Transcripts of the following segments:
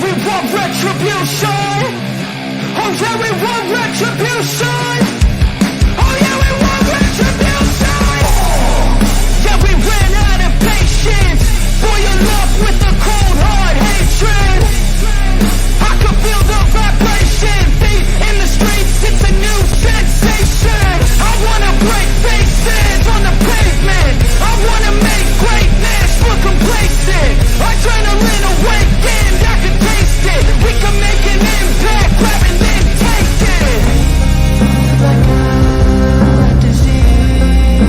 we want retribution. Oh yeah, we want retribution. Oh yeah, we want retribution. Yeah, we ran out of patience. Boil up with the cold hard hatred. I can feel the vibration. Beat in the streets, it's a new sensation. I wanna break faces on the pavement. I wanna make greatness look complacent. Adrenaline awakened, I can taste it. We can make an impact, grab and then take it. Like a disease,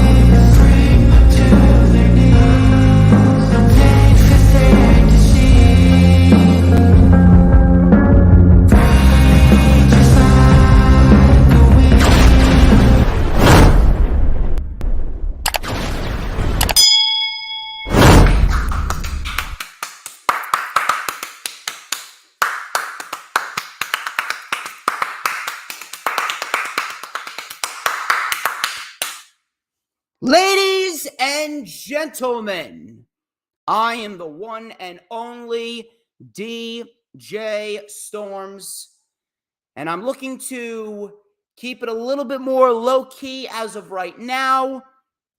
bring them to their knees. Thanks 'cause they're deceived. Just like the wind. Ladies and gentlemen, I am the one and only DJ Storms, and I'm looking to keep it a little bit more low-key as of right now,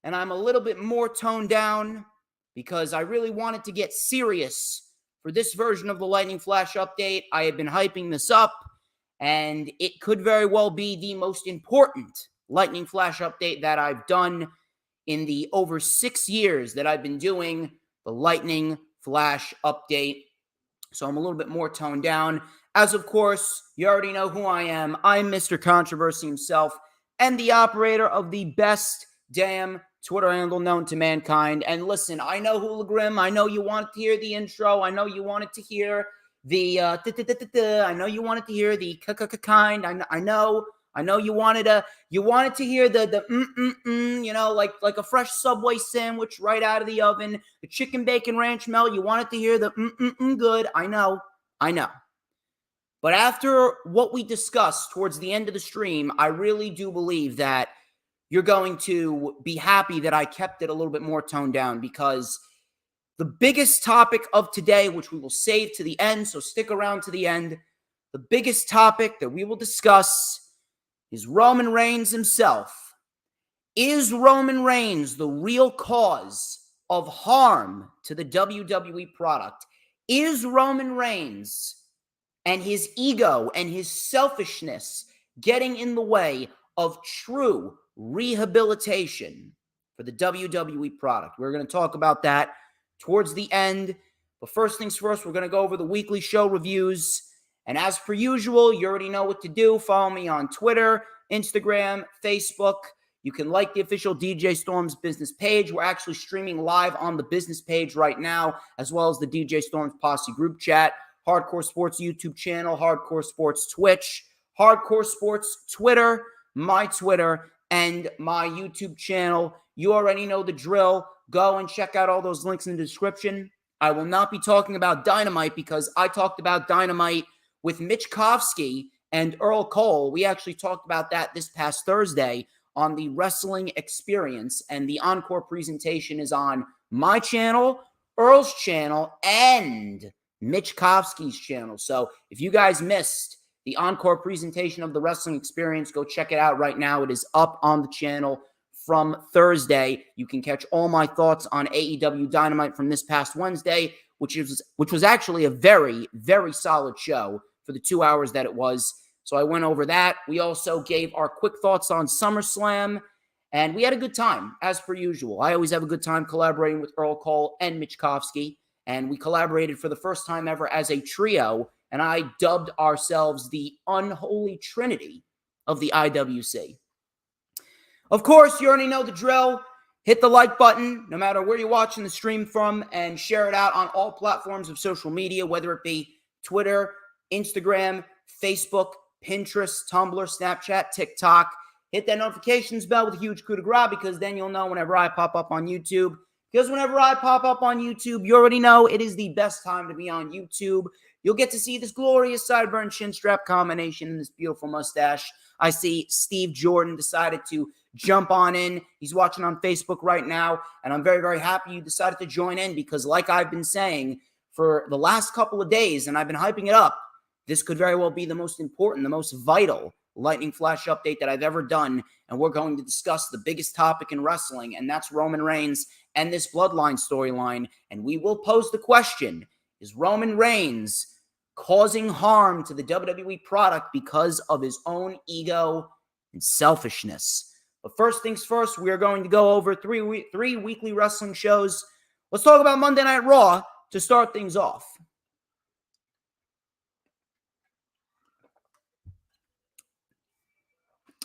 and I'm a little bit more toned down because I really wanted to get serious for this version of the Lightning Flash update. I have been hyping this up, and it could very well be the most important Lightning Flash update that I've done in the over 6 years that I've been doing the Lightning Flash update. So I'm a little bit more toned down. As of course, you already know who I am. I'm Mr. Controversy himself and the operator of the best damn Twitter handle known to mankind. And listen, I know Hula Grim. I know you wanted to hear the intro. I know you wanted to hear the I know you wanted to hear the kind. I know you wanted to hear the you know, like a fresh Subway sandwich right out of the oven, the chicken bacon ranch melt. You wanted to hear the good. I know. But after what we discussed towards the end of the stream, I really do believe that you're going to be happy that I kept it a little bit more toned down, because the biggest topic of today, which we will save to the end, so stick around to the end, the biggest topic that we will discuss is Roman Reigns himself. Is Roman Reigns the real cause of harm to the WWE product? Is Roman Reigns and his ego and his selfishness getting in the way of true rehabilitation for the WWE product? We're going to talk about that towards the end. But first things first, we're going to go over the weekly show reviews. And as per usual, you already know what to do. Follow me on Twitter, Instagram, Facebook. You can like the official DJ Storms business page. We're actually streaming live on the business page right now, as well as the DJ Storms Posse group chat, Hardcore Sports YouTube channel, Hardcore Sports Twitch, Hardcore Sports Twitter, my Twitter, and my YouTube channel. You already know the drill. Go and check out all those links in the description. I will not be talking about Dynamite because I talked about Dynamite with Mitch Kovsky and Earl Cole. We actually talked about that this past Thursday on the Wrestling Experience, and the encore presentation is on my channel, Earl's channel, and Mitch Kovsky's channel. So if you guys missed the encore presentation of the Wrestling Experience, go check it out right now. It is up on the channel from Thursday. You can catch all my thoughts on AEW Dynamite from this past Wednesday, which was actually a very, very solid show for the 2 hours that it was. So I went over that. We also gave our quick thoughts on SummerSlam, and we had a good time, as per usual. I always have a good time collaborating with Earl Cole and Mitch Kovsky, and we collaborated for the first time ever as a trio, and I dubbed ourselves the Unholy Trinity of the IWC. Of course, you already know the drill. Hit the like button, no matter where you're watching the stream from, and share it out on all platforms of social media, whether it be Twitter, Instagram, Facebook, Pinterest, Tumblr, Snapchat, TikTok. Hit that notifications bell with a huge coup de grace, because then you'll know whenever I pop up on YouTube. Because whenever I pop up on YouTube, you already know it is the best time to be on YouTube. You'll get to see this glorious sideburn chin strap combination and this beautiful mustache. I see Steve Jordan decided to jump on in. He's watching on Facebook right now, and I'm very, very happy you decided to join in, because like I've been saying for the last couple of days, and I've been hyping it up. This could very well be the most important, the most vital Lightning Flash update that I've ever done, and we're going to discuss the biggest topic in wrestling, and that's Roman Reigns and this Bloodline storyline, and we will pose the question, is Roman Reigns causing harm to the WWE product because of his own ego and selfishness? But first things first, we are going to go over three weekly wrestling shows. Let's talk about Monday Night Raw to start things off.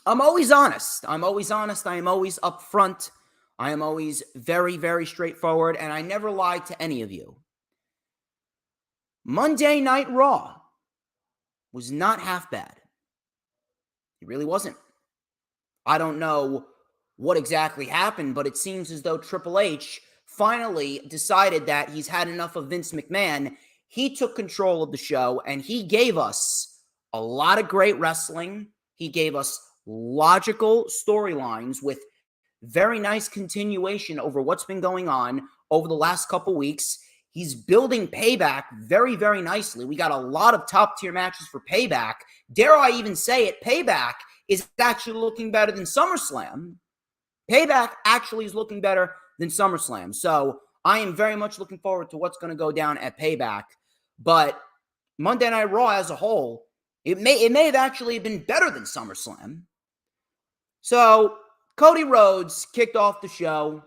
I'm always honest. I am always upfront. I am always very, very straightforward, and I never lie to any of you. Monday Night Raw was not half bad. It really wasn't. I don't know what exactly happened, but it seems as though Triple H finally decided that he's had enough of Vince McMahon. He took control of the show, and he gave us a lot of great wrestling. He gave us logical storylines with very nice continuation over what's been going on over the last couple weeks. He's building Payback very, very nicely. We got a lot of top-tier matches for Payback. Dare I even say it, Payback is actually looking better than SummerSlam. Payback actually is looking better than SummerSlam. So I am very much looking forward to what's going to go down at Payback. But Monday Night Raw as a whole, it may have actually been better than SummerSlam. So Cody Rhodes kicked off the show.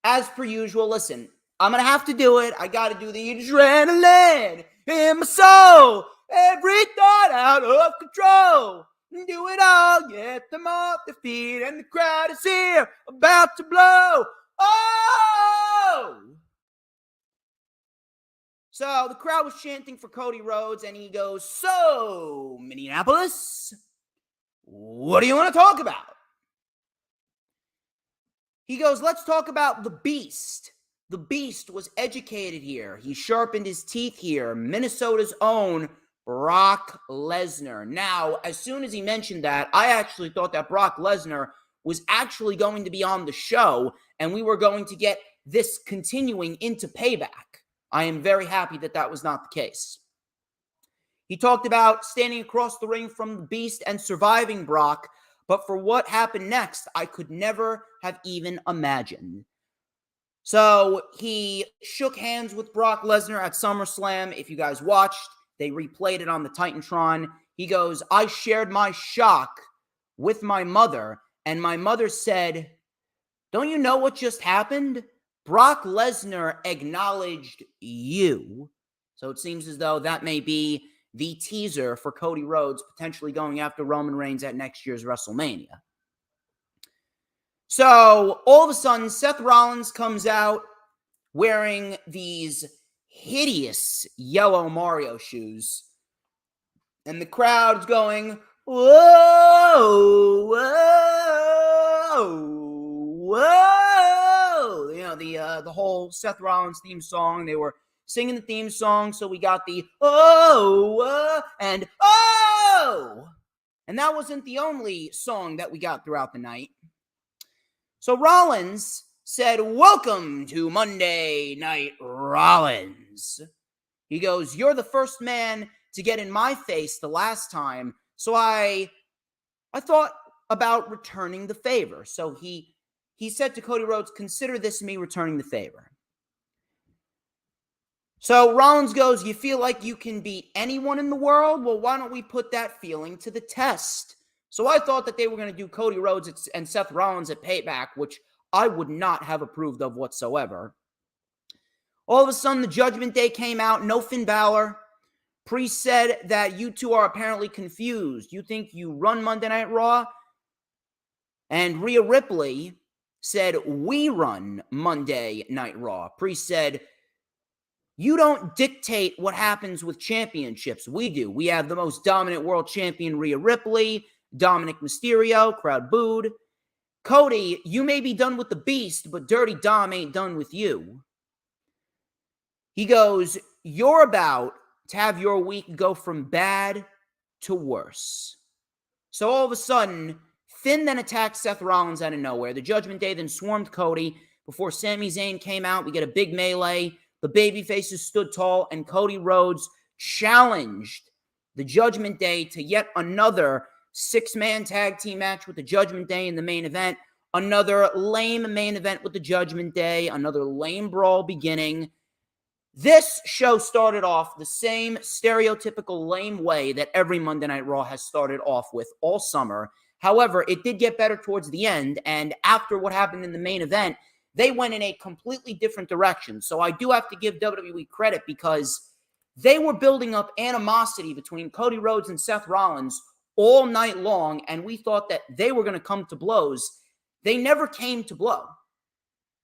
As per usual, listen, I'm going to have to do it. I got to do the adrenaline in my soul. Every thought out of control. Do it all, get them off their feet, and the crowd is here, about to blow. Oh! So the crowd was chanting for Cody Rhodes, and he goes, "So, Minneapolis, what do you want to talk about?" He goes, "Let's talk about the Beast. The Beast was educated here. He sharpened his teeth here. Minnesota's own Brock Lesnar." Now, as soon as he mentioned that, I actually thought that Brock Lesnar was actually going to be on the show, and we were going to get this continuing into Payback. I am very happy that that was not the case. He talked about standing across the ring from the Beast and surviving Brock, but for what happened next, I could never have even imagined. So he shook hands with Brock Lesnar at SummerSlam. If you guys watched, they replayed it on the Titantron. He goes, "I shared my shock with my mother, and my mother said, 'Don't you know what just happened? Brock Lesnar acknowledged you.'" So it seems as though that may be the teaser for Cody Rhodes potentially going after Roman Reigns at next year's WrestleMania. So all of a sudden, Seth Rollins comes out wearing these hideous yellow Mario shoes, and the crowd's going, "Whoa, whoa, whoa!" You know, the whole Seth Rollins theme song. They were singing the theme song, so we got the "oh" and "oh," and that wasn't the only song that we got throughout the night. So Rollins said, "Welcome to Monday Night Rollins." He goes, "You're the first man to get in my face the last time, so I thought about returning the favor." So he said to Cody Rhodes, "Consider this me returning the favor." So Rollins goes, "You feel like you can beat anyone in the world? Well, why don't we put that feeling to the test?" So I thought that they were going to do Cody Rhodes and Seth Rollins at Payback, which I would not have approved of whatsoever. All of a sudden, the Judgment Day came out. No Finn Balor. Priest said that you two are apparently confused. You think you run Monday Night Raw? And Rhea Ripley said, "We run Monday Night Raw." Priest said, "You don't dictate what happens with championships. We do. We have the most dominant world champion, Rhea Ripley. Dominic Mysterio." Crowd booed. "Cody, you may be done with the Beast, but Dirty Dom ain't done with you." He goes, "You're about to have your week go from bad to worse." So all of a sudden, Finn then attacked Seth Rollins out of nowhere. The Judgment Day then swarmed Cody before Sami Zayn came out. We get a big melee. The babyfaces stood tall, and Cody Rhodes challenged the Judgment Day to yet another six-man tag team match with the Judgment Day in the main event. Another lame main event with the Judgment Day. Another lame brawl beginning. This show started off the same stereotypical lame way that every Monday Night Raw has started off with all summer. However, it did get better towards the end, and after what happened in the main event, they went in a completely different direction. So I do have to give WWE credit because they were building up animosity between Cody Rhodes and Seth Rollins all night long, and we thought that they were going to come to blows. They never came to blow.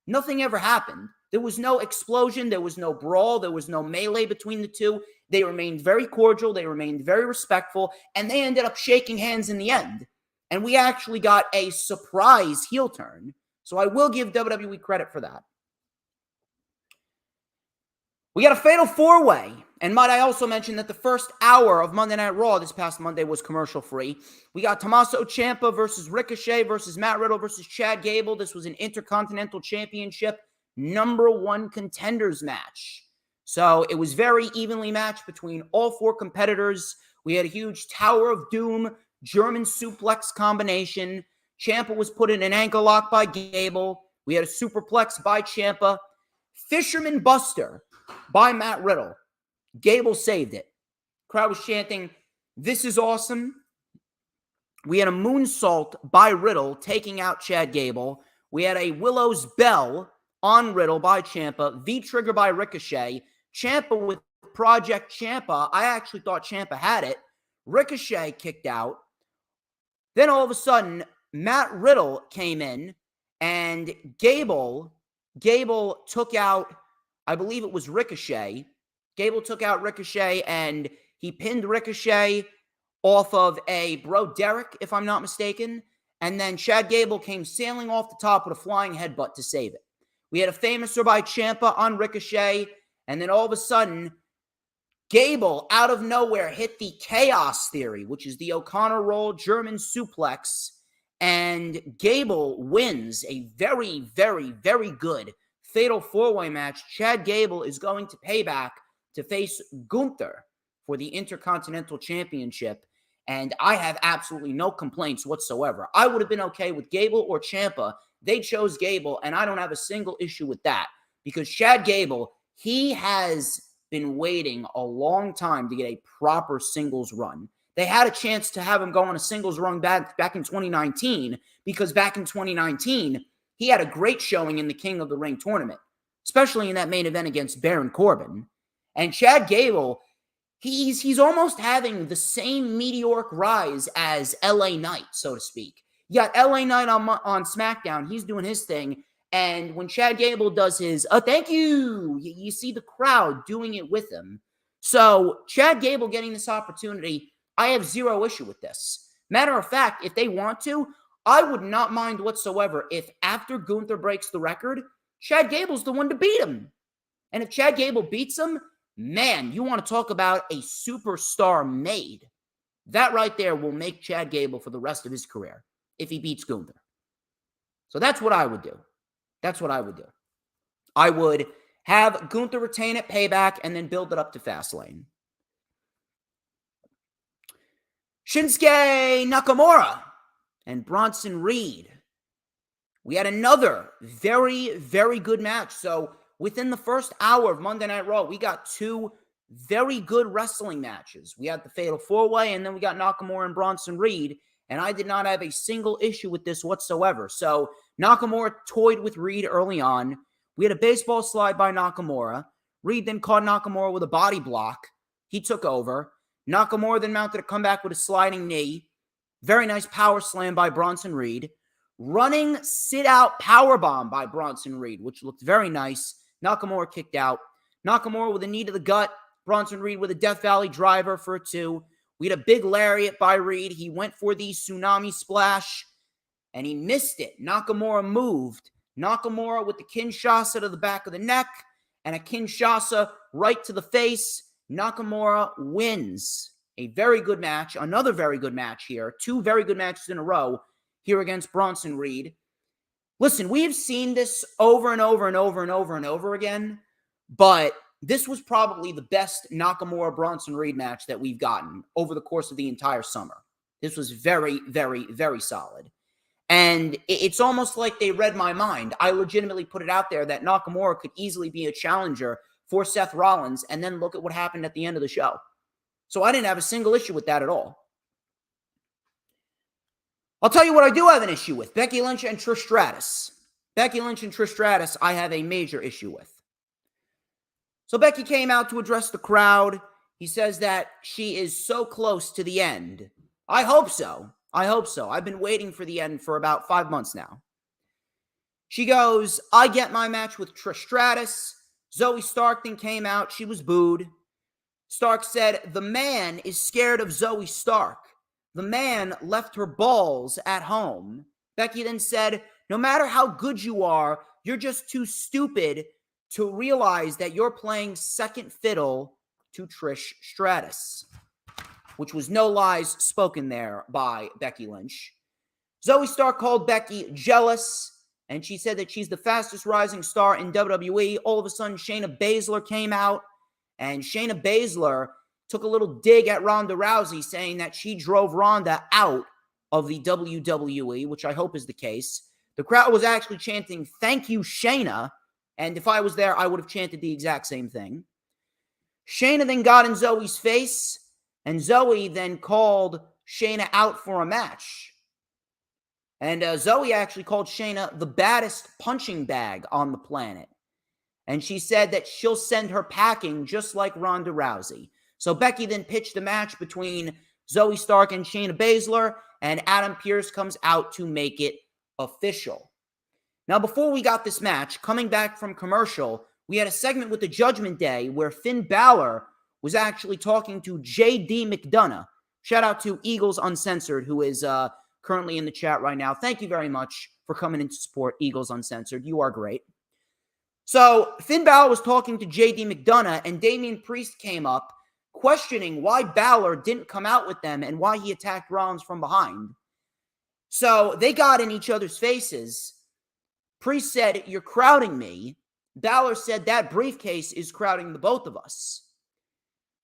Nothing ever happened. There was no explosion. There was no brawl. There was no melee between the two. They remained very cordial. They remained very respectful, and they ended up shaking hands in the end. And we actually got a surprise heel turn. So I will give WWE credit for that. We got a fatal four-way. And might I also mention that the first hour of Monday Night Raw this past Monday was commercial-free. We got Tommaso Ciampa versus Ricochet versus Matt Riddle versus Chad Gable. This was an Intercontinental Championship #1 contenders match. So it was very evenly matched between all four competitors. We had a huge Tower of Doom German suplex combination. Ciampa was put in an ankle lock by Gable. We had a superplex by Ciampa. Fisherman Buster by Matt Riddle. Gable saved it. Crowd was chanting, "This is awesome." We had a moonsault by Riddle taking out Chad Gable. We had a Willow's Bell on Riddle by Ciampa. V-trigger by Ricochet. Ciampa with Project Ciampa. I actually thought Ciampa had it. Ricochet kicked out. Then all of a sudden, Matt Riddle came in, and Gable took out, I believe it was Ricochet. Gable took out Ricochet, and he pinned Ricochet off of a Bro Derek, if I'm not mistaken. And then Chad Gable came sailing off the top with a flying headbutt to save it. We had a Famouser by Ciampa on Ricochet, and then all of a sudden, Gable, out of nowhere, hit the Chaos Theory, which is the O'Connor roll German suplex, and Gable wins a very, very, very good fatal four-way match. Chad Gable is going to Payback to face Gunther for the Intercontinental Championship, and I have absolutely no complaints whatsoever. I would have been okay with Gable or Ciampa. They chose Gable, and I don't have a single issue with that because Chad Gable, he has been waiting a long time to get a proper singles run. They had a chance to have him go on a singles run back in 2019 because back in 2019, he had a great showing in the King of the Ring tournament, especially in that main event against Baron Corbin. And Chad Gable, he's almost having the same meteoric rise as LA Knight, so to speak. You got LA Knight on SmackDown. He's doing his thing. And when Chad Gable does his, thank you, you see the crowd doing it with him. So Chad Gable getting this opportunity, I have zero issue with this. Matter of fact, if they want to, I would not mind whatsoever if after Gunther breaks the record, Chad Gable's the one to beat him. And if Chad Gable beats him, man, you want to talk about a superstar made. That right there will make Chad Gable for the rest of his career if he beats Gunther. So that's what I would do. That's what I would do. I would have Gunther retain at Payback and then build it up to Fastlane. Shinsuke Nakamura and Bronson Reed. We had another very, very good match. So within the first hour of Monday Night Raw, we got two very good wrestling matches. We had the Fatal 4-Way, and then we got Nakamura and Bronson Reed. And I did not have a single issue with this whatsoever. So Nakamura toyed with Reed early on. We had a baseball slide by Nakamura. Reed then caught Nakamura with a body block. He took over. Nakamura then mounted a comeback with a sliding knee. Very nice power slam by Bronson Reed. Running sit-out powerbomb by Bronson Reed, which looked very nice. Nakamura kicked out. Nakamura with a knee to the gut. Bronson Reed with a Death Valley driver for a 2. We had a big lariat by Reed. He went for the tsunami splash, and he missed it. Nakamura moved. Nakamura with the Kinshasa to the back of the neck, and a Kinshasa right to the face. Nakamura wins. A very good match. Another very good match here. 2 very good matches in a row here against Bronson Reed. Listen, we've seen this over and over and over and over and over again, But this was probably the best Nakamura-Bronson Reed match that we've gotten over the course of the entire summer. This was very, very, very solid. And it's almost like they read my mind. I legitimately put it out there that Nakamura could easily be a challenger for Seth Rollins, and then look at what happened at the end of the show. So I didn't have a single issue with that at all. I'll tell you what I do have an issue with. Becky Lynch and Trish Stratus. Becky Lynch and Trish Stratus, I have a major issue with. So Becky came out to address the crowd. He says that she is so close to the end. I hope so. I hope so. I've been waiting for the end for about 5 months now. She goes, I get my match with Trish Stratus. Zoe Stark then came out. She was booed. Stark said, the man is scared of Zoe Stark. The man left her balls at home. Becky then said, no matter how good you are, you're just too stupid to realize that you're playing second fiddle to Trish Stratus, which was no lies spoken there by Becky Lynch. Zoe Stark called Becky jealous, and she said that she's the fastest rising star in WWE. All of a sudden, Shayna Baszler came out, and Shayna Baszler took a little dig at Ronda Rousey, saying that she drove Ronda out of the WWE, which I hope is the case. The crowd was actually chanting, thank you, Shayna, and if I was there, I would have chanted the exact same thing. Shayna then got in Zoe's face, and Zoe then called Shayna out for a match. And Zoe actually called Shayna the baddest punching bag on the planet. And she said that she'll send her packing just like Ronda Rousey. So Becky then pitched a match between Zoe Stark and Shayna Baszler, and Adam Pearce comes out to make it official. Now, before we got this match, coming back from commercial, we had a segment with the Judgment Day where Finn Balor was actually talking to J.D. McDonough. Shout out to Eagles Uncensored, who is currently in the chat right now. Thank you very much for coming in to support Eagles Uncensored. You are great. So Finn Balor was talking to J.D. McDonough, and Damian Priest came up questioning why Balor didn't come out with them and why he attacked Rollins from behind. So they got in each other's faces. Priest said, you're crowding me. Balor said, that briefcase is crowding the both of us.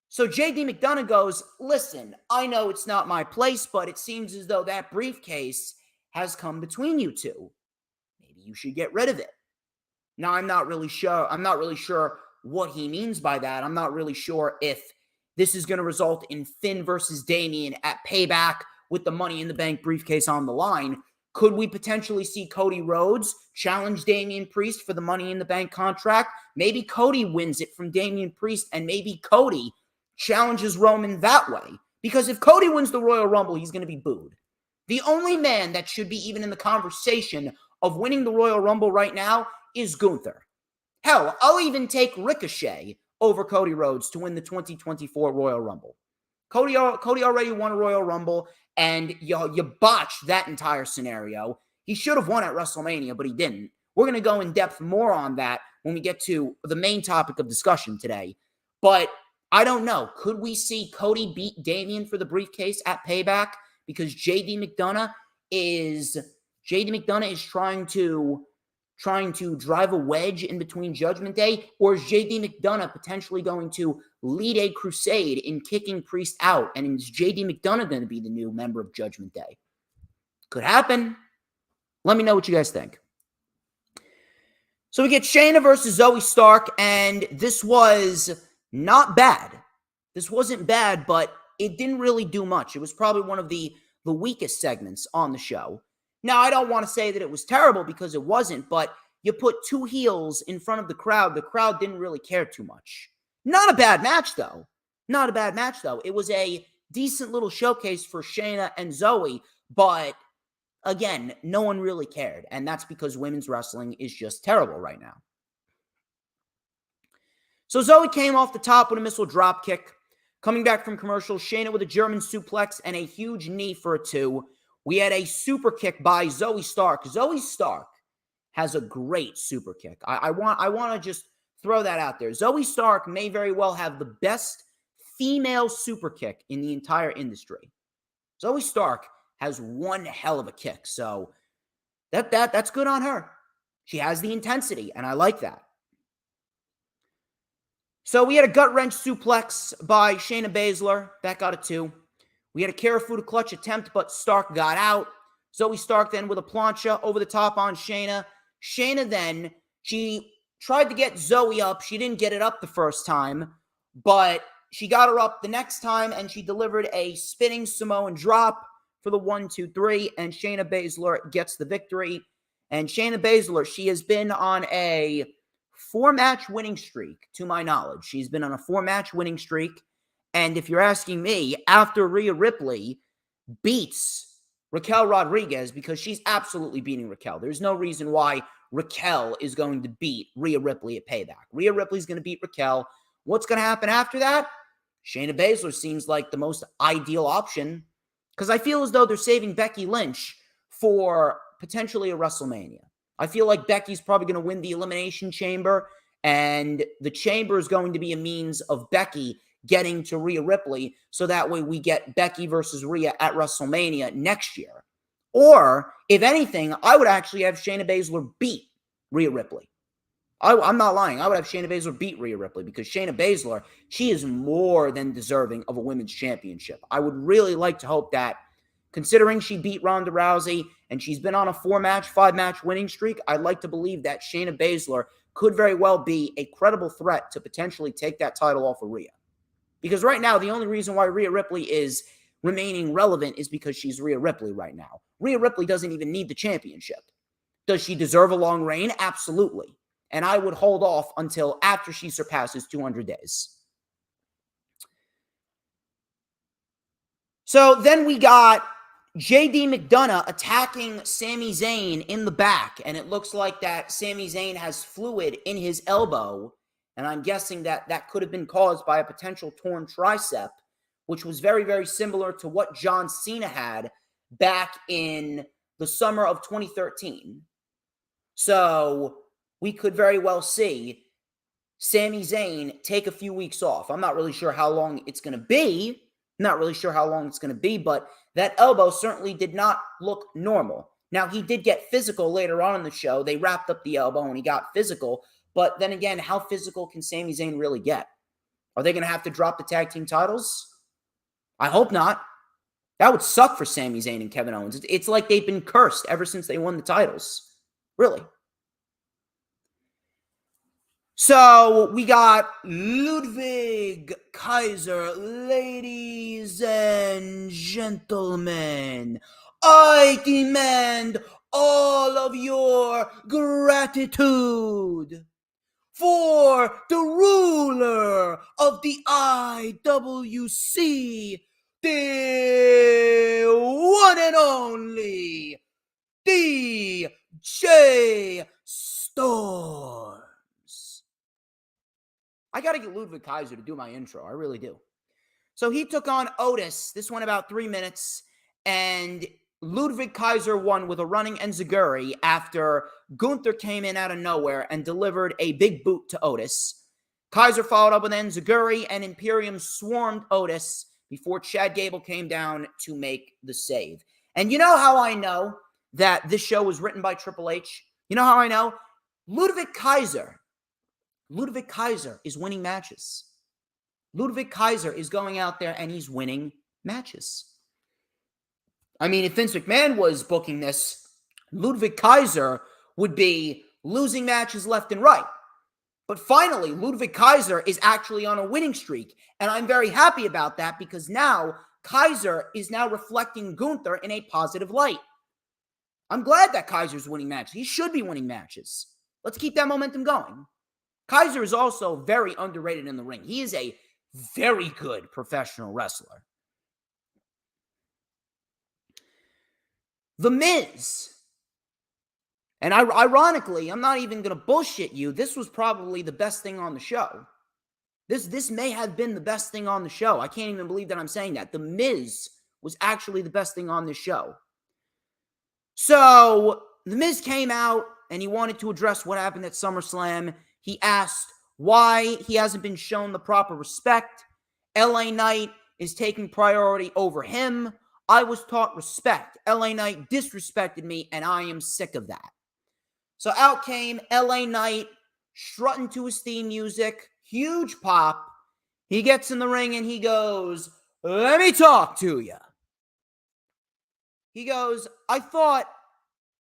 So J.D. McDonough goes, listen, I know it's not my place, but it seems as though that briefcase has come between you two. Maybe you should get rid of it. Now, I'm not really sure what he means by that. I'm not really sure if this is going to result in Finn versus Damian at Payback with the Money in the Bank briefcase on the line. Could we potentially see Cody Rhodes challenge Damian Priest for the Money in the Bank contract? Maybe Cody wins it from Damian Priest, and maybe Cody challenges Roman that way. Because if Cody wins the Royal Rumble, he's going to be booed. The only man that should be even in the conversation of winning the Royal Rumble right now is Gunther. Hell, I'll even take Ricochet over Cody Rhodes to win the 2024 Royal Rumble. Cody already won a Royal Rumble, and you botched that entire scenario. He should have won at WrestleMania, but he didn't. We're going to go in depth more on that when we get to the main topic of discussion today. But I don't know. Could we see Cody beat Damian for the briefcase at Payback? Because J.D. McDonough is trying to drive a wedge in between Judgment Day, or is J.D. McDonough potentially going to lead a crusade in kicking Priest out? And is J.D. McDonough going to be the new member of Judgment Day? Could happen. Let me know what you guys think. So we get Shayna versus Zoe Stark, and this was not bad. This wasn't bad, but it didn't really do much. It was probably one of the weakest segments on the show. Now, I don't want to say that it was terrible because it wasn't, but you put two heels in front of the crowd. The crowd didn't really care too much. Not a bad match, though. Not a bad match, though. It was a decent little showcase for Shayna and Zoe, but again, no one really cared, and that's because women's wrestling is just terrible right now. So Zoe came off the top with a missile dropkick. Coming back from commercial, Shayna with a German suplex and a huge knee for a 2. We had a super kick by Zoe Stark. Zoe Stark has a great super kick. I want to just throw that out there. Zoe Stark may very well have the best female super kick in the entire industry. Zoe Stark has one hell of a kick, so that's good on her. She has the intensity, and I like that. So we had a gut-wrench suplex by Shayna Baszler. That got a 2. We had a Karafuda clutch attempt, but Stark got out. Zoe Stark then with a plancha over the top on Shayna. Shayna then, she tried to get Zoe up. She didn't get it up the first time, but she got her up the next time, and she delivered a spinning Samoan drop for the 1-2-3, and Shayna Baszler gets the victory. And Shayna Baszler, she has been on a 4-match winning streak, to my knowledge. She's been on a 4-match winning streak. And if you're asking me, after Rhea Ripley beats Raquel Rodriguez, because she's absolutely beating Raquel. There's no reason why Raquel is going to beat Rhea Ripley at Payback. Rhea Ripley's going to beat Raquel. What's going to happen after that? Shayna Baszler seems like the most ideal option, because I feel as though they're saving Becky Lynch for potentially a WrestleMania. I feel like Becky's probably going to win the Elimination Chamber, and the Chamber is going to be a means of Becky getting to Rhea Ripley, so that way we get Becky versus Rhea at WrestleMania next year. Or, if anything, I would actually have Shayna Baszler beat Rhea Ripley. I'm not lying. I would have Shayna Baszler beat Rhea Ripley, because Shayna Baszler, she is more than deserving of a women's championship. I would really like to hope that, considering she beat Ronda Rousey and she's been on a 4-match, 5-match winning streak, I'd like to believe that Shayna Baszler could very well be a credible threat to potentially take that title off of Rhea. Because right now, the only reason why Rhea Ripley is remaining relevant is because she's Rhea Ripley right now. Rhea Ripley doesn't even need the championship. Does she deserve a long reign? Absolutely. And I would hold off until after she surpasses 200 days. So then we got JD McDonough attacking Sami Zayn in the back. And it looks like that Sami Zayn has fluid in his elbow. And I'm guessing that that could have been caused by a potential torn tricep, which was very, very similar to what John Cena had back in the summer of 2013. So we could very well see Sami Zayn take a few weeks off. I'm not really sure how long it's going to be. But that elbow certainly did not look normal. Now, he did get physical later on in the show. They wrapped up the elbow and he got physical. But then again, how physical can Sami Zayn really get? Are they going to have to drop the tag team titles? I hope not. That would suck for Sami Zayn and Kevin Owens. It's like they've been cursed ever since they won the titles. Really. So we got Ludwig Kaiser. Ladies and gentlemen, I demand all of your gratitude for the ruler of the IWC, the one and only DJ Storms. I got to get Ludwig Kaiser to do my intro. I really do. So he took on Otis. This went about 3 minutes, and Ludwig Kaiser won with a running enziguri after Gunther came in out of nowhere and delivered a big boot to Otis. Kaiser followed up with enziguri, and Imperium swarmed Otis before Chad Gable came down to make the save. And you know how I know that this show was written by Triple H? You know how I know? Ludwig Kaiser is winning matches. Ludwig Kaiser is going out there and he's winning matches. I mean, if Vince McMahon was booking this, Ludwig Kaiser would be losing matches left and right. But finally, Ludwig Kaiser is actually on a winning streak. And I'm very happy about that, because now Kaiser is now reflecting Gunther in a positive light. I'm glad that Kaiser's winning matches. He should be winning matches. Let's keep that momentum going. Kaiser is also very underrated in the ring. He is a very good professional wrestler. The Miz. And ironically, I'm not even going to bullshit you. This was probably the best thing on the show. This may have been the best thing on the show. I can't even believe that I'm saying that. The Miz was actually the best thing on the show. So, The Miz came out and he wanted to address what happened at SummerSlam. He asked why he hasn't been shown the proper respect. LA Knight is taking priority over him. I was taught respect. LA Knight disrespected me, and I am sick of that. So out came LA Knight, strutting to his theme music, huge pop. He gets in the ring and he goes, "Let me talk to you." He goes, "I thought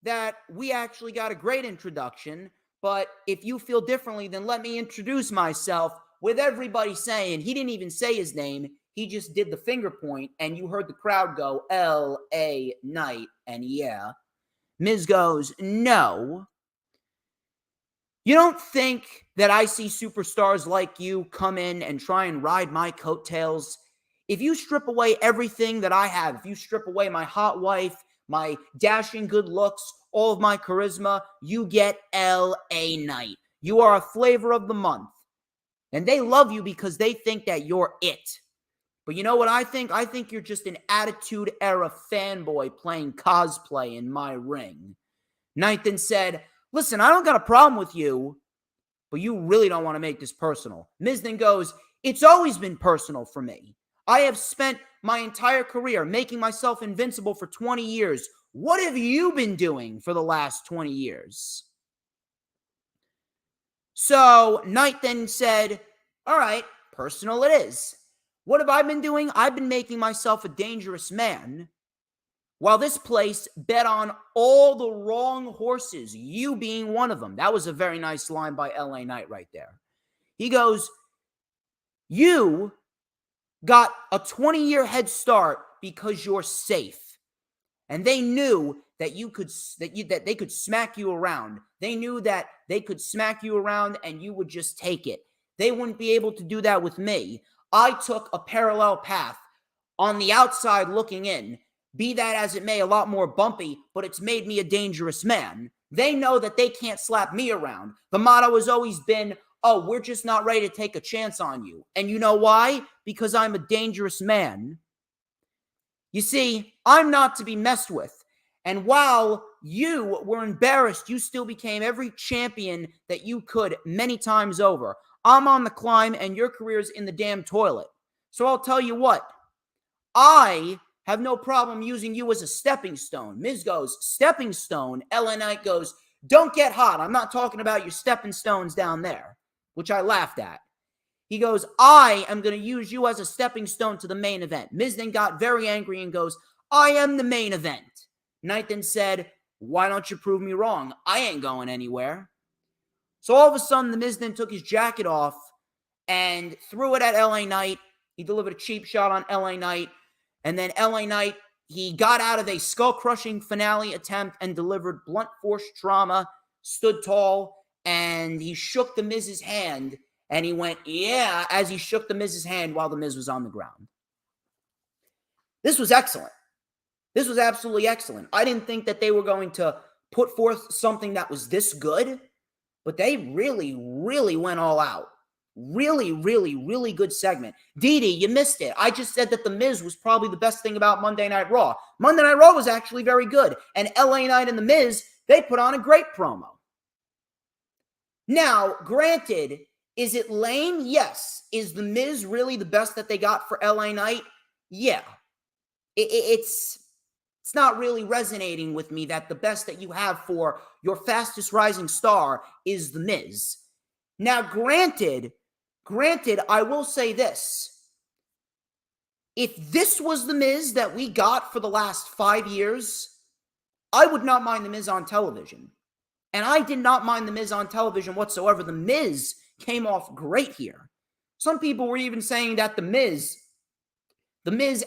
that we actually got a great introduction, but if you feel differently, then let me introduce myself," with everybody saying, he didn't even say his name. He just did the finger point, and you heard the crowd go, "L.A. Knight," and yeah. Miz goes, "No. You don't think that I see superstars like you come in and try and ride my coattails? If you strip away everything that I have, if you strip away my hot wife, my dashing good looks, all of my charisma, you get L.A. Knight. You are a flavor of the month. And they love you because they think that you're it. But you know what I think? I think you're just an Attitude Era fanboy playing cosplay in my ring." Knight then said, "Listen, I don't got a problem with you, but you really don't want to make this personal." Miz then goes, "It's always been personal for me. I have spent my entire career making myself invincible for 20 years. What have you been doing for the last 20 years? So Knight then said, "All right, personal it is. What have I been doing? I've been making myself a dangerous man. While this place bet on all the wrong horses, you being one of them." That was a very nice line by LA Knight right there. He goes, "You got a 20-year head start because you're safe. And they knew that they could smack you around. They knew that they could smack you around and you would just take it. They wouldn't be able to do that with me. I took a parallel path on the outside looking in. Be that as it may, a lot more bumpy, but it's made me a dangerous man. They know that they can't slap me around. The motto has always been, oh, we're just not ready to take a chance on you. And you know why? Because I'm a dangerous man. You see, I'm not to be messed with. And while you were embarrassed, you still became every champion that you could many times over. I'm on the climb and your career's in the damn toilet. So I'll tell you what, I have no problem using you as a stepping stone." Miz goes, "Stepping stone?" LA Knight goes, "Don't get hot. I'm not talking about your stepping stones down there," which I laughed at. He goes, "I am going to use you as a stepping stone to the main event." Miz then got very angry and goes, "I am the main event." Knight then said, "Why don't you prove me wrong? I ain't going anywhere." So all of a sudden, the Miz then took his jacket off and threw it at LA Knight. He delivered a cheap shot on LA Knight. And then LA Knight, he got out of a skull-crushing finale attempt and delivered blunt force trauma, stood tall, and he shook the Miz's hand. And he went, "Yeah," as he shook the Miz's hand while the Miz was on the ground. This was excellent. This was absolutely excellent. I didn't think that they were going to put forth something that was this good, but they really, really went all out. Really, really, really good segment. Dee Dee, you missed it. I just said that The Miz was probably the best thing about Monday Night Raw. Monday Night Raw was actually very good. And LA Knight and The Miz, they put on a great promo. Now, granted, is it lame? Yes. Is The Miz really the best that they got for LA Knight? Yeah. It's not really resonating with me that the best that you have for your fastest rising star is The Miz. Now, granted, I will say this. If this was The Miz that we got for the last 5 years, I would not mind The Miz on television. And I did not mind The Miz on television whatsoever. The Miz came off great here. Some people were even saying that The Miz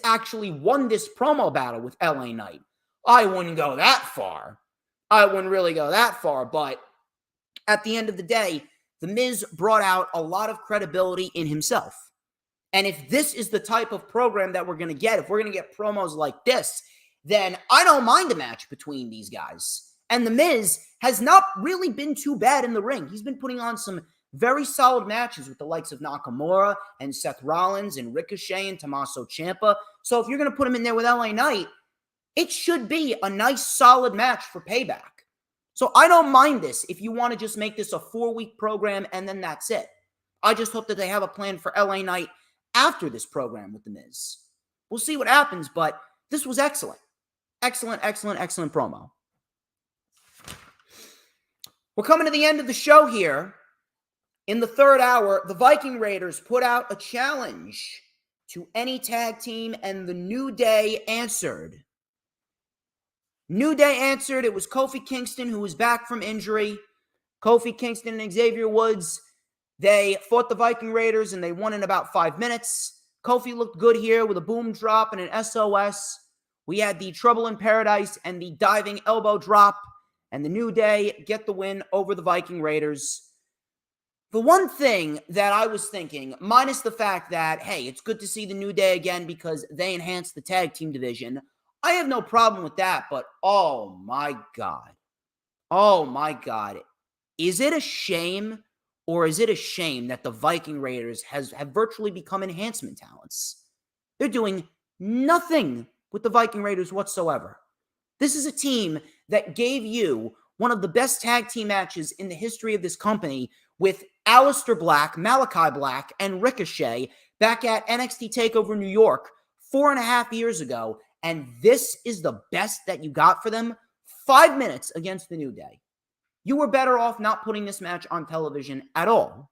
actually won this promo battle with LA Knight. I wouldn't go that far. I wouldn't really go that far, but at the end of the day, The Miz brought out a lot of credibility in himself. And if this is the type of program that we're going to get, if we're going to get promos like this, then I don't mind a match between these guys. And The Miz has not really been too bad in the ring. He's been putting on some very solid matches with the likes of Nakamura and Seth Rollins and Ricochet and Tommaso Ciampa. So if you're going to put him in there with LA Knight, it should be a nice, solid match for Payback. So I don't mind this if you want to just make this a 4-week program and then that's it. I just hope that they have a plan for LA Knight after this program with The Miz. We'll see what happens, but this was excellent. Excellent, excellent, excellent promo. We're coming to the end of the show here. In the third hour, the Viking Raiders put out a challenge to any tag team, and the New Day answered. New Day answered. It was Kofi Kingston, who was back from injury. Kofi Kingston and Xavier Woods, they fought the Viking Raiders, and they won in about 5 minutes. Kofi looked good here with a boom drop and an SOS. We had the Trouble in Paradise and the diving elbow drop, and the New Day get the win over the Viking Raiders. The one thing that I was thinking, minus the fact that, hey, it's good to see the New Day again because they enhanced the tag team division. I have no problem with that, but oh my God. Oh my God. Is it a shame, or is it a shame that the Viking Raiders have virtually become enhancement talents? They're doing nothing with the Viking Raiders whatsoever. This is a team that gave you one of the best tag team matches in the history of this company with Aleister Black, Malachi Black, and Ricochet back at NXT TakeOver New York 4.5 years ago, and this is the best that you got for them? 5 minutes against the New Day. You were better off not putting this match on television at all.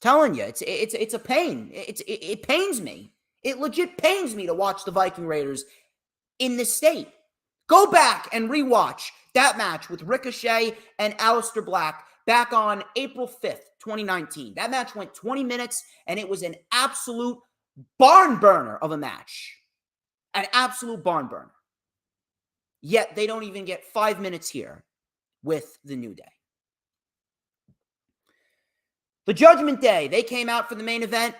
Telling you, it's a pain. It pains me. It legit pains me to watch the Viking Raiders in this state. Go back and rewatch that match with Ricochet and Aleister Black back on April 5th, 2019. That match went 20 minutes, and it was an absolute barn burner of a match. An absolute barn burner. Yet they don't even get 5 minutes here with the New Day. The Judgment Day, they came out for the main event.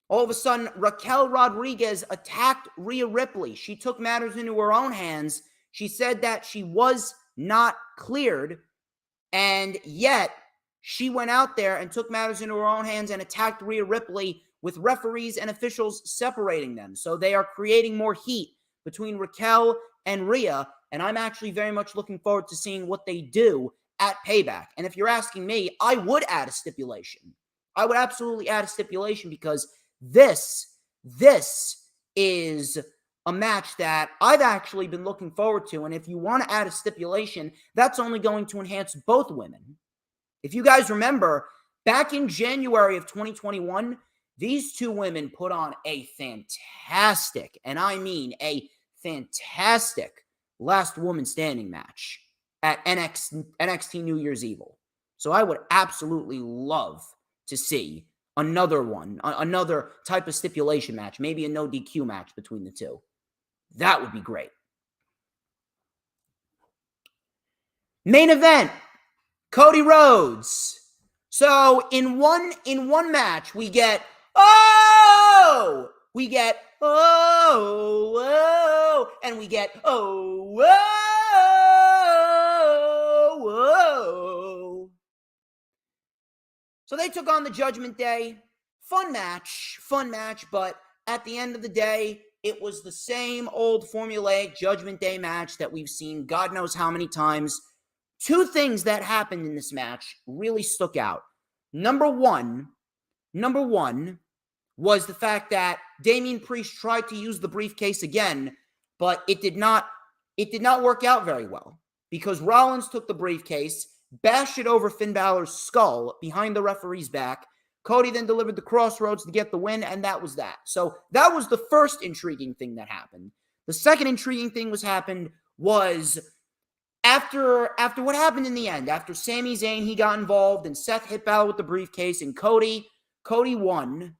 All of a sudden, Raquel Rodriguez attacked Rhea Ripley. She took matters into her own hands. She said that she was not cleared, and yet she went out there and took matters into her own hands and attacked Rhea Ripley with referees and officials separating them. So they are creating more heat between Raquel and Rhea, and I'm actually very much looking forward to seeing what they do at Payback. And if you're asking me, I would add a stipulation. I would absolutely add a stipulation because this is a match that I've actually been looking forward to. And if you want to add a stipulation, that's only going to enhance both women. If you guys remember, back in January of 2021, these two women put on a fantastic, and I mean a fantastic last woman standing match at NXT New Year's Evil. So I would absolutely love to see another one, another type of stipulation match, maybe a no DQ match between the two. That would be great. Main event, Cody Rhodes. So in one match, we get we get and we get So they took on the Judgment Day. Fun match, but at the end of the day, it was the same old formulaic Judgment Day match that we've seen God knows how many times. Two things that happened in this match really stuck out. Number one was the fact that Damian Priest tried to use the briefcase again, but it did not work out very well because Rollins took the briefcase, bashed it over Finn Balor's skull behind the referee's back. Cody then delivered the crossroads to get the win, and that was that. So that was the first intriguing thing that happened. The second intriguing thing was after what happened in the end, after Sami Zayn, he got involved, and Seth hit Balor with the briefcase, and Cody won.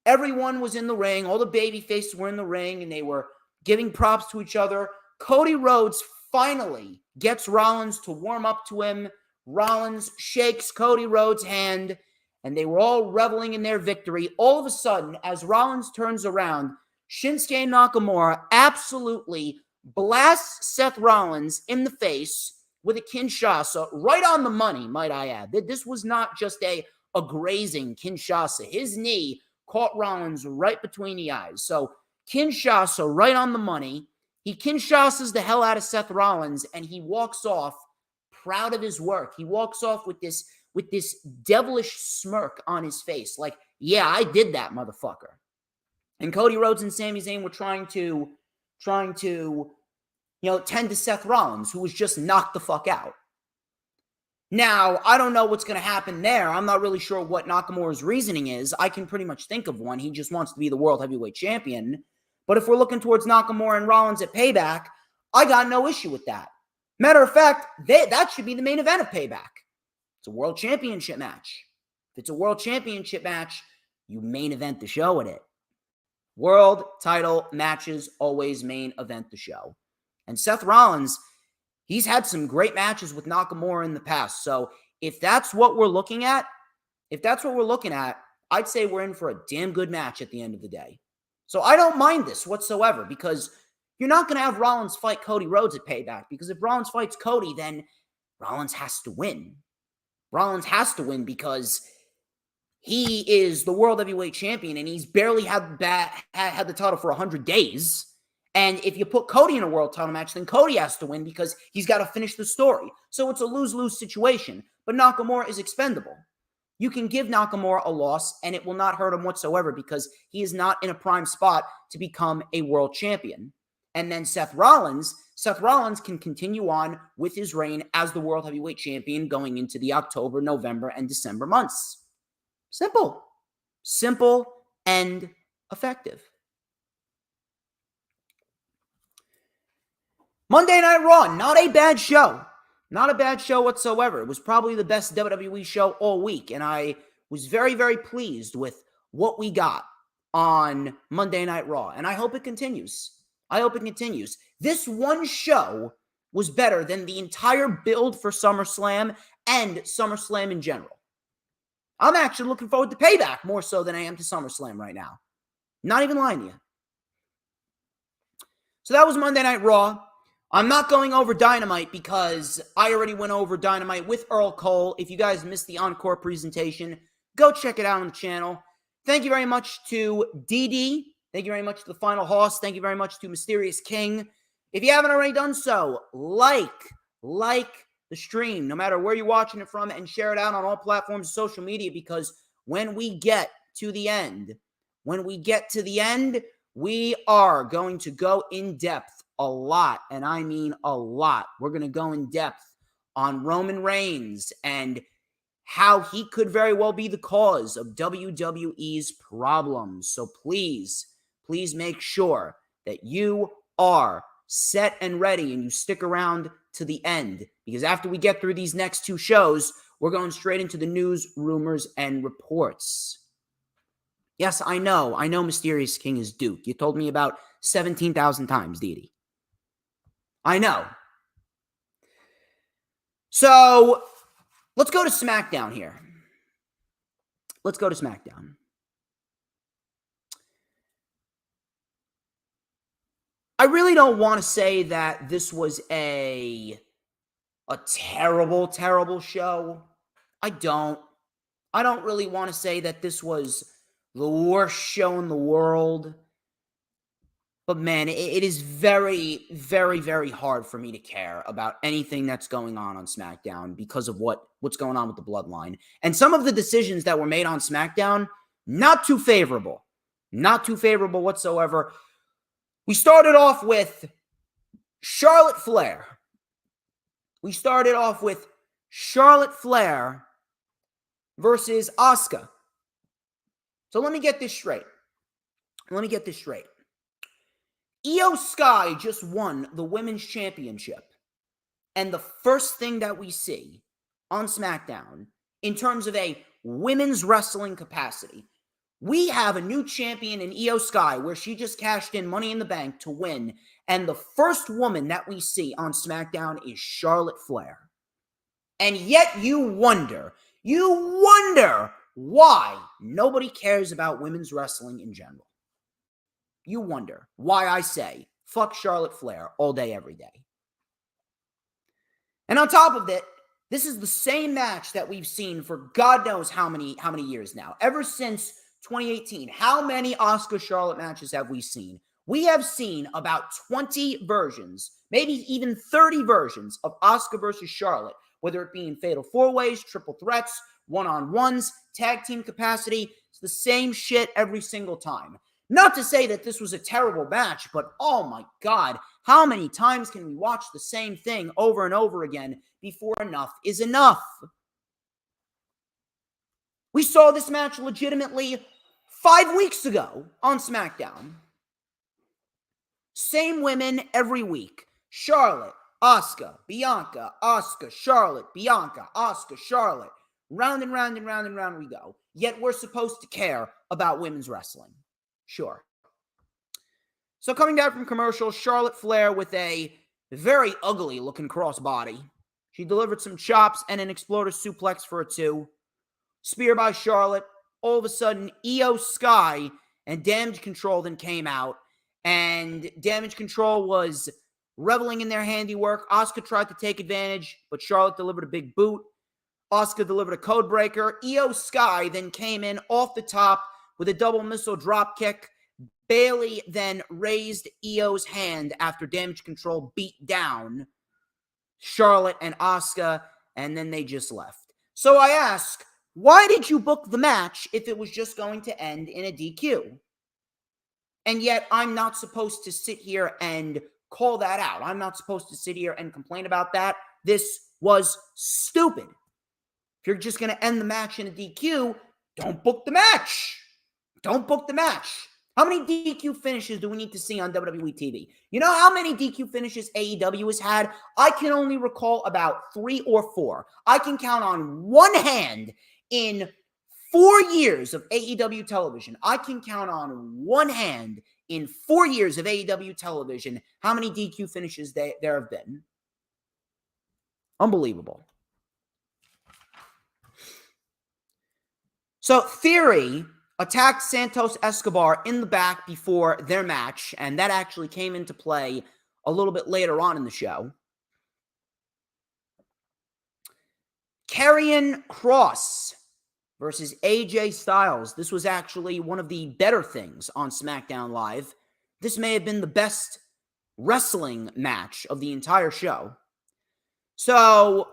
Everyone was in the ring. All the babyfaces were in the ring, and they were giving props to each other. Cody Rhodes finally gets Rollins to warm up to him. Rollins shakes Cody Rhodes' hand, and they were all reveling in their victory. All of a sudden, as Rollins turns around, Shinsuke Nakamura absolutely blasts Seth Rollins in the face with a Kinshasa, right on the money, might I add. This was not just a grazing Kinshasa. His knee caught Rollins right between the eyes. So Kinshasa right on the money. He Kinshasas the hell out of Seth Rollins, and he walks off proud of his work. He walks off with this devilish smirk on his face. Like, yeah, I did that, motherfucker. And Cody Rhodes and Sami Zayn were trying to tend to Seth Rollins, who was just knocked the fuck out. Now, I don't know what's going to happen there. I'm not really sure what Nakamura's reasoning is. I can pretty much think of one. He just wants to be the World Heavyweight Champion. But if we're looking towards Nakamura and Rollins at Payback, I got no issue with that. Matter of fact, that should be the main event of Payback. It's a World Championship match. If it's a World Championship match, you main event the show at it. World title matches always main event the show. And Seth Rollins, he's had some great matches with Nakamura in the past. So if that's what we're looking at, I'd say we're in for a damn good match at the end of the day. So I don't mind this whatsoever, because you're not going to have Rollins fight Cody Rhodes at Payback, because if Rollins fights Cody, then Rollins has to win. Rollins has to win because he is the World Heavyweight Champion, and he's barely had the title for 100 days. And if you put Cody in a world title match, then Cody has to win because he's got to finish the story. So it's a lose-lose situation. But Nakamura is expendable. You can give Nakamura a loss, and it will not hurt him whatsoever because he is not in a prime spot to become a world champion. And then Seth Rollins can continue on with his reign as the World Heavyweight Champion going into the October, November, and December months. Simple. Simple and effective. Monday Night Raw, not a bad show. Not a bad show whatsoever. It was probably the best WWE show all week, and I was very, very pleased with what we got on Monday Night Raw, and I hope it continues. This one show was better than the entire build for SummerSlam and SummerSlam in general. I'm actually looking forward to Payback more so than I am to SummerSlam right now. Not even lying to you. So that was Monday Night Raw. I'm not going over Dynamite because I already went over Dynamite with Earl Cole. If you guys missed the encore presentation, go check it out on the channel. Thank you very much to DD. Thank you very much to the Final Hoss. Thank you very much to Mysterious King. If you haven't already done so, like the stream, no matter where you're watching it from, and share it out on all platforms of social media, because when we get to the end, we are going to go in depth a lot, and I mean a lot. We're going to go in depth on Roman Reigns and how he could very well be the cause of WWE's problems. So please make sure that you are set and ready and you stick around to the end, because after we get through these next two shows, we're going straight into the news, rumors, and reports. Yes, I know Mysterious King is Duke. You told me about 17,000 times, Didi. I know. So, let's go to SmackDown here. I really don't want to say that this was a terrible, terrible show. I don't really want to say that this was the worst show in the world. But man, it is very, very, very hard for me to care about anything that's going on SmackDown because of what's going on with the Bloodline. And some of the decisions that were made on SmackDown, not too favorable. Not too favorable whatsoever. We started off with Charlotte Flair. Versus Asuka. So let me get this straight. Io Sky just won the Women's Championship. And the first thing that we see on SmackDown, in terms of a women's wrestling capacity, we have a new champion in Io Sky, where she just cashed in Money in the Bank to win. And the first woman that we see on SmackDown is Charlotte Flair. And yet you wonder why nobody cares about women's wrestling in general. You wonder why I say, fuck Charlotte Flair all day, every day. And on top of it, this is the same match that we've seen for God knows how many years now. Ever since 2018, how many Asuka Charlotte matches have we seen? We have seen about 20 versions, maybe even 30 versions of Asuka versus Charlotte, whether it be in fatal four-ways, triple threats, one-on-ones, tag team capacity. It's the same shit every single time. Not to say that this was a terrible match, but oh my God, How many times can we watch the same thing over and over again before enough is enough? We saw this match legitimately 5 weeks ago on SmackDown. Same women every week. Charlotte, Asuka, Bianca, Asuka, Charlotte, Bianca, Asuka, Charlotte. Round and round and round and round we go. Yet we're supposed to care about women's wrestling. Sure. So coming down from commercial, Charlotte Flair with a very ugly looking crossbody. She delivered some chops and an exploder suplex for a 2. Spear by Charlotte. All of a sudden, Io Sky and Damage Control then came out. And Damage Control was reveling in their handiwork. Asuka tried to take advantage, but Charlotte delivered a big boot. Asuka delivered a code breaker. Io Sky then came in off the top with a double missile drop kick. Bayley then raised Io's hand after Damage Control beat down Charlotte and Asuka, and then they just left. So I ask, why did you book the match if it was just going to end in a DQ? And yet I'm not supposed to sit here and call that out. I'm not supposed to sit here and complain about that. This was stupid. If you're just going to end the match in a DQ, don't book the match. Don't book the match. How many DQ finishes do we need to see on WWE TV? You know how many DQ finishes AEW has had? I can only recall about 3 or 4. I can count on one hand in 4 years of AEW television. I can count on one hand in 4 years of AEW television how many DQ finishes there have been. Unbelievable. So Theory attacked Santos Escobar in the back before their match, and that actually came into play a little bit later on in the show. Karrion Kross versus AJ Styles. This was actually one of the better things on SmackDown Live. This may have been the best wrestling match of the entire show. So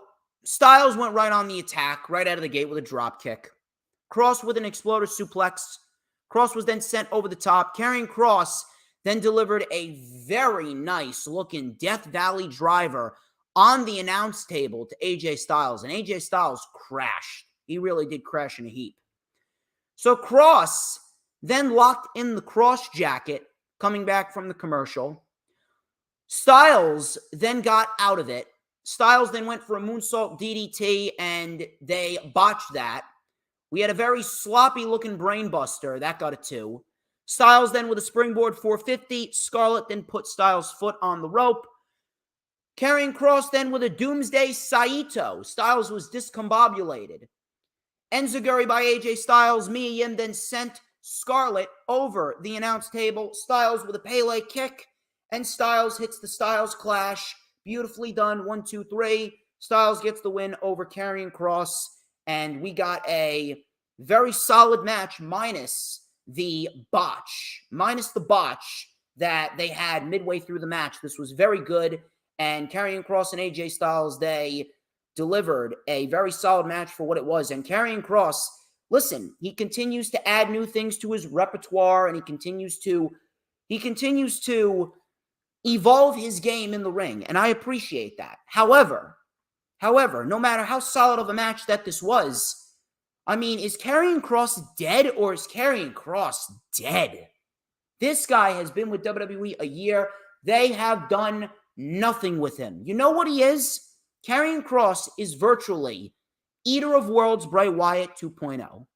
Styles went right on the attack, right out of the gate with a drop kick. Kross with an exploder suplex. Kross was then sent over the top. Karrion Kross then delivered a very nice looking Death Valley driver on the announce table to AJ Styles. And AJ Styles crashed. He really did crash in a heap. So Kross then locked in the cross jacket coming back from the commercial. Styles then got out of it. Styles then went for a moonsault DDT and they botched that. We had a very sloppy-looking brainbuster. That got a 2. Styles then with a springboard 450. Scarlett then put Styles' foot on the rope. Karrion Kross then with a Doomsday Saito. Styles was discombobulated. Enziguri by AJ Styles. Mia Yim then sent Scarlett over the announce table. Styles with a Pele kick. And Styles hits the Styles Clash. Beautifully done. 1, 2, 3. Styles gets the win over Karrion Kross. And we got a very solid match minus the botch. Minus the botch that they had midway through the match. This was very good. And Karrion Kross and AJ Styles, they delivered a very solid match for what it was. And Karrion Kross, listen, he continues to add new things to his repertoire. And he continues to evolve his game in the ring. And I appreciate that. However, no matter how solid of a match that this was, I mean, is Karrion Kross dead or is Karrion Kross dead? This guy has been with WWE a year. They have done nothing with him. You know what he is? Karrion Kross is virtually Eater of Worlds Bray Wyatt 2.0.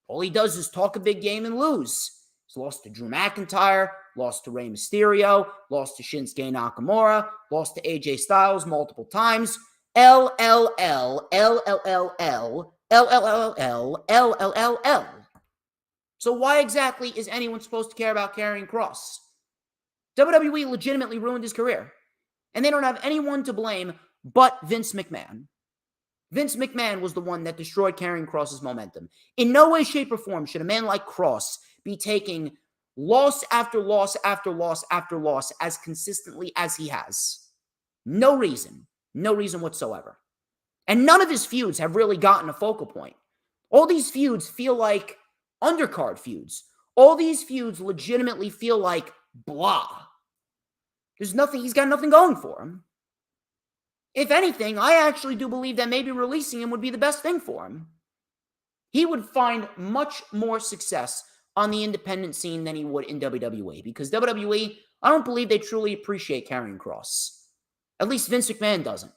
All he does is talk a big game and lose. He's lost to Drew McIntyre, lost to Rey Mysterio, lost to Shinsuke Nakamura, lost to AJ Styles multiple times. LLL. So why exactly is anyone supposed to care about Karrion Kross? WWE legitimately ruined his career. And they don't have anyone to blame but Vince McMahon. Vince McMahon was the one that destroyed Karrion Kross's momentum. In no way, shape, or form should a man like Kross be taking loss after loss after loss after loss as consistently as he has. No reason. No reason whatsoever. And none of his feuds have really gotten a focal point. All these feuds feel like undercard feuds. All these feuds legitimately feel like blah. He's got nothing going for him. If anything, I actually do believe that maybe releasing him would be the best thing for him. He would find much more success on the independent scene than he would in WWE, because WWE, I don't believe they truly appreciate Karrion Kross. At least Vince McMahon doesn't.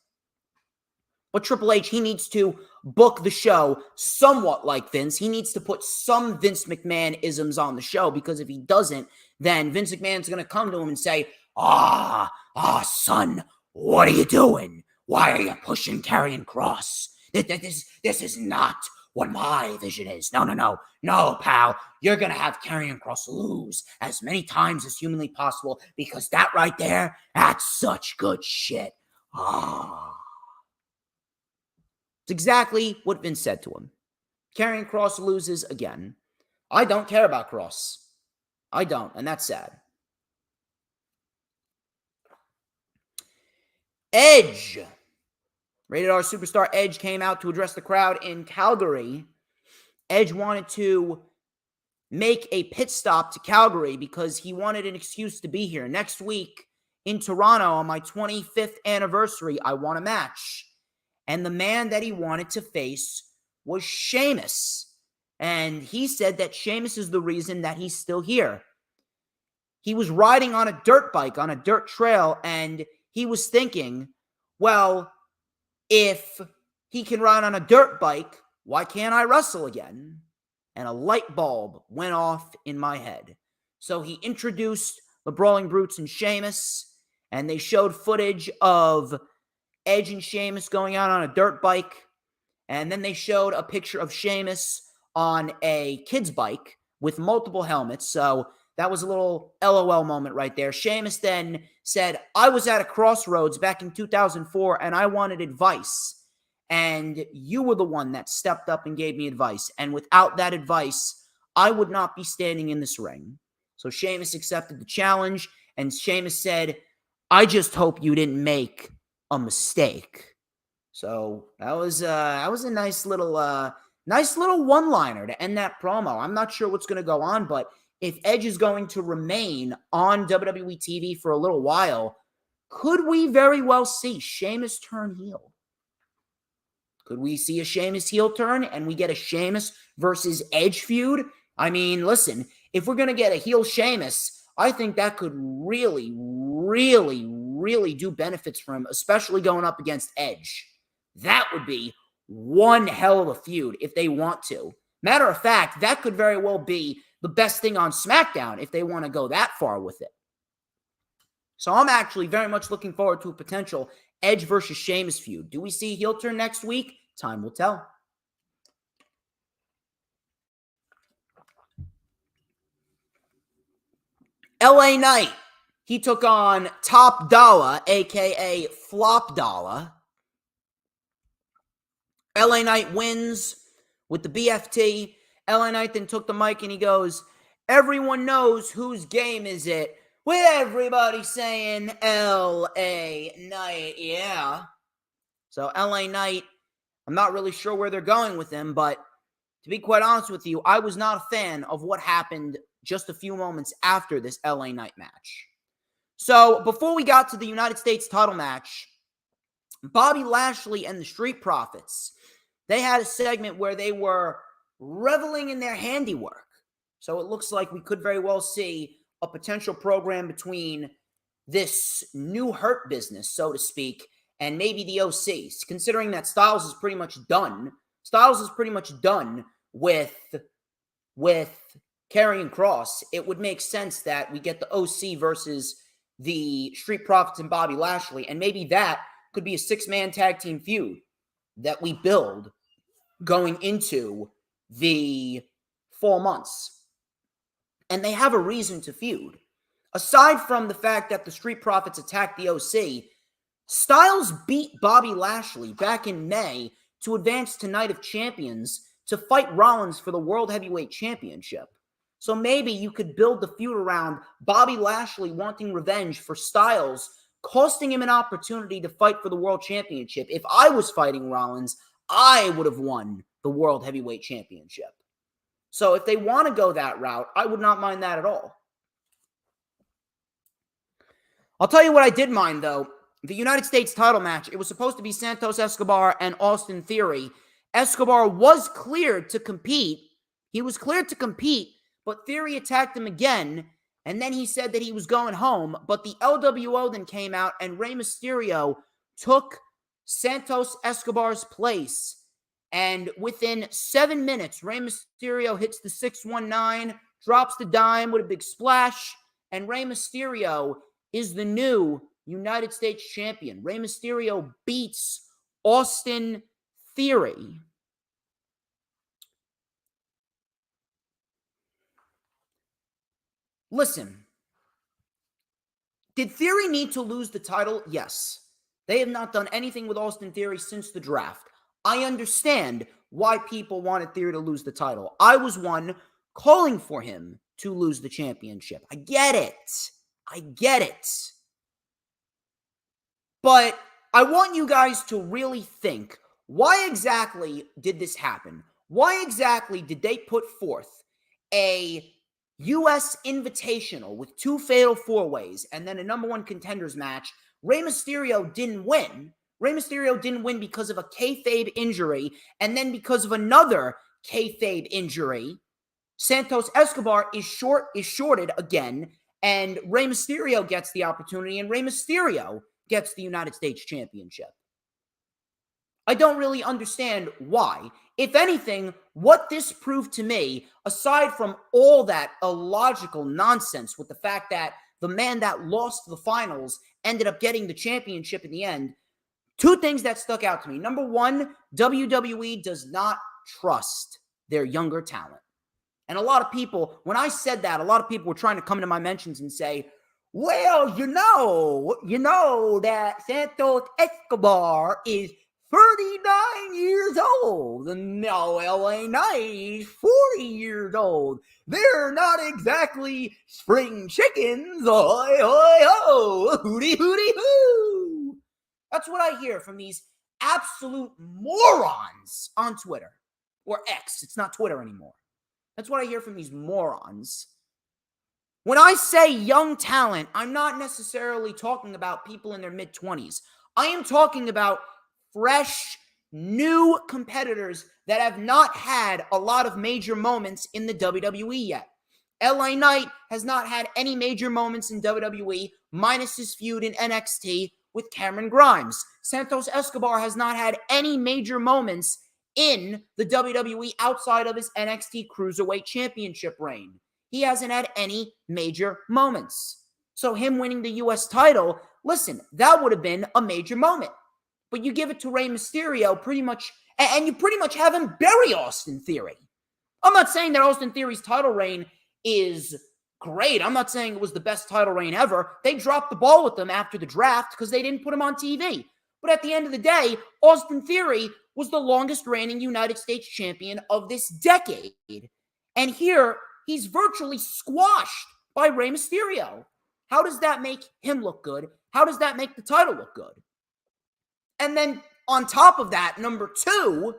But Triple H, he needs to book the show somewhat like Vince. He needs to put some Vince McMahon-isms on the show, because if he doesn't, then Vince McMahon's going to come to him and say, son, what are you doing? Why are you pushing Karrion Kross? This is not what my vision is. No, pal. You're going to have Karrion Kross lose as many times as humanly possible, because that right there, that's such good shit. It's exactly what Vince said to him. Karrion Kross loses again. I don't care about Kross. I don't, and that's sad. Edge. Rated R superstar Edge came out to address the crowd in Calgary. Edge wanted to make a pit stop to Calgary because he wanted an excuse to be here. Next week in Toronto on my 25th anniversary, I want a match. And the man that he wanted to face was Sheamus. And he said that Sheamus is the reason that he's still here. He was riding on a dirt bike on a dirt trail, and he was thinking, well, if he can ride on a dirt bike, why can't I wrestle again? And a light bulb went off in my head. So he introduced the Brawling Brutes and Sheamus, and they showed footage of Edge and Sheamus going out on a dirt bike, and then they showed a picture of Sheamus on a kid's bike with multiple helmets. So that was a little LOL moment right there. Sheamus then said, I was at a crossroads back in 2004 and I wanted advice. And you were the one that stepped up and gave me advice. And without that advice, I would not be standing in this ring. So Sheamus accepted the challenge, and Sheamus said, I just hope you didn't make a mistake. So that was a nice little one-liner to end that promo. I'm not sure what's going to go on, but if Edge is going to remain on WWE TV for a little while, could we very well see Sheamus turn heel? Could we see a Sheamus heel turn and we get a Sheamus versus Edge feud? I mean, listen, if we're going to get a heel Sheamus, I think that could really do benefits for him, especially going up against Edge. That would be one hell of a feud if they want to. Matter of fact, that could very well be the best thing on SmackDown if they want to go that far with it. So I'm actually very much looking forward to a potential Edge versus Sheamus feud. Do we see a heel turn next week? Time will tell. LA Knight. He took on Top Dollar, a.k.a. Flop Dollar. LA Knight wins with the BFT. LA Knight then took the mic and he goes, everyone knows whose game is it, with everybody saying LA Knight, yeah. So LA Knight, I'm not really sure where they're going with him, but to be quite honest with you, I was not a fan of what happened just a few moments after this LA Knight match. So before we got to the United States title match, Bobby Lashley and the Street Profits, they had a segment where they were reveling in their handiwork. So it looks like we could very well see a potential program between this new Hurt Business, so to speak, and maybe the OCs, considering that Styles is pretty much done. Styles is pretty much done with Karrion Kross. It would make sense that we get the OC versus the Street Profits and Bobby Lashley, and maybe that could be a six-man tag team feud that we build going into the 4 months. And they have a reason to feud. Aside from the fact that the Street Profits attacked the OC, Styles beat Bobby Lashley back in May to advance to Night of Champions to fight Rollins for the World Heavyweight Championship. So maybe you could build the feud around Bobby Lashley wanting revenge for Styles, costing him an opportunity to fight for the World Championship. If I was fighting Rollins, I would have won the World Heavyweight Championship. So if they want to go that route, I would not mind that at all. I'll tell you what I did mind, though. The United States title match, it was supposed to be Santos Escobar and Austin Theory. Escobar was cleared to compete. He was cleared to compete, but Theory attacked him again, and then he said that he was going home. But the LWO then came out, and Rey Mysterio took Santos Escobar's place. And within 7 minutes, Rey Mysterio hits the 619, drops the dime with a big splash, and Rey Mysterio is the new United States champion. Rey Mysterio beats Austin Theory. Listen, did Theory need to lose the title? Yes. They have not done anything with Austin Theory since the draft. I understand why people wanted Theory to lose the title. I was one calling for him to lose the championship. I get it. I get it. But I want you guys to really think, why exactly did this happen? Why exactly did they put forth a U.S. Invitational with 2 fatal 4-ways and then a number 1 contenders match? Rey Mysterio didn't win. Rey Mysterio didn't win because of a kayfabe injury, and then because of another kayfabe injury, Santos Escobar is shorted again, and Rey Mysterio gets the opportunity, and Rey Mysterio gets the United States Championship. I don't really understand why. If anything, what this proved to me, aside from all that illogical nonsense with the fact that the man that lost the finals ended up getting the championship in the end, 2 things that stuck out to me. Number 1, WWE does not trust their younger talent. And a lot of people, when I said that, a lot of people were trying to come into my mentions and say, well, you know that Santos Escobar is 39 years old, and now LA Knight is 40 years old. They're not exactly spring chickens. Oi, oi, ho, hooty, hooty, hoo. That's what I hear from these absolute morons on Twitter. Or X. It's not Twitter anymore. That's what I hear from these morons. When I say young talent, I'm not necessarily talking about people in their mid-20s. I am talking about fresh, new competitors that have not had a lot of major moments in the WWE yet. LA Knight has not had any major moments in WWE, minus his feud in NXT with Cameron Grimes. Santos Escobar has not had any major moments in the WWE outside of his NXT Cruiserweight Championship reign. He hasn't had any major moments. So him winning the U.S. title, listen, that would have been a major moment. But you give it to Rey Mysterio pretty much, and you pretty much have him bury Austin Theory. I'm not saying that Austin Theory's title reign is great. I'm not saying it was the best title reign ever. They dropped the ball with them after the draft because they didn't put him on TV. But at the end of the day, Austin Theory was the longest reigning United States champion of this decade. And here, he's virtually squashed by Rey Mysterio. How does that make him look good? How does that make the title look good? And then on top of that, number 2,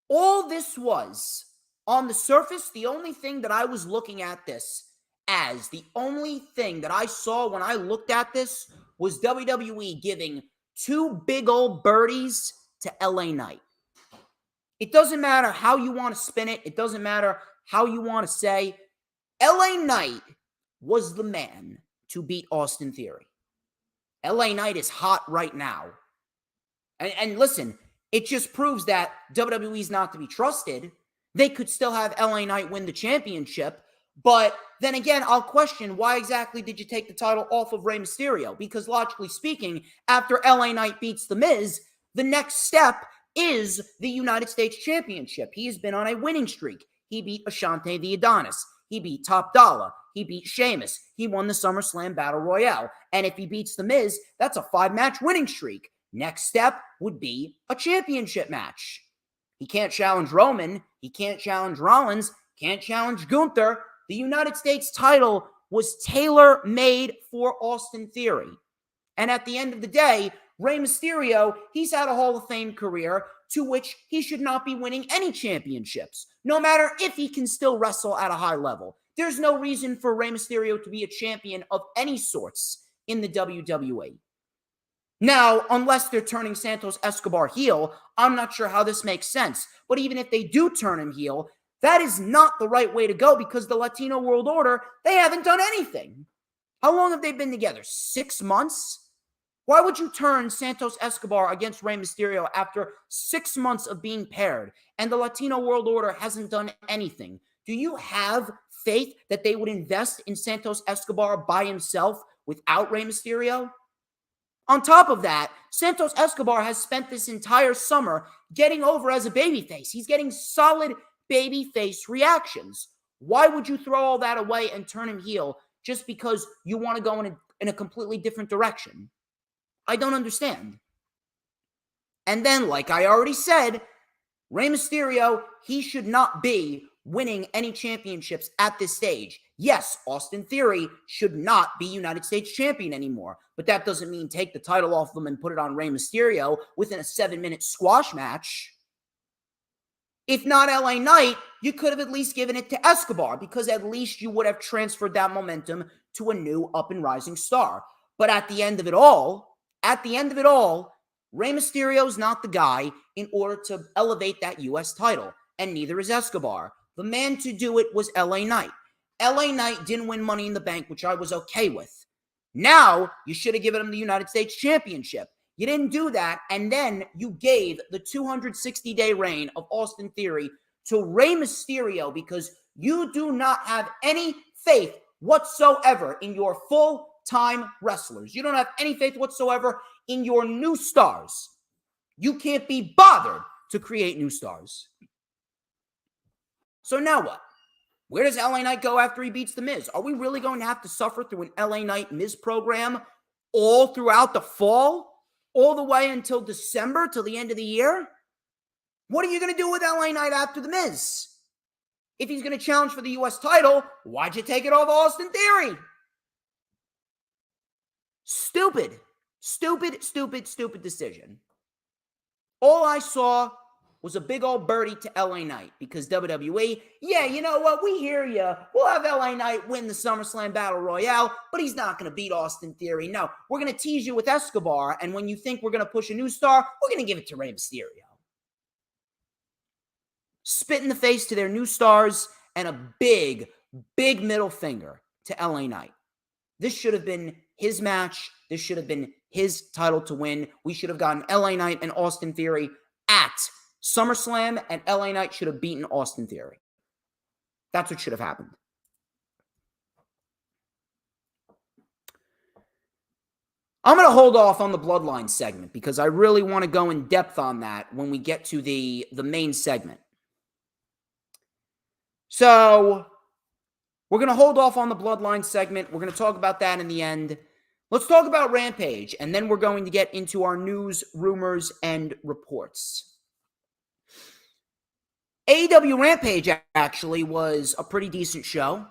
all this was, on the surface, the only thing that I was looking at this as, the only thing that I saw when I looked at this was WWE giving 2 big old birdies to LA Knight. It doesn't matter how you want to spin it. It doesn't matter how you want to say. LA Knight was the man to beat Austin Theory. LA Knight is hot right now. And listen, it just proves that WWE is not to be trusted. They could still have LA Knight win the championship. But then again, I'll question, why exactly did you take the title off of Rey Mysterio? Because logically speaking, after LA Knight beats The Miz, the next step is the United States Championship. He has been on a winning streak. He beat Ashante the Adonis. He beat Top Dollar. He beat Sheamus. He won the SummerSlam Battle Royale. And if he beats The Miz, that's a 5-match winning streak. Next step would be a championship match. He can't challenge Roman. He can't challenge Rollins. Can't challenge Gunther. The United States title was tailor-made for Austin Theory. And at the end of the day, Rey Mysterio, he's had a Hall of Fame career to which he should not be winning any championships, no matter if he can still wrestle at a high level. There's no reason for Rey Mysterio to be a champion of any sorts in the WWE. Now, unless they're turning Santos Escobar heel, I'm not sure how this makes sense. But even if they do turn him heel, that is not the right way to go because the Latino World Order, they haven't done anything. How long have they been together? 6 months? Why would you turn Santos Escobar against Rey Mysterio after 6 months of being paired and the Latino World Order hasn't done anything? Do you have faith that they would invest in Santos Escobar by himself without Rey Mysterio? On top of that, Santos Escobar has spent this entire summer getting over as a babyface. He's getting solid babyface reactions. Why would you throw all that away and turn him heel just because you want to go in a completely different direction? I don't understand. And then, like I already said, Rey Mysterio, he should not be winning any championships at this stage. Yes, Austin Theory should not be United States champion anymore, but that doesn't mean take the title off them and put it on Rey Mysterio within a 7-minute squash match. If not LA Knight, you could have at least given it to Escobar because at least you would have transferred that momentum to a new up and rising star. But at the end of it all, Rey Mysterio's not the guy in order to elevate that U.S. title, and neither is Escobar. The man to do it was LA Knight. LA Knight didn't win Money in the Bank, which I was okay with. Now, you should have given him the United States Championship. You didn't do that, and then you gave the 260-day reign of Austin Theory to Rey Mysterio because you do not have any faith whatsoever in your full-time wrestlers. You don't have any faith whatsoever in your new stars. You can't be bothered to create new stars. So now what? Where does LA Knight go after he beats The Miz? Are we really going to have to suffer through an LA Knight Miz program all throughout the fall? All the way until December, till the end of the year? What are you going to do with LA Knight after The Miz? If he's going to challenge for the U.S. title, why'd you take it off Austin Theory? Stupid decision. All I saw was a big old birdie to LA Knight because WWE, yeah, you know what? We hear you. We'll have LA Knight win the SummerSlam Battle Royale, but he's not going to beat Austin Theory. No, we're going to tease you with Escobar, and when you think we're going to push a new star, we're going to give it to Rey Mysterio. Spit in the face to their new stars and a big middle finger to LA Knight. This should have been his match. This should have been his title to win. We should have gotten LA Knight and Austin Theory at SummerSlam, and LA Knight should have beaten Austin Theory. That's what should have happened. I'm going to hold off on the Bloodline segment because I really want to go in depth on that when we get to the main segment. So, we're going to hold off on the Bloodline segment. We're going to talk about that in the end. Let's talk about Rampage, and then we're going to get into our news, rumors, and reports. AEW Rampage actually was a pretty decent show.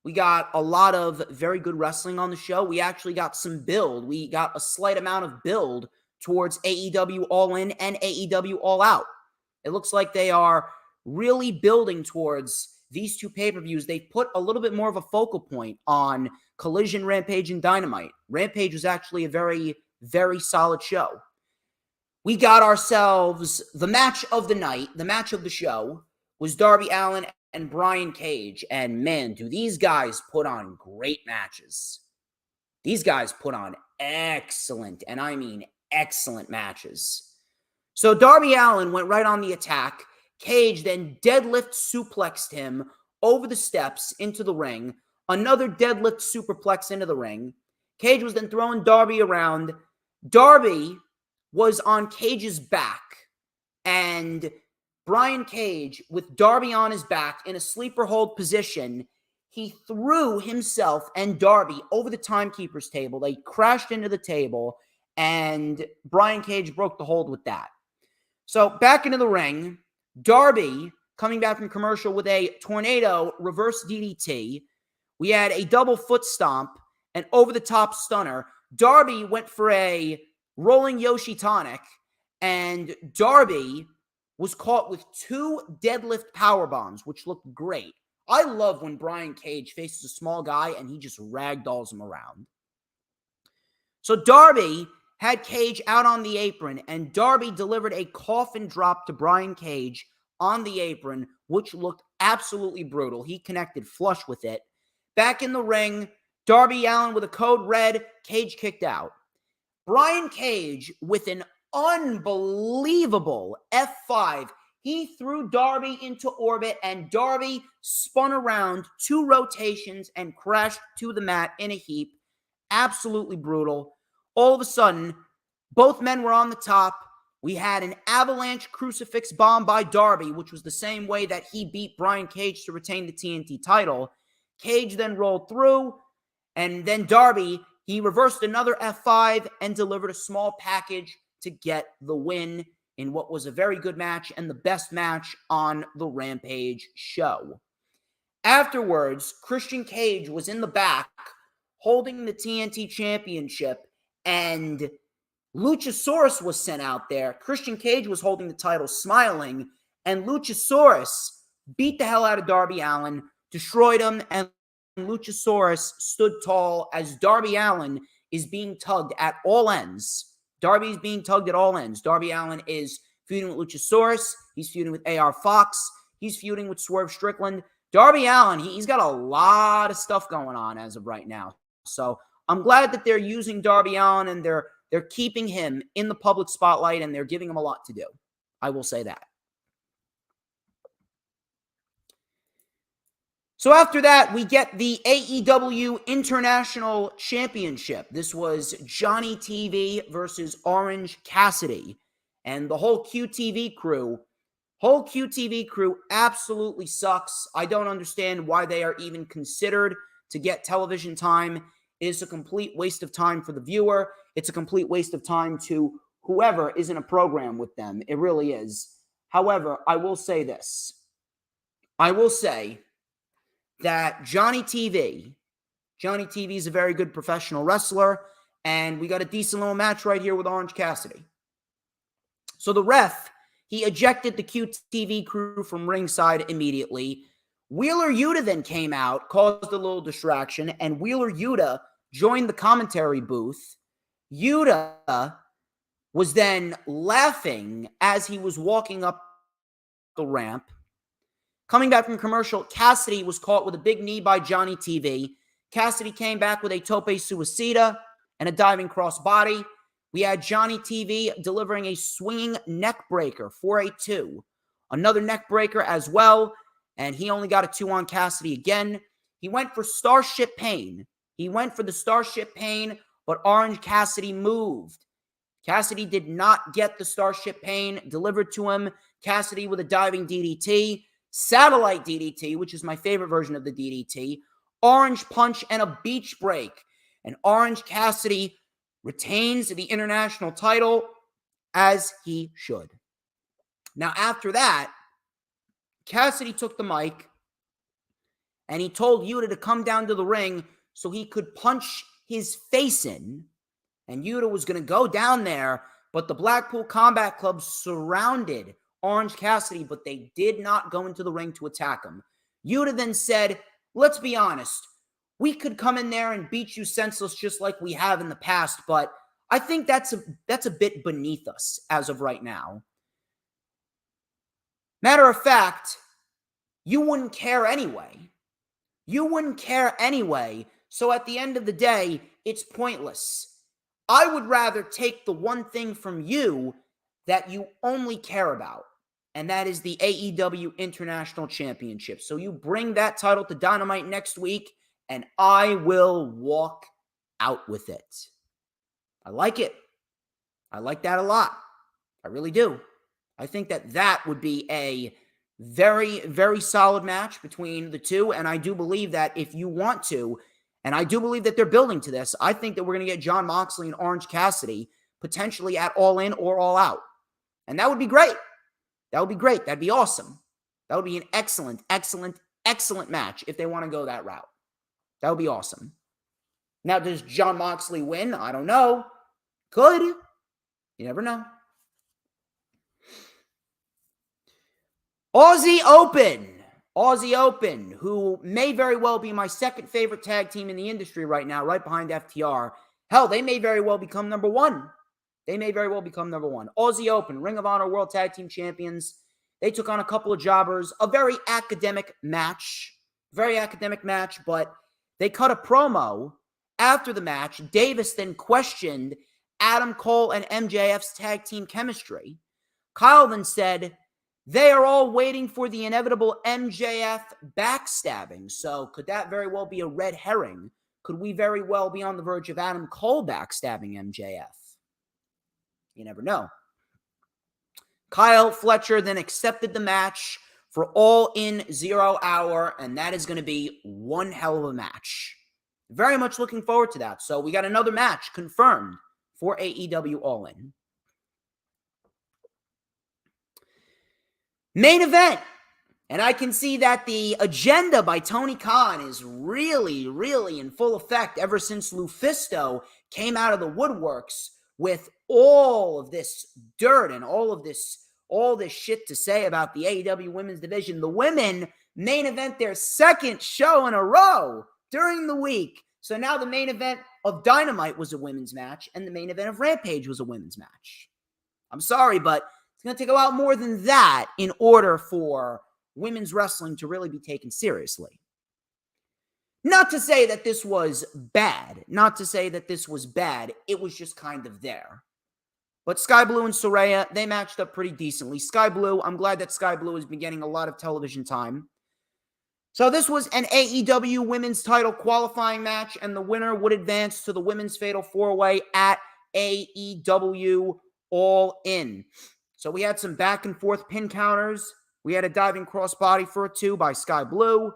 We got a lot of very good wrestling on the show. We actually got some build. We got a slight amount of build towards AEW All In and AEW All Out. It looks like they are really building towards these two pay-per-views. They've put a little bit more of a focal point on Collision, Rampage, and Dynamite. Rampage was actually a very, very solid show. We got ourselves the match of the night. The match of the show was Darby Allin and Brian Cage. And man, do these guys put on great matches. These guys put on excellent, and I mean excellent matches. So Darby Allin went right on the attack. Cage then deadlift suplexed him over the steps into the ring. Another deadlift superplex into the ring. Cage was then throwing Darby around. Darby was on Cage's back, and Brian Cage, with Darby on his back in a sleeper hold position, he threw himself and Darby over the timekeeper's table. They crashed into the table, and Brian Cage broke the hold with that. So back into the ring, Darby coming back from commercial with a tornado reverse DDT. We had a double foot stomp, an over-the-top stunner. Darby went for a rolling Yoshi tonic, and Darby was caught with 2 deadlift power bombs, which looked great. I love when Brian Cage faces a small guy and he just ragdolls him around. So Darby had Cage out on the apron, and Darby delivered a coffin drop to Brian Cage on the apron, which looked absolutely brutal. He connected flush with it. Back in the ring, Darby Allin with a code red, Cage kicked out. Brian Cage with an unbelievable F5. He threw Darby into orbit, and Darby spun around 2 rotations and crashed to the mat in a heap. Absolutely brutal. All of a sudden, both men were on the top. We had an avalanche crucifix bomb by Darby, which was the same way that he beat Brian Cage to retain the TNT title. Cage then rolled through, and then Darby, he reversed another F5 and delivered a small package to get the win in what was a very good match and the best match on the Rampage show. Afterwards, Christian Cage was in the back holding the TNT Championship, and Luchasaurus was sent out there. Christian Cage was holding the title smiling, and Luchasaurus beat the hell out of Darby Allin, destroyed him, and Luchasaurus stood tall as Darby Allin is being tugged at all ends. Darby is being tugged at all ends. Darby Allin is feuding with Luchasaurus. He's feuding with AR Fox. He's feuding with Swerve Strickland. Darby Allin, he's got a lot of stuff going on as of right now. So I'm glad that they're using Darby Allin and they're keeping him in the public spotlight and they're giving him a lot to do. I will say that. So after that, we get the AEW International Championship. This was Johnny TV versus Orange Cassidy. And the whole QTV crew absolutely sucks. I don't understand why they are even considered to get television time. It is a complete waste of time for the viewer. It's a complete waste of time to whoever is in a program with them. It really is. However, I will say this. I will say that Johnny TV is a very good professional wrestler, and we got a decent little match right here with Orange Cassidy. So the ref, he ejected the QTV crew from ringside immediately. Wheeler Yuta then came out, caused a little distraction, and Wheeler Yuta joined the commentary booth. Yuta was then laughing as he was walking up the ramp. Coming back from commercial, Cassidy was caught with a big knee by Johnny TV. Cassidy came back with a tope suicida and a diving crossbody. We had Johnny TV delivering a swinging neck breaker for a 2. Another neck breaker as well, and he only got a 2 on Cassidy again. He went for Starship Pain. But Orange Cassidy moved. Cassidy did not get the Starship Pain delivered to him. Cassidy with a diving DDT. Satellite DDT, which is my favorite version of the DDT, Orange Punch, and a beach break. And Orange Cassidy retains the international title as he should. Now, after that, Cassidy took the mic and he told Yuta to come down to the ring so he could punch his face in. And Yuta was going to go down there, but the Blackpool Combat Club surrounded Orange Cassidy, but they did not go into the ring to attack him. Yuta then said, let's be honest, we could come in there and beat you senseless just like we have in the past, but I think that's a bit beneath us as of right now. Matter of fact, you wouldn't care anyway. So at the end of the day, it's pointless. I would rather take the one thing from you that you only care about, and that is the AEW International Championship. So you bring that title to Dynamite next week, and I will walk out with it. I like it. I like that a lot. I really do. I think that would be a very, very solid match between the two, and I do believe that if you want to, and I do believe that they're building to this, I think that we're going to get Jon Moxley and Orange Cassidy potentially at All In or All Out. And that would be great. That'd be awesome. That would be an excellent, excellent, excellent match if they want to go that route. That would be awesome. Now, does Jon Moxley win? I don't know. Could. You never know. Aussie Open, who may very well be my second favorite tag team in the industry right now, right behind FTR. Hell, they may very well become number one. They may very well become number one. Aussie Open, Ring of Honor World Tag Team Champions. They took on a couple of jobbers. A very academic match. Very academic match, but they cut a promo after the match. Davis then questioned Adam Cole and MJF's tag team chemistry. Kyle then said, they are all waiting for the inevitable MJF backstabbing. So could that very well be a red herring? Could we very well be on the verge of Adam Cole backstabbing MJF? You never know. Kyle Fletcher then accepted the match for All In 0 Hour, and that is going to be one hell of a match. Very much looking forward to that. So we got another match confirmed for AEW All In. Main event. And I can see that the agenda by Tony Khan is really, really in full effect ever since Lufisto came out of the woodworks with all of this dirt and all this shit to say about the AEW women's division. The women main event their second show in a row during the week. So now the main event of Dynamite was a women's match, and the main event of Rampage was a women's match. I'm sorry, but it's going to take a lot more than that in order for women's wrestling to really be taken seriously. Not to say that this was bad. It was just kind of there. But Sky Blue and Saraya, they matched up pretty decently. Sky Blue, I'm glad that Sky Blue has been getting a lot of television time. So this was an AEW women's title qualifying match, and the winner would advance to the women's fatal four-way at AEW All In. So we had some back and forth pin counters. We had a diving crossbody for a 2 by Sky Blue.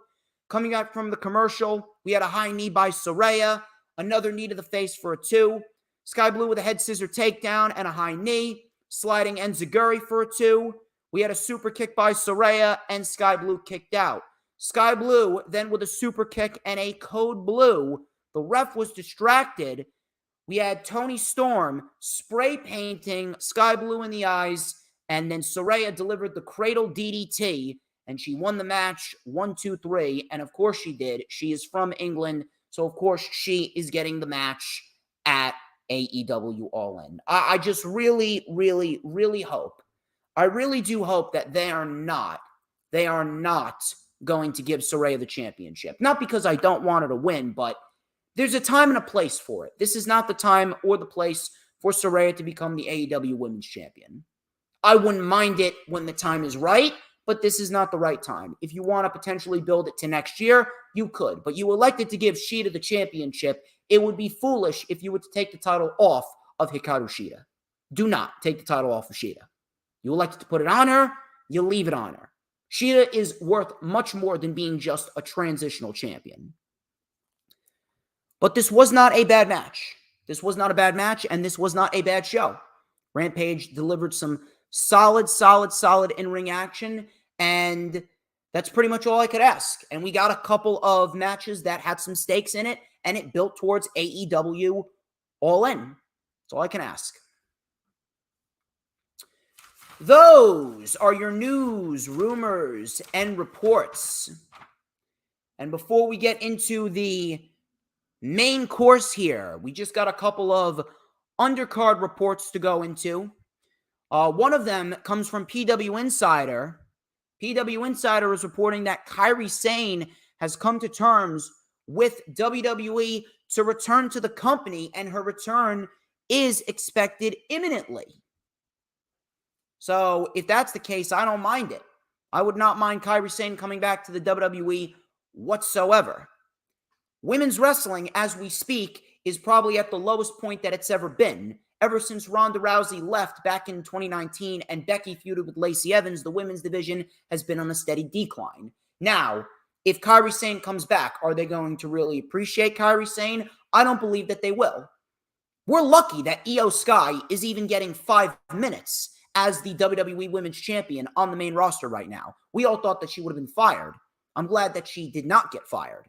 Coming out from the commercial, we had a high knee by Saraya, another knee to the face for a 2. Sky Blue with a head scissor takedown and a high knee, sliding enziguri for a 2. We had a super kick by Saraya, and Sky Blue kicked out. Sky Blue then with a super kick and a code blue. The ref was distracted. We had Tony Storm spray painting Sky Blue in the eyes, and then Saraya delivered the cradle DDT, and she won the match 1, 2, 3. And of course she did. She is from England, so of course she is getting the match at AEW All In. I just really, really, really hope. I really do hope that they are not going to give Saraya the championship. Not because I don't want her to win, but there's a time and a place for it. This is not the time or the place for Saraya to become the AEW Women's Champion. I wouldn't mind it when the time is right, but this is not the right time. If you want to potentially build it to next year, you could. But you elected to give Shida the championship. It would be foolish if you were to take the title off of Hikaru Shida. Do not take the title off of Shida. You elected to put it on her, you leave it on her. Shida is worth much more than being just a transitional champion. But this was not a bad match. This was not a bad match, and this was not a bad show. Rampage delivered some solid in-ring action, and that's pretty much all I could ask. And we got a couple of matches that had some stakes in it, and it built towards AEW All In. That's all I can ask. Those are your news, rumors, and reports. And before we get into the main course here, we just got a couple of undercard reports to go into. One of them comes from PW Insider. PW Insider is reporting that Kairi Sane has come to terms with WWE to return to the company, and her return is expected imminently. So if that's the case, I don't mind it. I would not mind Kairi Sane coming back to the WWE whatsoever. Women's wrestling, as we speak, is probably at the lowest point that it's ever been. Ever since Ronda Rousey left back in 2019 and Becky feuded with Lacey Evans, the women's division has been on a steady decline. Now, if Kairi Sane comes back, are they going to really appreciate Kairi Sane? I don't believe that they will. We're lucky that Io Sky is even getting 5 minutes as the WWE Women's Champion on the main roster right now. We all thought that she would have been fired. I'm glad that she did not get fired.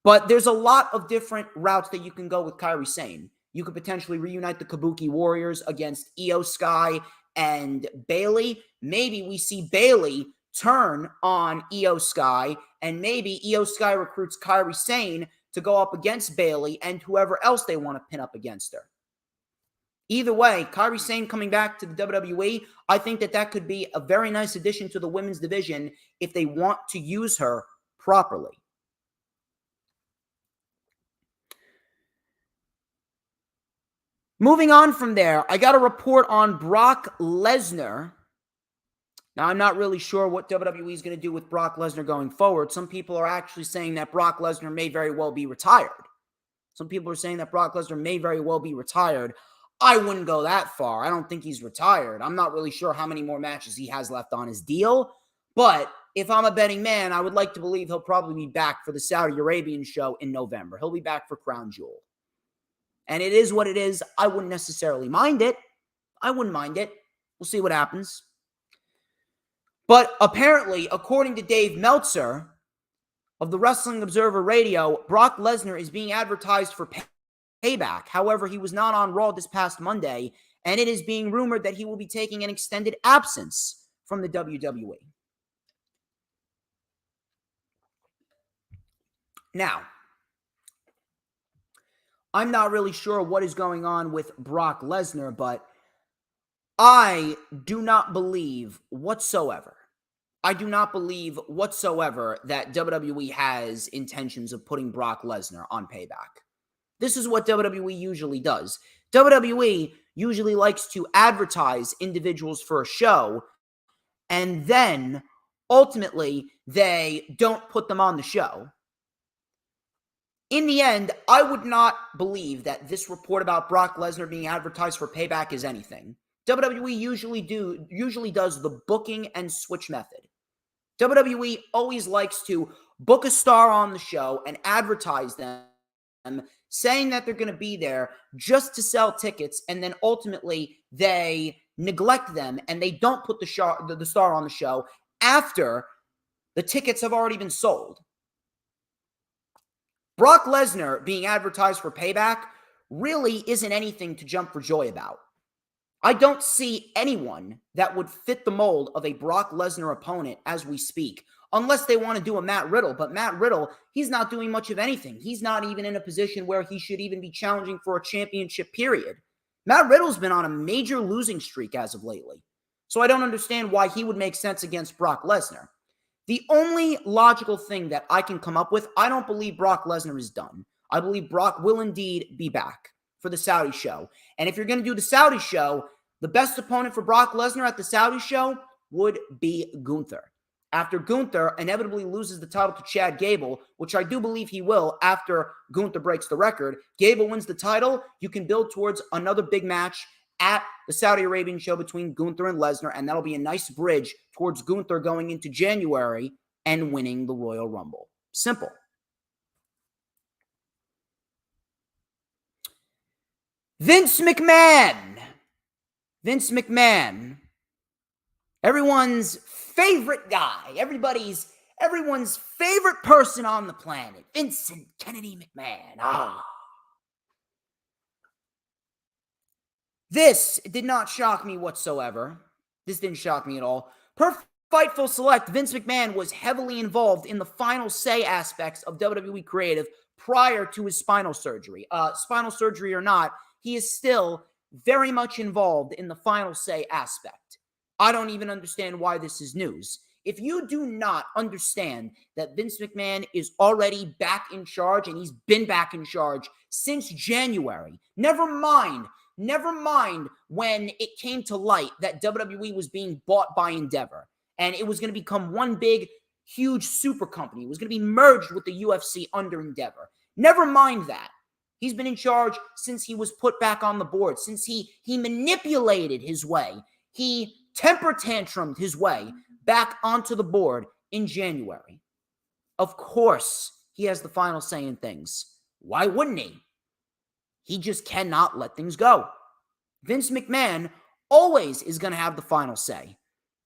But there's a lot of different routes that you can go with Kairi Sane. You could potentially reunite the Kabuki Warriors against Io Sky and Bayley. Maybe we see Bayley turn on Io Sky, and maybe Io Sky recruits Kairi Sane to go up against Bayley and whoever else they want to pin up against her. Either way, Kairi Sane coming back to the WWE, I think that could be a very nice addition to the women's division if they want to use her properly. Moving on from there, I got a report on Brock Lesnar. Now, I'm not really sure what WWE is going to do with Brock Lesnar going forward. Some people are actually saying that Brock Lesnar may very well be retired. Some people are saying that Brock Lesnar may very well be retired. I wouldn't go that far. I don't think he's retired. I'm not really sure how many more matches he has left on his deal. But if I'm a betting man, I would like to believe he'll probably be back for the Saudi Arabian show in November. He'll be back for Crown Jewel. And it is what it is. I wouldn't necessarily mind it. I wouldn't mind it. We'll see what happens. But apparently, according to Dave Meltzer of the Wrestling Observer Radio, Brock Lesnar is being advertised for Payback. However, he was not on Raw this past Monday, and it is being rumored that he will be taking an extended absence from the WWE. Now, I'm not really sure what is going on with Brock Lesnar, but I do not believe whatsoever. I do not believe whatsoever that WWE has intentions of putting Brock Lesnar on Payback. This is what WWE usually does. WWE usually likes to advertise individuals for a show, and then ultimately they don't put them on the show. In the end, I would not believe that this report about Brock Lesnar being advertised for Payback is anything. WWE usually does the booking and switch method. WWE always likes to book a star on the show and advertise them, saying that they're going to be there just to sell tickets, and then ultimately they neglect them and they don't put the star on the show after the tickets have already been sold. Brock Lesnar being advertised for Payback really isn't anything to jump for joy about. I don't see anyone that would fit the mold of a Brock Lesnar opponent as we speak, unless they want to do a Matt Riddle. But Matt Riddle, he's not doing much of anything. He's not even in a position where he should even be challenging for a championship, period. Matt Riddle's been on a major losing streak as of lately. So I don't understand why he would make sense against Brock Lesnar. The only logical thing that I can come up with, I don't believe Brock Lesnar is done. I believe Brock will indeed be back for the Saudi show. And if you're going to do the Saudi show, the best opponent for Brock Lesnar at the Saudi show would be Gunther. After Gunther inevitably loses the title to Chad Gable, which I do believe he will after Gunther breaks the record, Gable wins the title, you can build towards another big match at the Saudi Arabian show between Gunther and Lesnar, and that'll be a nice bridge towards Gunther going into January and winning the Royal Rumble. Simple. Vince McMahon. Vince McMahon. Everyone's favorite guy. Everyone's favorite person on the planet. Vincent Kennedy McMahon. This did not shock me whatsoever. This didn't shock me at all. Per Fightful Select, Vince McMahon was heavily involved in the final say aspects of WWE Creative prior to his spinal surgery. Spinal surgery or not, he is still very much involved in the final say aspect. I don't even understand why this is news. If you do not understand that Vince McMahon is already back in charge, and he's been back in charge since January, never mind when it came to light that WWE was being bought by Endeavor, and it was going to become one big, huge super company. It was going to be merged with the UFC under Endeavor. Never mind that. He's been in charge since he was put back on the board, since he manipulated his way. He temper tantrumed his way back onto the board in January. Of course, he has the final say in things. Why wouldn't he? He just cannot let things go. Vince McMahon always is going to have the final say.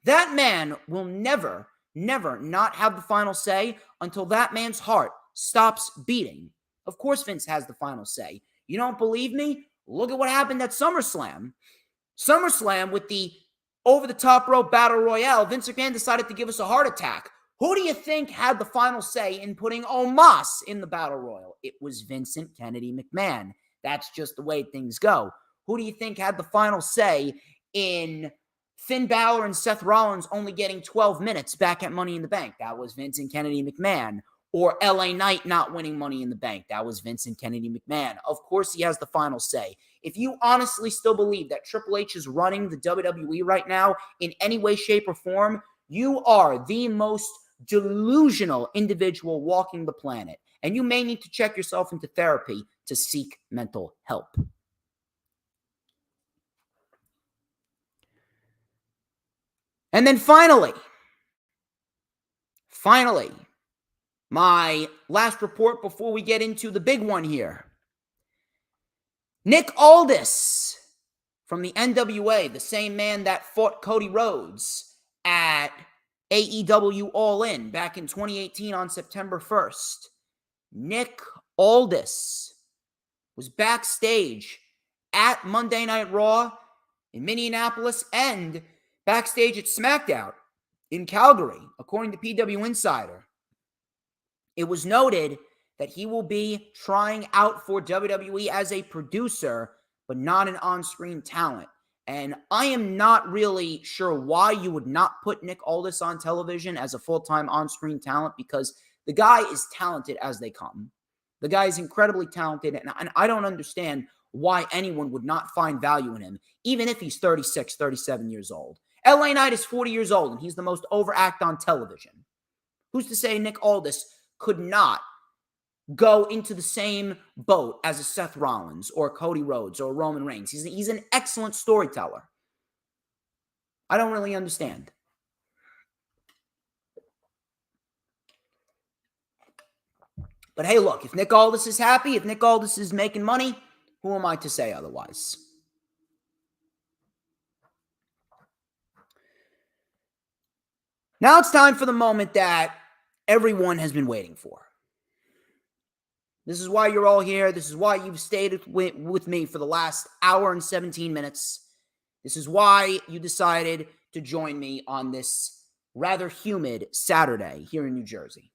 That man will never not have the final say until that man's heart stops beating. Of course, Vince has the final say. You don't believe me? Look at what happened at SummerSlam. SummerSlam with the over-the-top rope battle royale, Vince McMahon decided to give us a heart attack. Who do you think had the final say in putting Omos in the Battle Royal? It was Vincent Kennedy McMahon. That's just the way things go. Who do you think had the final say in Finn Balor and Seth Rollins only getting 12 minutes back at Money in the Bank? That was Vincent Kennedy McMahon. Or LA Knight not winning Money in the Bank. That was Vincent Kennedy McMahon. Of course, he has the final say. If you honestly still believe that Triple H is running the WWE right now in any way, shape, or form, you are the most delusional individual walking the planet. And you may need to check yourself into therapy to seek mental help. And then finally, my last report before we get into the big one here. Nick Aldis from the NWA, the same man that fought Cody Rhodes at AEW All In back in 2018 on September 1st. Nick Aldis was backstage at Monday Night Raw in Minneapolis and backstage at SmackDown in Calgary, according to PW Insider. It was noted that he will be trying out for WWE as a producer, but not an on-screen talent. And I am not really sure why you would not put Nick Aldis on television as a full-time on-screen talent, because the guy is talented as they come. The guy is incredibly talented, and I don't understand why anyone would not find value in him, even if he's 36, 37 years old. LA Knight is 40 years old, and he's the most overact on television. Who's to say Nick Aldis could not go into the same boat as a Seth Rollins or Cody Rhodes or Roman Reigns? He's an excellent storyteller. I don't really understand. But hey, look, if Nick Aldis is happy, if Nick Aldis is making money, who am I to say otherwise? Now it's time for the moment that everyone has been waiting for. This is why you're all here. This is why you've stayed with me for the last hour and 17 minutes. This is why you decided to join me on this rather humid Saturday here in New Jersey.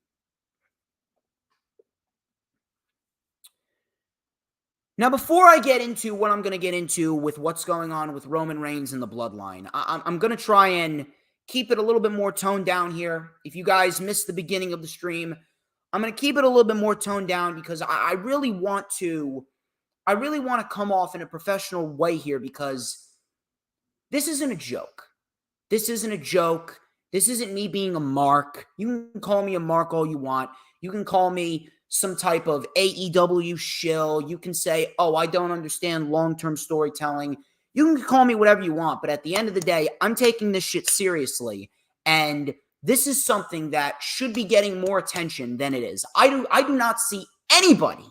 Now, before I get into what I'm going to get into with what's going on with Roman Reigns and the Bloodline, I'm going to try and keep it a little bit more toned down here. If you guys missed the beginning of the stream, I'm going to keep it a little bit more toned down because I really want to come off in a professional way here, because this isn't a joke. This isn't a joke. This isn't me being a mark. You can call me a mark all you want. You can call me some type of AEW shill. You can say, oh, I don't understand long-term storytelling. You can call me whatever you want, but at the end of the day, I'm taking this shit seriously, and this is something that should be getting more attention than it is. I do not see anybody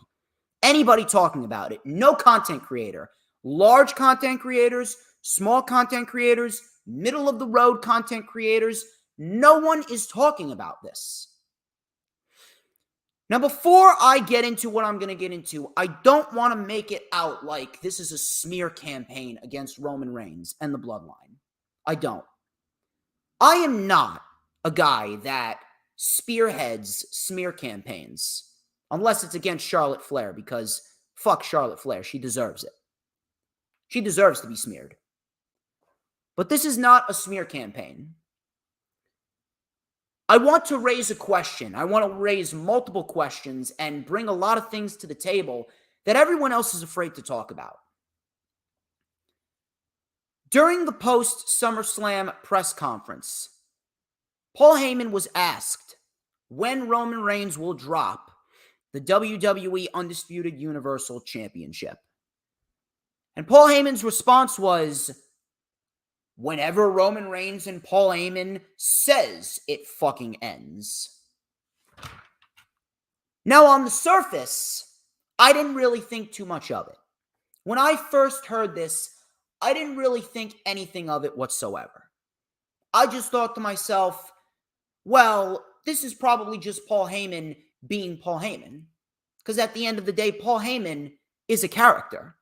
talking about it. No content creator. Large content creators, small content creators, middle-of-the-road content creators. No one is talking about this. Now, before I get into what I'm going to get into, I don't want to make it out like this is a smear campaign against Roman Reigns and the Bloodline. I don't. I am not a guy that spearheads smear campaigns, unless it's against Charlotte Flair, because fuck Charlotte Flair. She deserves it. She deserves to be smeared. But this is not a smear campaign. I want to raise a question. I want to raise multiple questions and bring a lot of things to the table that everyone else is afraid to talk about. During the post-SummerSlam press conference, Paul Heyman was asked when Roman Reigns will drop the WWE Undisputed Universal Championship. And Paul Heyman's response was, whenever Roman Reigns and Paul Heyman says it fucking ends. Now, on the surface, I didn't really think too much of it. When I first heard this, I didn't really think anything of it whatsoever. I just thought to myself, well, this is probably just Paul Heyman being Paul Heyman. Because at the end of the day, Paul Heyman is a character.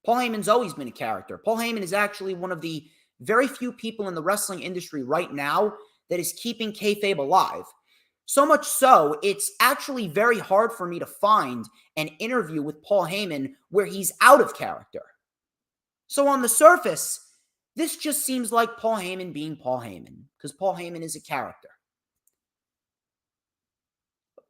Paul Heyman's always been a character. Paul Heyman is actually one of the very few people in the wrestling industry right now that is keeping kayfabe alive. So much so, it's actually very hard for me to find an interview with Paul Heyman where he's out of character. So on the surface, this just seems like Paul Heyman being Paul Heyman, because Paul Heyman is a character.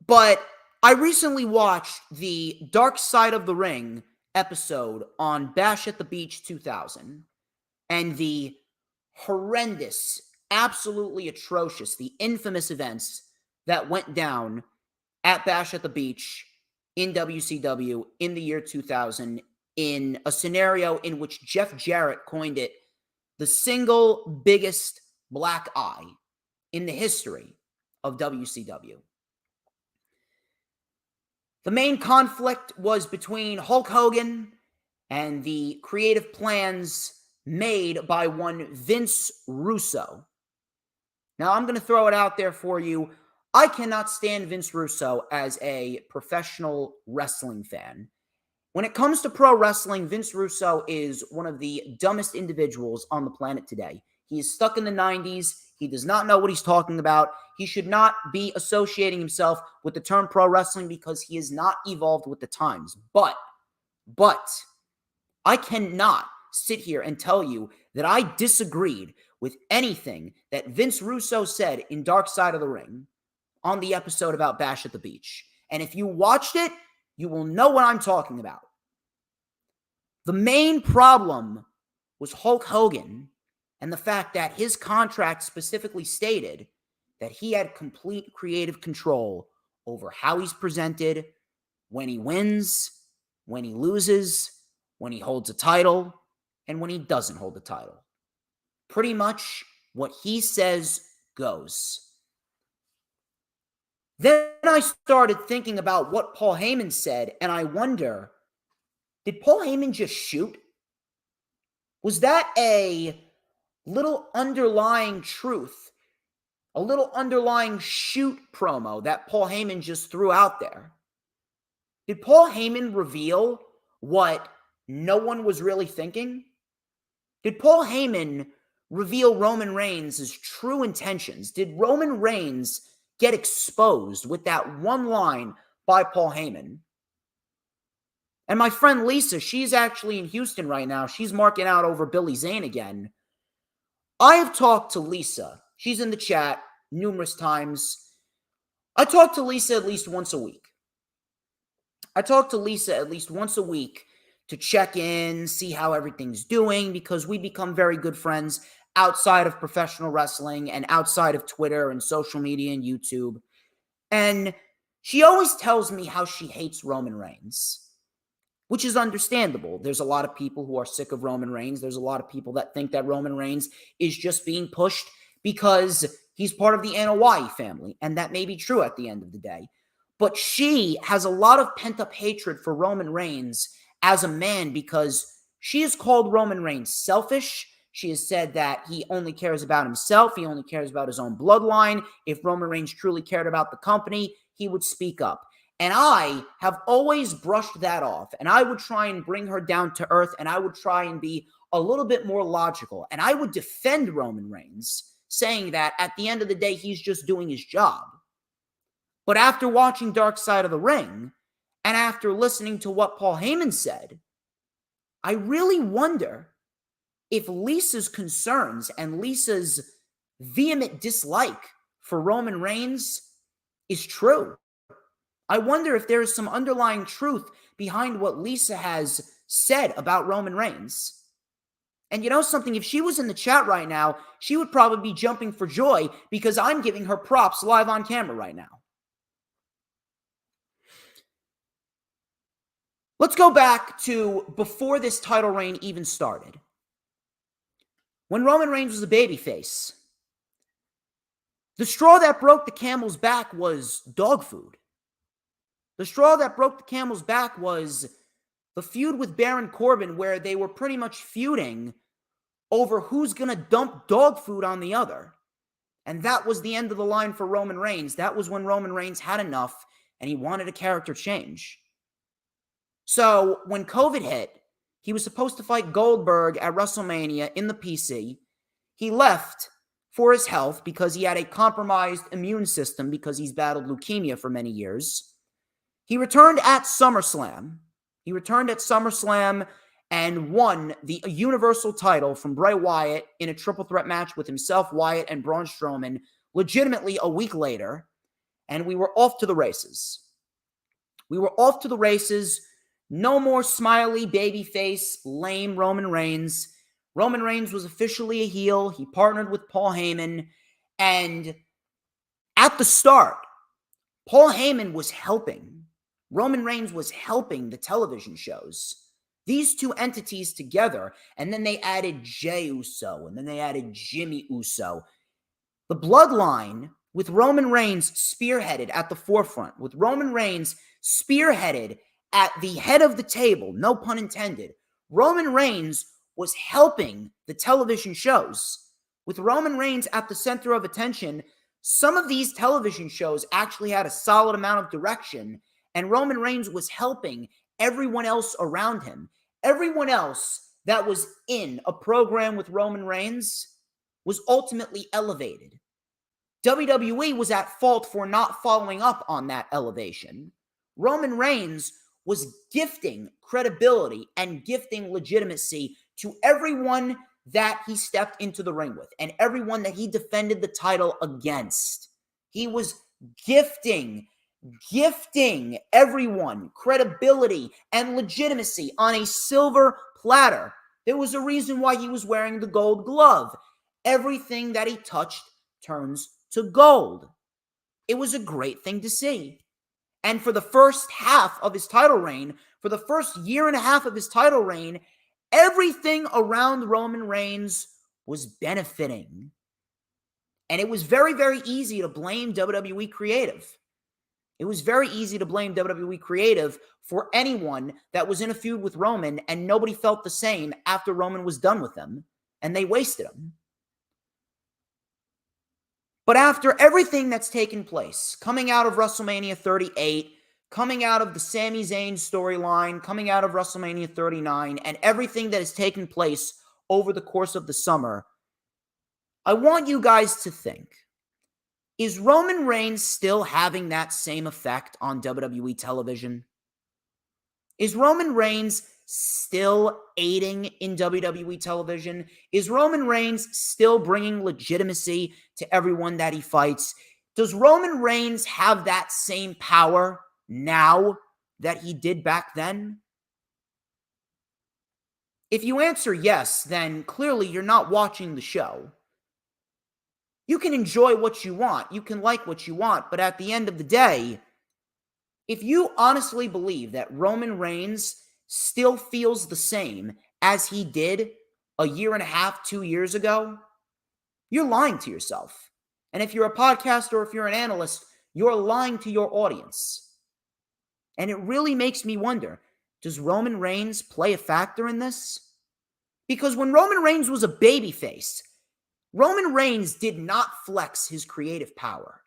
But I recently watched the Dark Side of the Ring episode on Bash at the Beach 2000, and the horrendous, absolutely atrocious, the infamous events that went down at Bash at the Beach in WCW in the year 2000, in a scenario in which Jeff Jarrett coined it the single biggest black eye in the history of WCW. The main conflict was between Hulk Hogan and the creative plans made by one Vince Russo. Now, I'm going to throw it out there for you. I cannot stand Vince Russo as a professional wrestling fan. When it comes to pro wrestling, Vince Russo is one of the dumbest individuals on the planet today. He is stuck in the 90s. He does not know what he's talking about. He should not be associating himself with the term pro wrestling because he is not evolved with the times. But I cannot sit here and tell you that I disagreed with anything that Vince Russo said in Dark Side of the Ring on the episode about Bash at the Beach. And if you watched it, you will know what I'm talking about. The main problem was Hulk Hogan and the fact that his contract specifically stated that he had complete creative control over how he's presented, when he wins, when he loses, when he holds a title, and when he doesn't hold the title. Pretty much what he says goes. Then I started thinking about what Paul Heyman said, and I wonder, did Paul Heyman just shoot? Was that a little underlying truth, a little underlying shoot promo that Paul Heyman just threw out there? Did Paul Heyman reveal what no one was really thinking? Did Paul Heyman reveal Roman Reigns' true intentions? Did Roman Reigns get exposed with that one line by Paul Heyman? And my friend Lisa, she's actually in Houston right now. She's marking out over Billy Zane again. I have talked to Lisa. She's in the chat numerous times. I talk to Lisa at least once a week. To check in, see how everything's doing, because we become very good friends outside of professional wrestling and outside of Twitter and social media and YouTube. And she always tells me how she hates Roman Reigns, which is understandable. There's a lot of people who are sick of Roman Reigns. There's a lot of people that think that Roman Reigns is just being pushed because he's part of the Anoa'i family, and that may be true at the end of the day. But she has a lot of pent-up hatred for Roman Reigns as a man because she has called Roman Reigns selfish. She has said that he only cares about himself. He only cares about his own bloodline. If Roman Reigns truly cared about the company, he would speak up. And I have always brushed that off. And I would try and bring her down to earth. And I would try and be a little bit more logical. And I would defend Roman Reigns, saying that at the end of the day, he's just doing his job. But after watching Dark Side of the Ring, and after listening to what Paul Heyman said, I really wonder if Lisa's concerns and Lisa's vehement dislike for Roman Reigns is true. I wonder if there is some underlying truth behind what Lisa has said about Roman Reigns. And you know something? If she was in the chat right now, she would probably be jumping for joy because I'm giving her props live on camera right now. Let's go back to before this title reign even started. When Roman Reigns was a babyface, the straw that broke the camel's back was dog food. The straw that broke the camel's back was the feud with Baron Corbin, where they were pretty much feuding over who's going to dump dog food on the other. And that was the end of the line for Roman Reigns. That was when Roman Reigns had enough and he wanted a character change. So when COVID hit, he was supposed to fight Goldberg at WrestleMania in the PC. He left for his health because he had a compromised immune system because he's battled leukemia for many years. He returned at SummerSlam. And won the Universal title from Bray Wyatt in a triple threat match with himself, Wyatt, and Braun Strowman legitimately a week later. And we were off to the races. No more smiley babyface, lame Roman Reigns. Roman Reigns was officially a heel. He partnered with Paul Heyman. And at the start, Paul Heyman was helping. Roman Reigns was helping the television shows. These two entities together, and then they added Jey Uso, and then they added Jimmy Uso. The bloodline with Roman Reigns spearheaded at the forefront, with Roman Reigns spearheaded at the head of the table, no pun intended. Roman Reigns was helping the television shows. With Roman Reigns at the center of attention, some of these television shows actually had a solid amount of direction, and Roman Reigns was helping everyone else around him. Everyone else that was in a program with Roman Reigns was ultimately elevated. WWE was at fault for not following up on that elevation. Roman Reigns was gifting credibility and gifting legitimacy to everyone that he stepped into the ring with and everyone that he defended the title against. He was gifting everyone credibility and legitimacy on a silver platter. There was a reason why he was wearing the gold glove. Everything that he touched turns to gold. It was a great thing to see. And for the first half of his title reign, for the first year and a half of his title reign, everything around Roman Reigns was benefiting. And it was very, very easy to blame WWE Creative. It was very easy to blame WWE Creative for anyone that was in a feud with Roman, and nobody felt the same after Roman was done with them, and they wasted him. But after everything that's taken place, coming out of WrestleMania 38, coming out of the Sami Zayn storyline, coming out of WrestleMania 39, and everything that has taken place over the course of the summer, I want you guys to think, is Roman Reigns still having that same effect on WWE television? Is Roman Reigns still aiding in WWE television? Is Roman Reigns still bringing legitimacy to everyone that he fights? Does Roman Reigns have that same power now that he did back then? If you answer yes, then clearly you're not watching the show. You can enjoy what you want. You can like what you want. But at the end of the day, if you honestly believe that Roman Reigns still feels the same as he did a year and a half, 2 years ago, you're lying to yourself. And if you're a podcaster or if you're an analyst, you're lying to your audience. And it really makes me wonder, does Roman Reigns play a factor in this? Because when Roman Reigns was a babyface, Roman Reigns did not flex his creative power.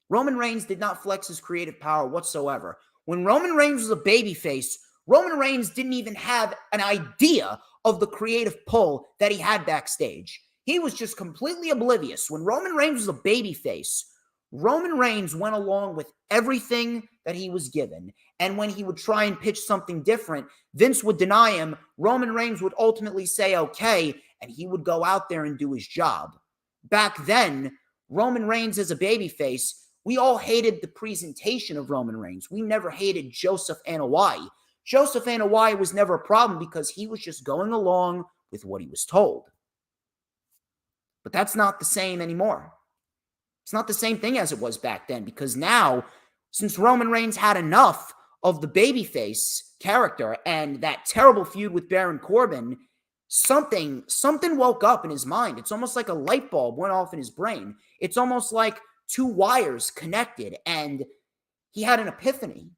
Roman Reigns did not flex his creative power whatsoever. When Roman Reigns was a babyface, Roman Reigns didn't even have an idea of the creative pull that he had backstage. He was just completely oblivious. When Roman Reigns was a babyface, Roman Reigns went along with everything that he was given. And when he would try and pitch something different, Vince would deny him. Roman Reigns would ultimately say, okay, and he would go out there and do his job. Back then, Roman Reigns as a babyface, we all hated the presentation of Roman Reigns. We never hated Joseph Anoa'i. Joseph Anoa'i was never a problem because he was just going along with what he was told. But that's not the same anymore. It's not the same thing as it was back then, because now, since Roman Reigns had enough of the babyface character and that terrible feud with Baron Corbin, something woke up in his mind. It's almost like a light bulb went off in his brain. It's almost like two wires connected, and he had an epiphany.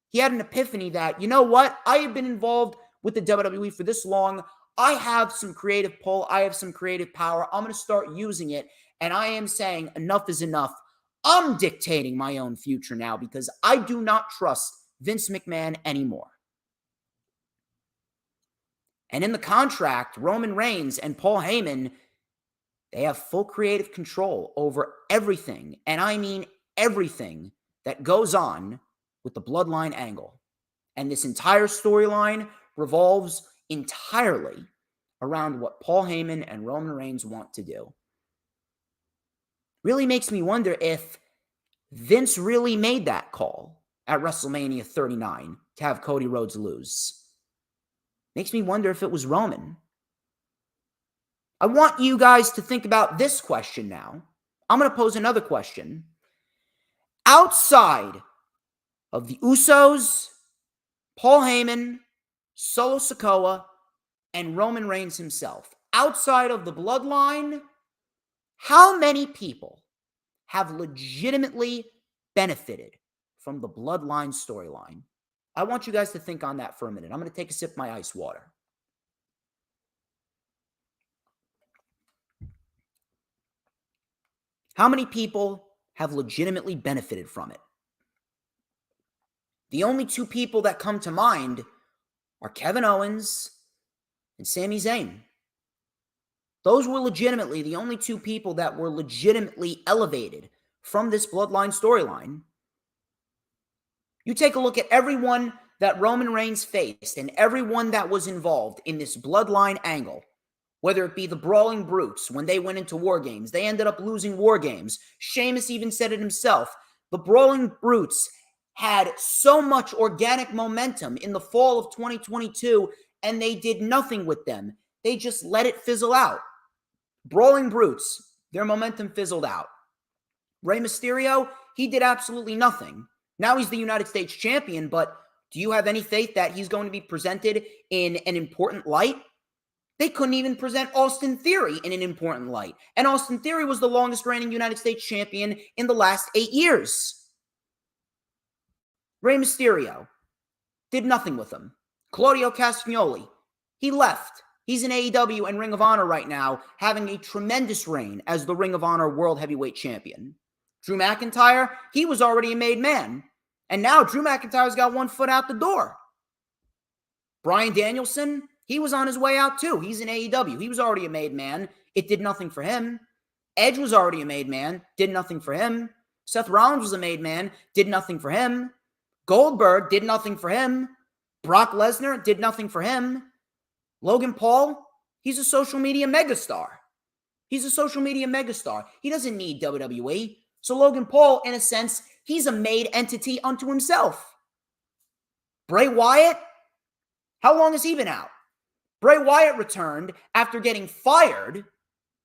He had an epiphany that, you know what? I have been involved with the WWE for this long. I have some creative pull. I have some creative power. I'm going to start using it. And I am saying enough is enough. I'm dictating my own future now because I do not trust Vince McMahon anymore. And in the contract, Roman Reigns and Paul Heyman, They have full creative control over everything, and I mean everything, that goes on with the bloodline angle. And this entire storyline revolves entirely around what Paul Heyman and Roman Reigns want to do. Really makes me wonder if Vince really made that call at WrestleMania 39 to have Cody Rhodes lose. Makes me wonder if it was Roman. I want you guys to think about this question now. I'm going to pose another question. Outside of the Usos, Paul Heyman, Solo Sikoa, and Roman Reigns himself, outside of the bloodline, how many people have legitimately benefited from the bloodline storyline? I want you guys to think on that for a minute. I'm going to take a sip of my ice water. How many people have legitimately benefited from it? The only two people that come to mind are Kevin Owens and Sami Zayn. Those were legitimately the only two people that were legitimately elevated from this bloodline storyline. You take a look at everyone that Roman Reigns faced and everyone that was involved in this bloodline angle, whether it be the Brawling Brutes when they went into War Games. They ended up losing War Games. Sheamus even said it himself. The Brawling Brutes had so much organic momentum in the fall of 2022, and they did nothing with them. They just let it fizzle out. Brawling Brutes, their momentum fizzled out. Rey Mysterio, he did absolutely nothing. Now he's the United States champion, but do you have any faith that he's going to be presented in an important light? They couldn't even present Austin Theory in an important light. And Austin Theory was the longest reigning United States champion in the last 8 years. Rey Mysterio did nothing with him. Claudio Castagnoli, he left. He's in AEW and Ring of Honor right now, having a tremendous reign as the Ring of Honor World Heavyweight Champion. Drew McIntyre, he was already a made man. And now Drew McIntyre's got one foot out the door. Bryan Danielson, he was on his way out too. He's in AEW. He was already a made man. It did nothing for him. Edge was already a made man. Did nothing for him. Seth Rollins was a made man. Did nothing for him. Goldberg did nothing for him. Brock Lesnar did nothing for him. Logan Paul, he's a social media megastar. He's a social media megastar. He doesn't need WWE. So Logan Paul, in a sense, he's a made entity unto himself. Bray Wyatt, how long has he been out? Bray Wyatt returned after getting fired.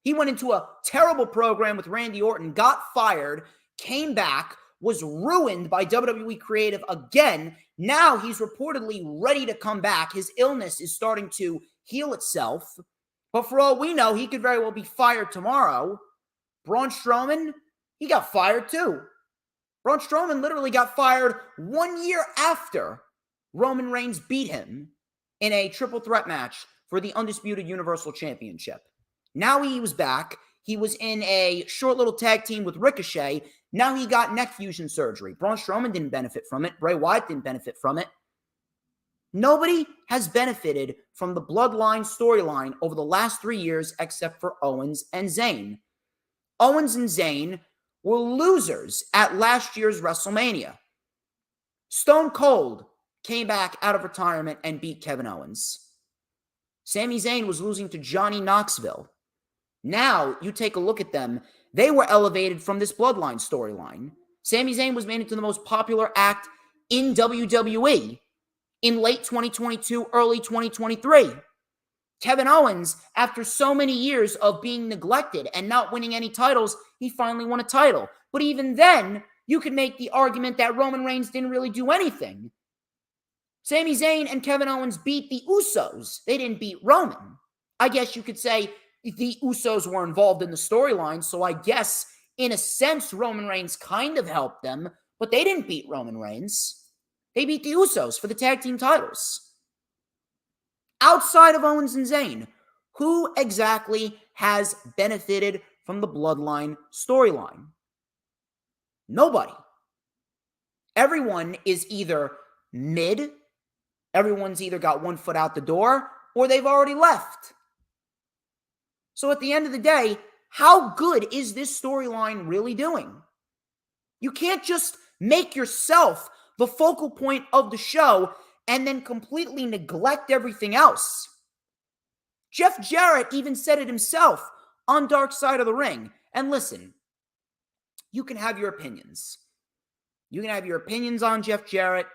He went into a terrible program with Randy Orton, got fired, came back, was ruined by WWE Creative again. Now he's reportedly ready to come back. His illness is starting to heal itself. But for all we know, he could very well be fired tomorrow. Braun Strowman, he got fired too. Braun Strowman literally got fired 1 year after Roman Reigns beat him in a triple threat match for the Undisputed Universal Championship. Now he was back. He was in a short little tag team with Ricochet. Now he got neck fusion surgery. Braun Strowman didn't benefit from it. Bray Wyatt didn't benefit from it. Nobody has benefited from the bloodline storyline over the last 3 years except for Owens and Zayn. Owens and Zayn were losers at last year's WrestleMania. Stone Cold came back out of retirement and beat Kevin Owens. Sami Zayn was losing to Johnny Knoxville. Now, you take a look at them. They were elevated from this bloodline storyline. Sami Zayn was made into the most popular act in WWE in late 2022, early 2023. Kevin Owens, after so many years of being neglected and not winning any titles, he finally won a title. But even then, you could make the argument that Roman Reigns didn't really do anything. Sami Zayn and Kevin Owens beat the Usos. They didn't beat Roman. I guess you could say the Usos were involved in the storyline, so I guess, in a sense, Roman Reigns kind of helped them, but they didn't beat Roman Reigns. They beat the Usos for the tag team titles. Outside of Owens and Zayn, who exactly has benefited from the bloodline storyline? Nobody. Everyone is either mid, everyone's either got one foot out the door, or they've already left. So at the end of the day, how good is this storyline really doing? You can't just make yourself the focal point of the show and then completely neglect everything else. Jeff Jarrett even said it himself on Dark Side of the Ring. And listen, you can have your opinions. You can have your opinions on Jeff Jarrett.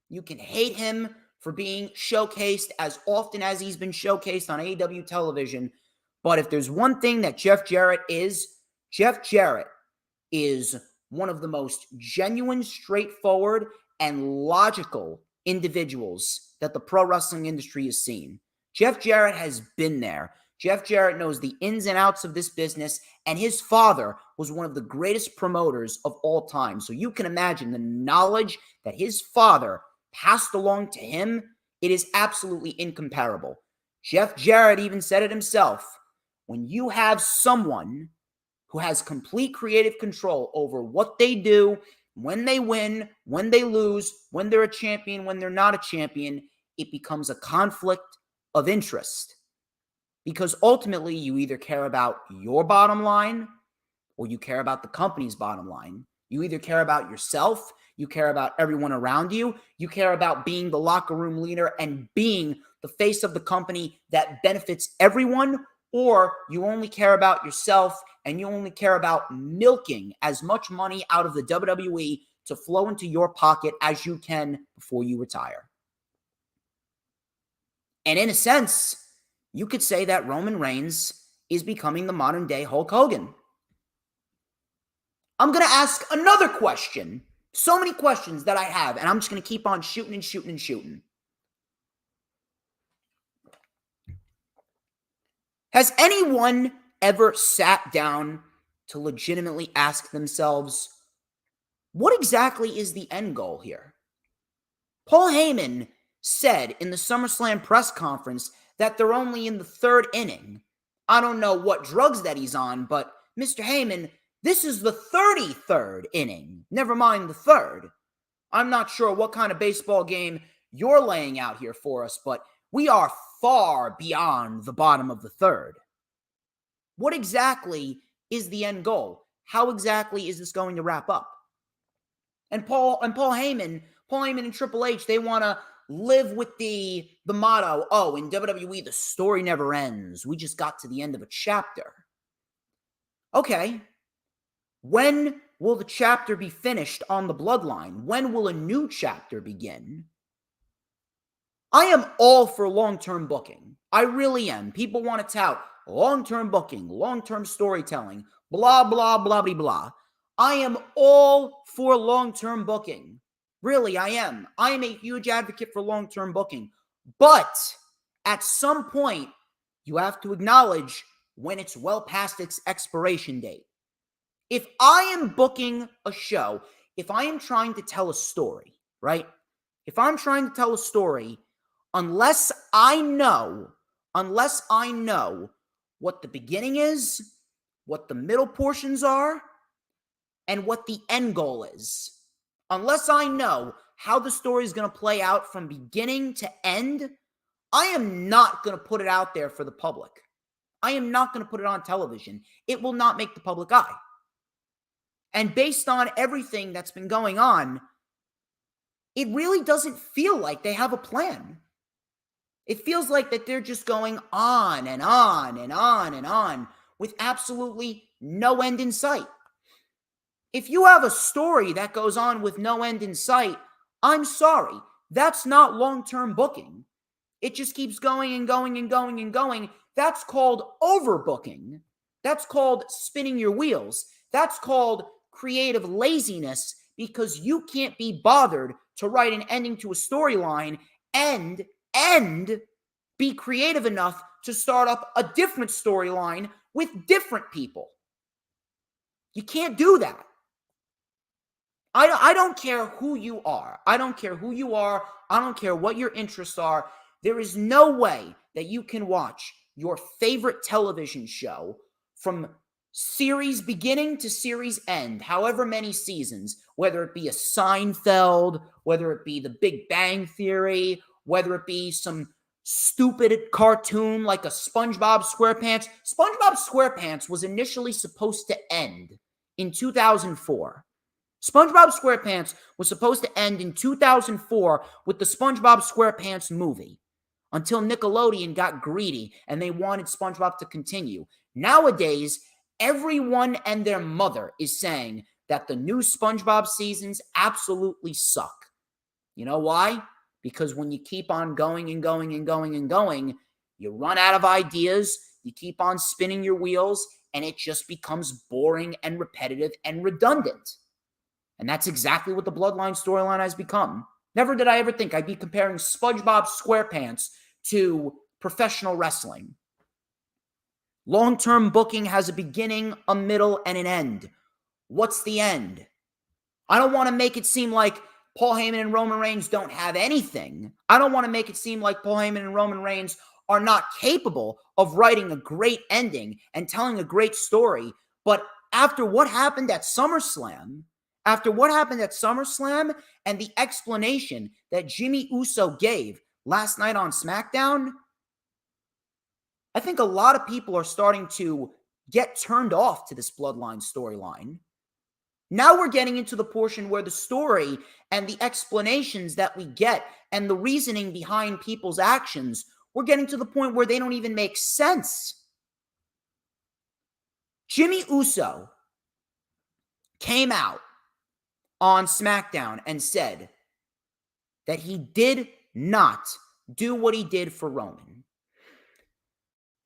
You can hate him for being showcased as often as he's been showcased on AEW television. But if there's one thing that Jeff Jarrett is one of the most genuine, straightforward, and logical individuals that the pro wrestling industry has seen. Jeff Jarrett has been there. Jeff Jarrett knows the ins and outs of this business, and his father was one of the greatest promoters of all time. So you can imagine the knowledge that his father passed along to him. It is absolutely incomparable. Jeff Jarrett even said it himself. When you have someone who has complete creative control over what they do, when they win, when they lose, when they're a champion, when they're not a champion, it becomes a conflict of interest. Because ultimately, you either care about your bottom line or you care about the company's bottom line. You either care about yourself, you care about everyone around you, you care about being the locker room leader and being the face of the company that benefits everyone, or you only care about yourself and you only care about milking as much money out of the WWE to flow into your pocket as you can before you retire. And in a sense, you could say that Roman Reigns is becoming the modern day Hulk Hogan. I'm going to ask another question. So many questions that I have, and I'm just going to keep on shooting and shooting and shooting. Has anyone ever sat down to legitimately ask themselves, what exactly is the end goal here? Paul Heyman said in the SummerSlam press conference that they're only in the third inning. I don't know what drugs that he's on, but Mr. Heyman, this is the 33rd inning. Never mind the third. I'm not sure what kind of baseball game you're laying out here for us, but we are far beyond the bottom of the third. What exactly is the end goal? How exactly is this going to wrap up? And Paul Heyman and Triple H, they want to live with the motto, oh, in WWE, the story never ends. We just got to the end of a chapter. Okay. When will the chapter be finished on the bloodline? When will a new chapter begin? I am all for long-term booking. I really am. People want to tout long-term booking, long-term storytelling, blah, blah, blah, blah, blah. I am all for long-term booking. Really, I am. I am a huge advocate for long-term booking. But at some point, you have to acknowledge when it's well past its expiration date. If I am booking a show, if I am trying to tell a story, right? If I'm trying to tell a story, unless I know what the beginning is, what the middle portions are, and what the end goal is, unless I know how the story is going to play out from beginning to end, I am not going to put it out there for the public. I am not going to put it on television. It will not make the public eye. And based on everything that's been going on, it really doesn't feel like they have a plan. It feels like that they're just going on and on and on and on with absolutely no end in sight. If you have a story that goes on with no end in sight, I'm sorry. That's not long-term booking. It just keeps going and going and going and going. That's called overbooking. That's called spinning your wheels. That's called creative laziness because you can't be bothered to write an ending to a storyline and be creative enough to start up a different storyline with different people. You can't do that. I don't care who you are. I don't care who you are. I don't care what your interests are. There is no way that you can watch your favorite television show from series beginning to series end, however many seasons, whether it be a Seinfeld, whether it be the Big Bang Theory, whether it be some stupid cartoon like a SpongeBob SquarePants. SpongeBob SquarePants was initially supposed to end in 2004. SpongeBob SquarePants was supposed to end in 2004 with the SpongeBob SquarePants movie until Nickelodeon got greedy and they wanted SpongeBob to continue. Nowadays, everyone and their mother is saying that the new SpongeBob seasons absolutely suck. You know why? Because when you keep on going and going and going and going, you run out of ideas, you keep on spinning your wheels, and it just becomes boring and repetitive and redundant. And that's exactly what the Bloodline storyline has become. Never did I ever think I'd be comparing SpongeBob SquarePants to professional wrestling. Long-term booking has a beginning, a middle, and an end. What's the end? I don't want to make it seem like Paul Heyman and Roman Reigns don't have anything. I don't want to make it seem like Paul Heyman and Roman Reigns are not capable of writing a great ending and telling a great story. But after what happened at SummerSlam, and the explanation that Jimmy Uso gave last night on SmackDown, I think a lot of people are starting to get turned off to this Bloodline storyline. Now we're getting into the portion where the story and the explanations that we get and the reasoning behind people's actions, we're getting to the point where they don't even make sense. Jimmy Uso came out on SmackDown and said that he did not do what he did for Roman.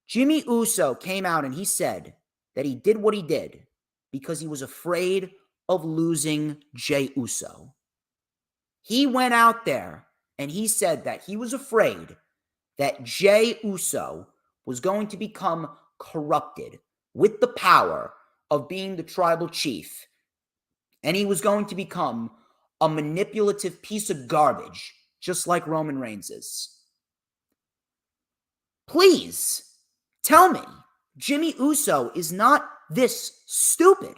Jimmy Uso came out and he said that he did what he did because he was afraid of losing Jey Uso. He went out there and he said that he was afraid that Jey Uso was going to become corrupted with the power of being the tribal chief, and he was going to become a manipulative piece of garbage, just like Roman Reigns is. Please tell me Jimmy Uso is not this stupid.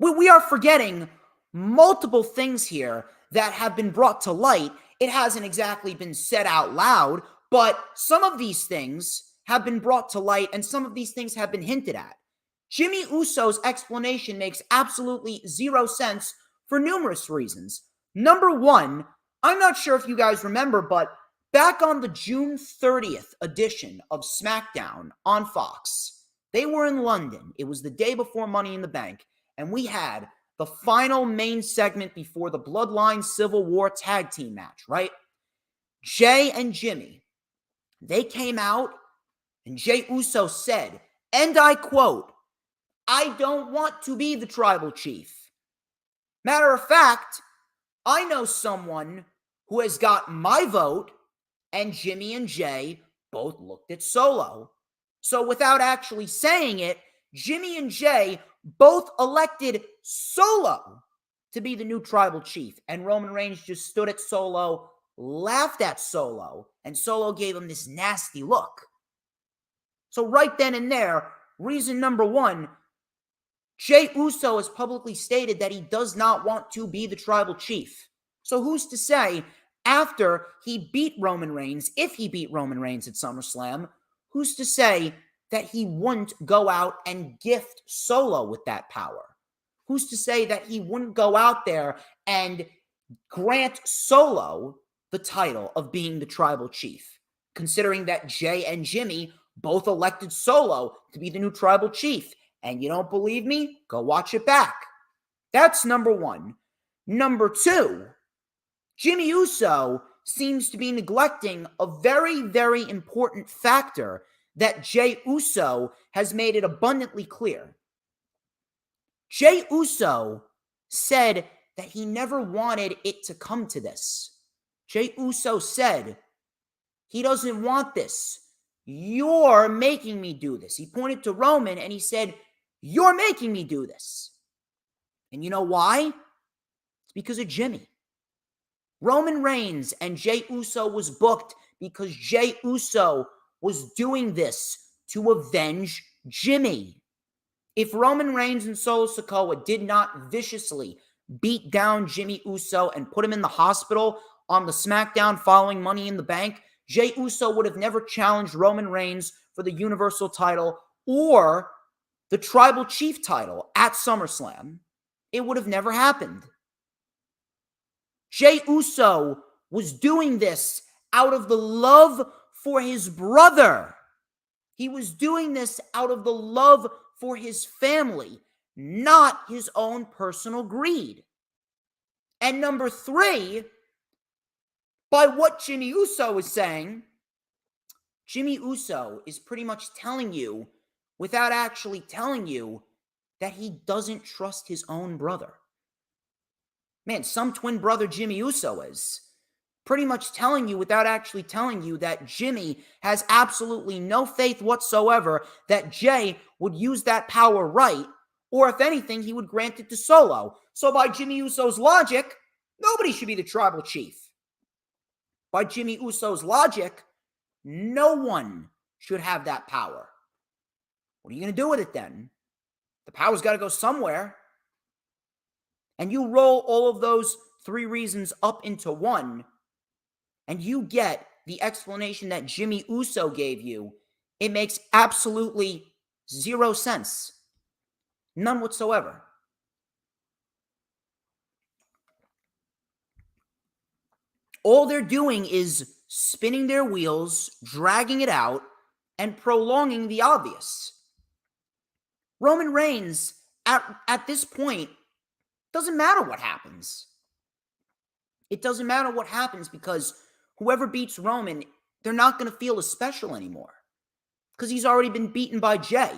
We are forgetting multiple things here that have been brought to light. It hasn't exactly been said out loud, but some of these things have been brought to light and some of these things have been hinted at. Jimmy Uso's explanation makes absolutely zero sense for numerous reasons. Number one, I'm not sure if you guys remember, but back on the June 30th edition of SmackDown on Fox, they were in London. It was the day before Money in the Bank, and we had the final main segment before the Bloodline Civil War tag team match, right? Jey and Jimmy, they came out, and Jey Uso said, and I quote, "I don't want to be the tribal chief. Matter of fact, I know someone who has got my vote," and Jimmy and Jey both looked at Solo. So without actually saying it, Jimmy and Jey both elected Solo to be the new tribal chief. And Roman Reigns just stood at Solo, laughed at Solo, and Solo gave him this nasty look. So right then and there, reason number one, Jey Uso has publicly stated that he does not want to be the tribal chief. So who's to say after he beat Roman Reigns, if he beat Roman Reigns at SummerSlam, who's to say that he wouldn't go out and gift Solo with that power? Who's to say that he wouldn't go out there and grant Solo the title of being the tribal chief, considering that Jey and Jimmy both elected Solo to be the new tribal chief? And you don't believe me? Go watch it back. That's number one. Number two, Jimmy Uso seems to be neglecting a very, very important factor that Jey Uso has made it abundantly clear. Jey Uso said that he never wanted it to come to this. Jey Uso said he doesn't want this. You're making me do this. He pointed to Roman and he said, "You're making me do this." And you know why? It's because of Jimmy. Roman Reigns and Jey Uso was booked because Jey Uso was doing this to avenge Jimmy. If Roman Reigns and Solo Sikoa did not viciously beat down Jimmy Uso and put him in the hospital on the SmackDown following Money in the Bank, Jey Uso would have never challenged Roman Reigns for the Universal title or the Tribal Chief title at SummerSlam. It would have never happened. Jey Uso was doing this out of the love for his brother. He was doing this out of the love for his family, not his own personal greed. And number three, by what Jimmy Uso is saying, Jimmy Uso is pretty much telling you, without actually telling you, that he doesn't trust his own brother. Man, some twin brother Jimmy Uso is pretty much telling you, without actually telling you, that Jimmy has absolutely no faith whatsoever that Jey would use that power right, or if anything, he would grant it to Solo. So by Jimmy Uso's logic, nobody should be the Tribal Chief. By Jimmy Uso's logic, no one should have that power. What are you going to do with it then? The power's got to go somewhere. And you roll all of those three reasons up into one, and you get the explanation that Jimmy Uso gave you. It makes absolutely zero sense. None whatsoever. All they're doing is spinning their wheels, dragging it out, and prolonging the obvious. Roman Reigns, at this point, doesn't matter what happens. It doesn't matter what happens because whoever beats Roman, they're not going to feel as special anymore because he's already been beaten by Jey.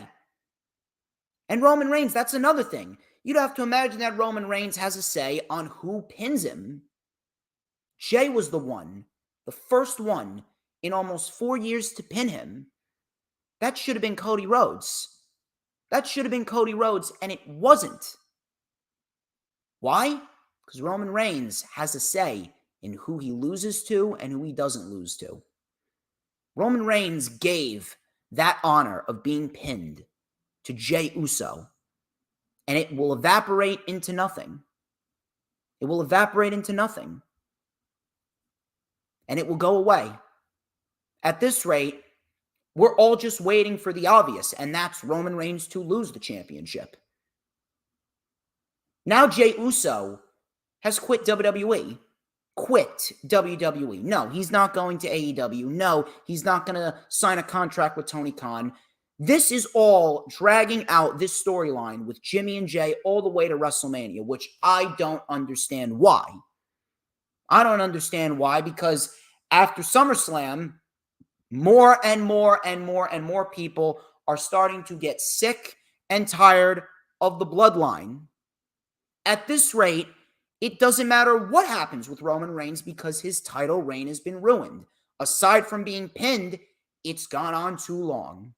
And Roman Reigns, that's another thing. You'd have to imagine that Roman Reigns has a say on who pins him. Jey was the first one in almost 4 years to pin him. That should have been Cody Rhodes. And it wasn't. Why? Because Roman Reigns has a say in who he loses to and who he doesn't lose to. Roman Reigns gave that honor of being pinned to Jey Uso, and it will evaporate into nothing. And it will go away. At this rate, we're all just waiting for the obvious, and that's Roman Reigns to lose the championship. Now Jey Uso has quit WWE. No, he's not going to AEW. No, he's not going to sign a contract with Tony Khan. This is all dragging out this storyline with Jimmy and Jey all the way to WrestleMania, which I don't understand why. Because after SummerSlam, more and more people are starting to get sick and tired of the bloodline. At this rate, it doesn't matter what happens with Roman Reigns because his title reign has been ruined. Aside from being pinned, it's gone on too long.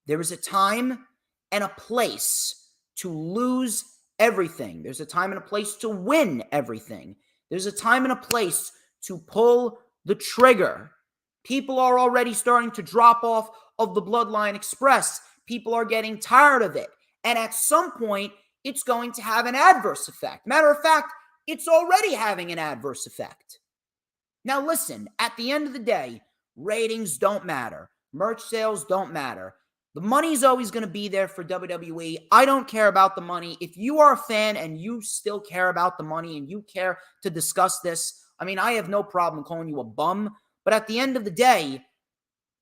There is a time and a place to lose everything. There's a time and a place to win everything. There's a time and a place to pull the trigger. People are already starting to drop off of the Bloodline Express. People are getting tired of it. And at some point, it's going to have an adverse effect. Matter of fact, it's already having an adverse effect. Now listen, at the end of the day, ratings don't matter. Merch sales don't matter. The money's always going to be there for WWE. I don't care about the money. If you are a fan and you still care about the money and you care to discuss this, I have no problem calling you a bum. But at the end of the day,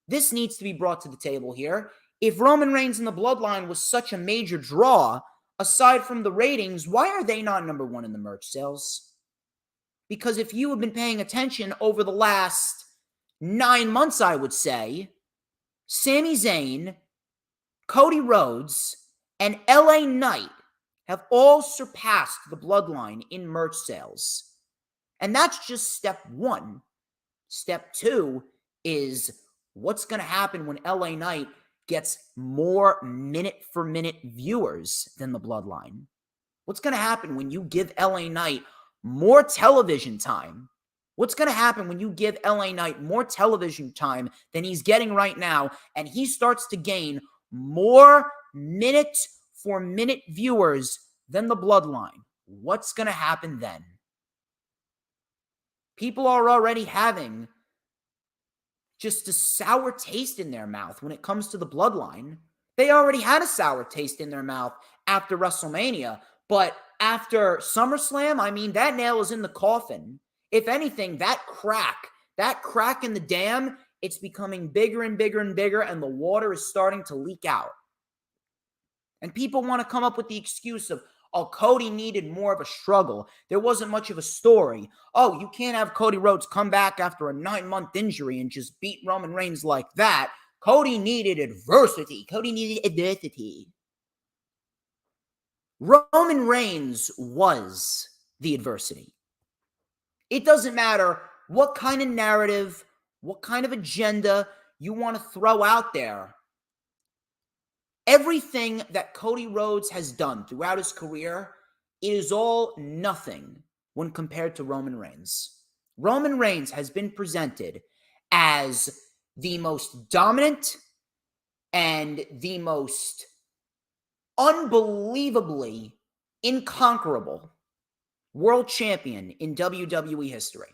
this needs to be brought to the table here. If Roman Reigns and the Bloodline was such a major draw, aside from the ratings, why are they not number one in the merch sales? Because if you have been paying attention over the last 9 months, I would say, Sami Zayn, Cody Rhodes, and LA Knight have all surpassed the Bloodline in merch sales. And that's just step one. Step two is what's going to happen when LA Knight gets more minute-for-minute viewers than the Bloodline? What's going to happen when you give LA Knight more television time? What's going to happen when you give LA Knight more television time than he's getting right now, and he starts to gain more minute-for-minute viewers than the Bloodline? What's going to happen then? People are already having just a sour taste in their mouth when it comes to the bloodline. They already had a sour taste in their mouth after WrestleMania, but after SummerSlam, I mean, that nail is in the coffin. If anything, that crack in the dam, it's becoming bigger and bigger and bigger, and the water is starting to leak out. And people want to come up with the excuse of, oh, Cody needed more of a struggle. There wasn't much of a story. Oh, you can't have Cody Rhodes come back after a 9-month injury and just beat Roman Reigns like that. Cody needed adversity. Roman Reigns was the adversity. It doesn't matter what kind of narrative, what kind of agenda you want to throw out there. Everything that Cody Rhodes has done throughout his career, it is all nothing when compared to Roman Reigns. Roman Reigns has been presented as the most dominant and the most unbelievably inconquerable world champion in WWE history.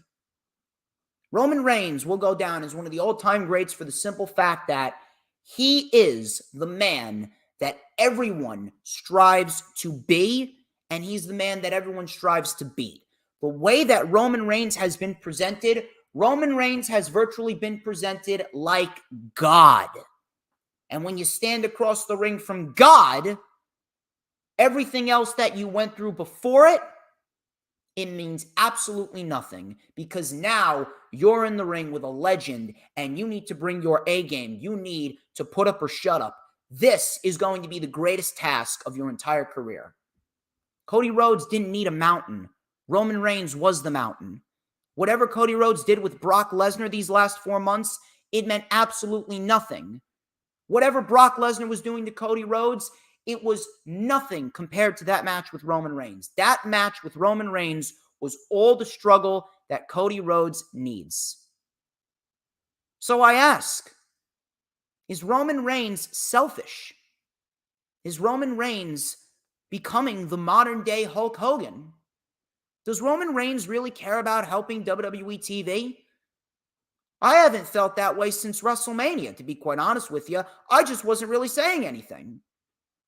Roman Reigns will go down as one of the all-time greats for the simple fact that he is the man that everyone strives to be, and he's the man that everyone strives to beat. The way that Roman Reigns has been presented, Roman Reigns has virtually been presented like God. And when you stand across the ring from God, everything else that you went through before it, it means absolutely nothing, because now you're in the ring with a legend and you need to bring your A game. You need to put up or shut up. This is going to be the greatest task of your entire career. Cody Rhodes didn't need a mountain. Roman Reigns was the mountain. Whatever Cody Rhodes did with Brock Lesnar these last 4 months, it meant absolutely nothing. Whatever Brock Lesnar was doing to Cody Rhodes, it was nothing compared to that match with Roman Reigns. That match with Roman Reigns was all the struggle that Cody Rhodes needs. So I ask, is Roman Reigns selfish? Is Roman Reigns becoming the modern-day Hulk Hogan? Does Roman Reigns really care about helping WWE TV? I haven't felt that way since WrestleMania, to be quite honest with you. I just wasn't really saying anything.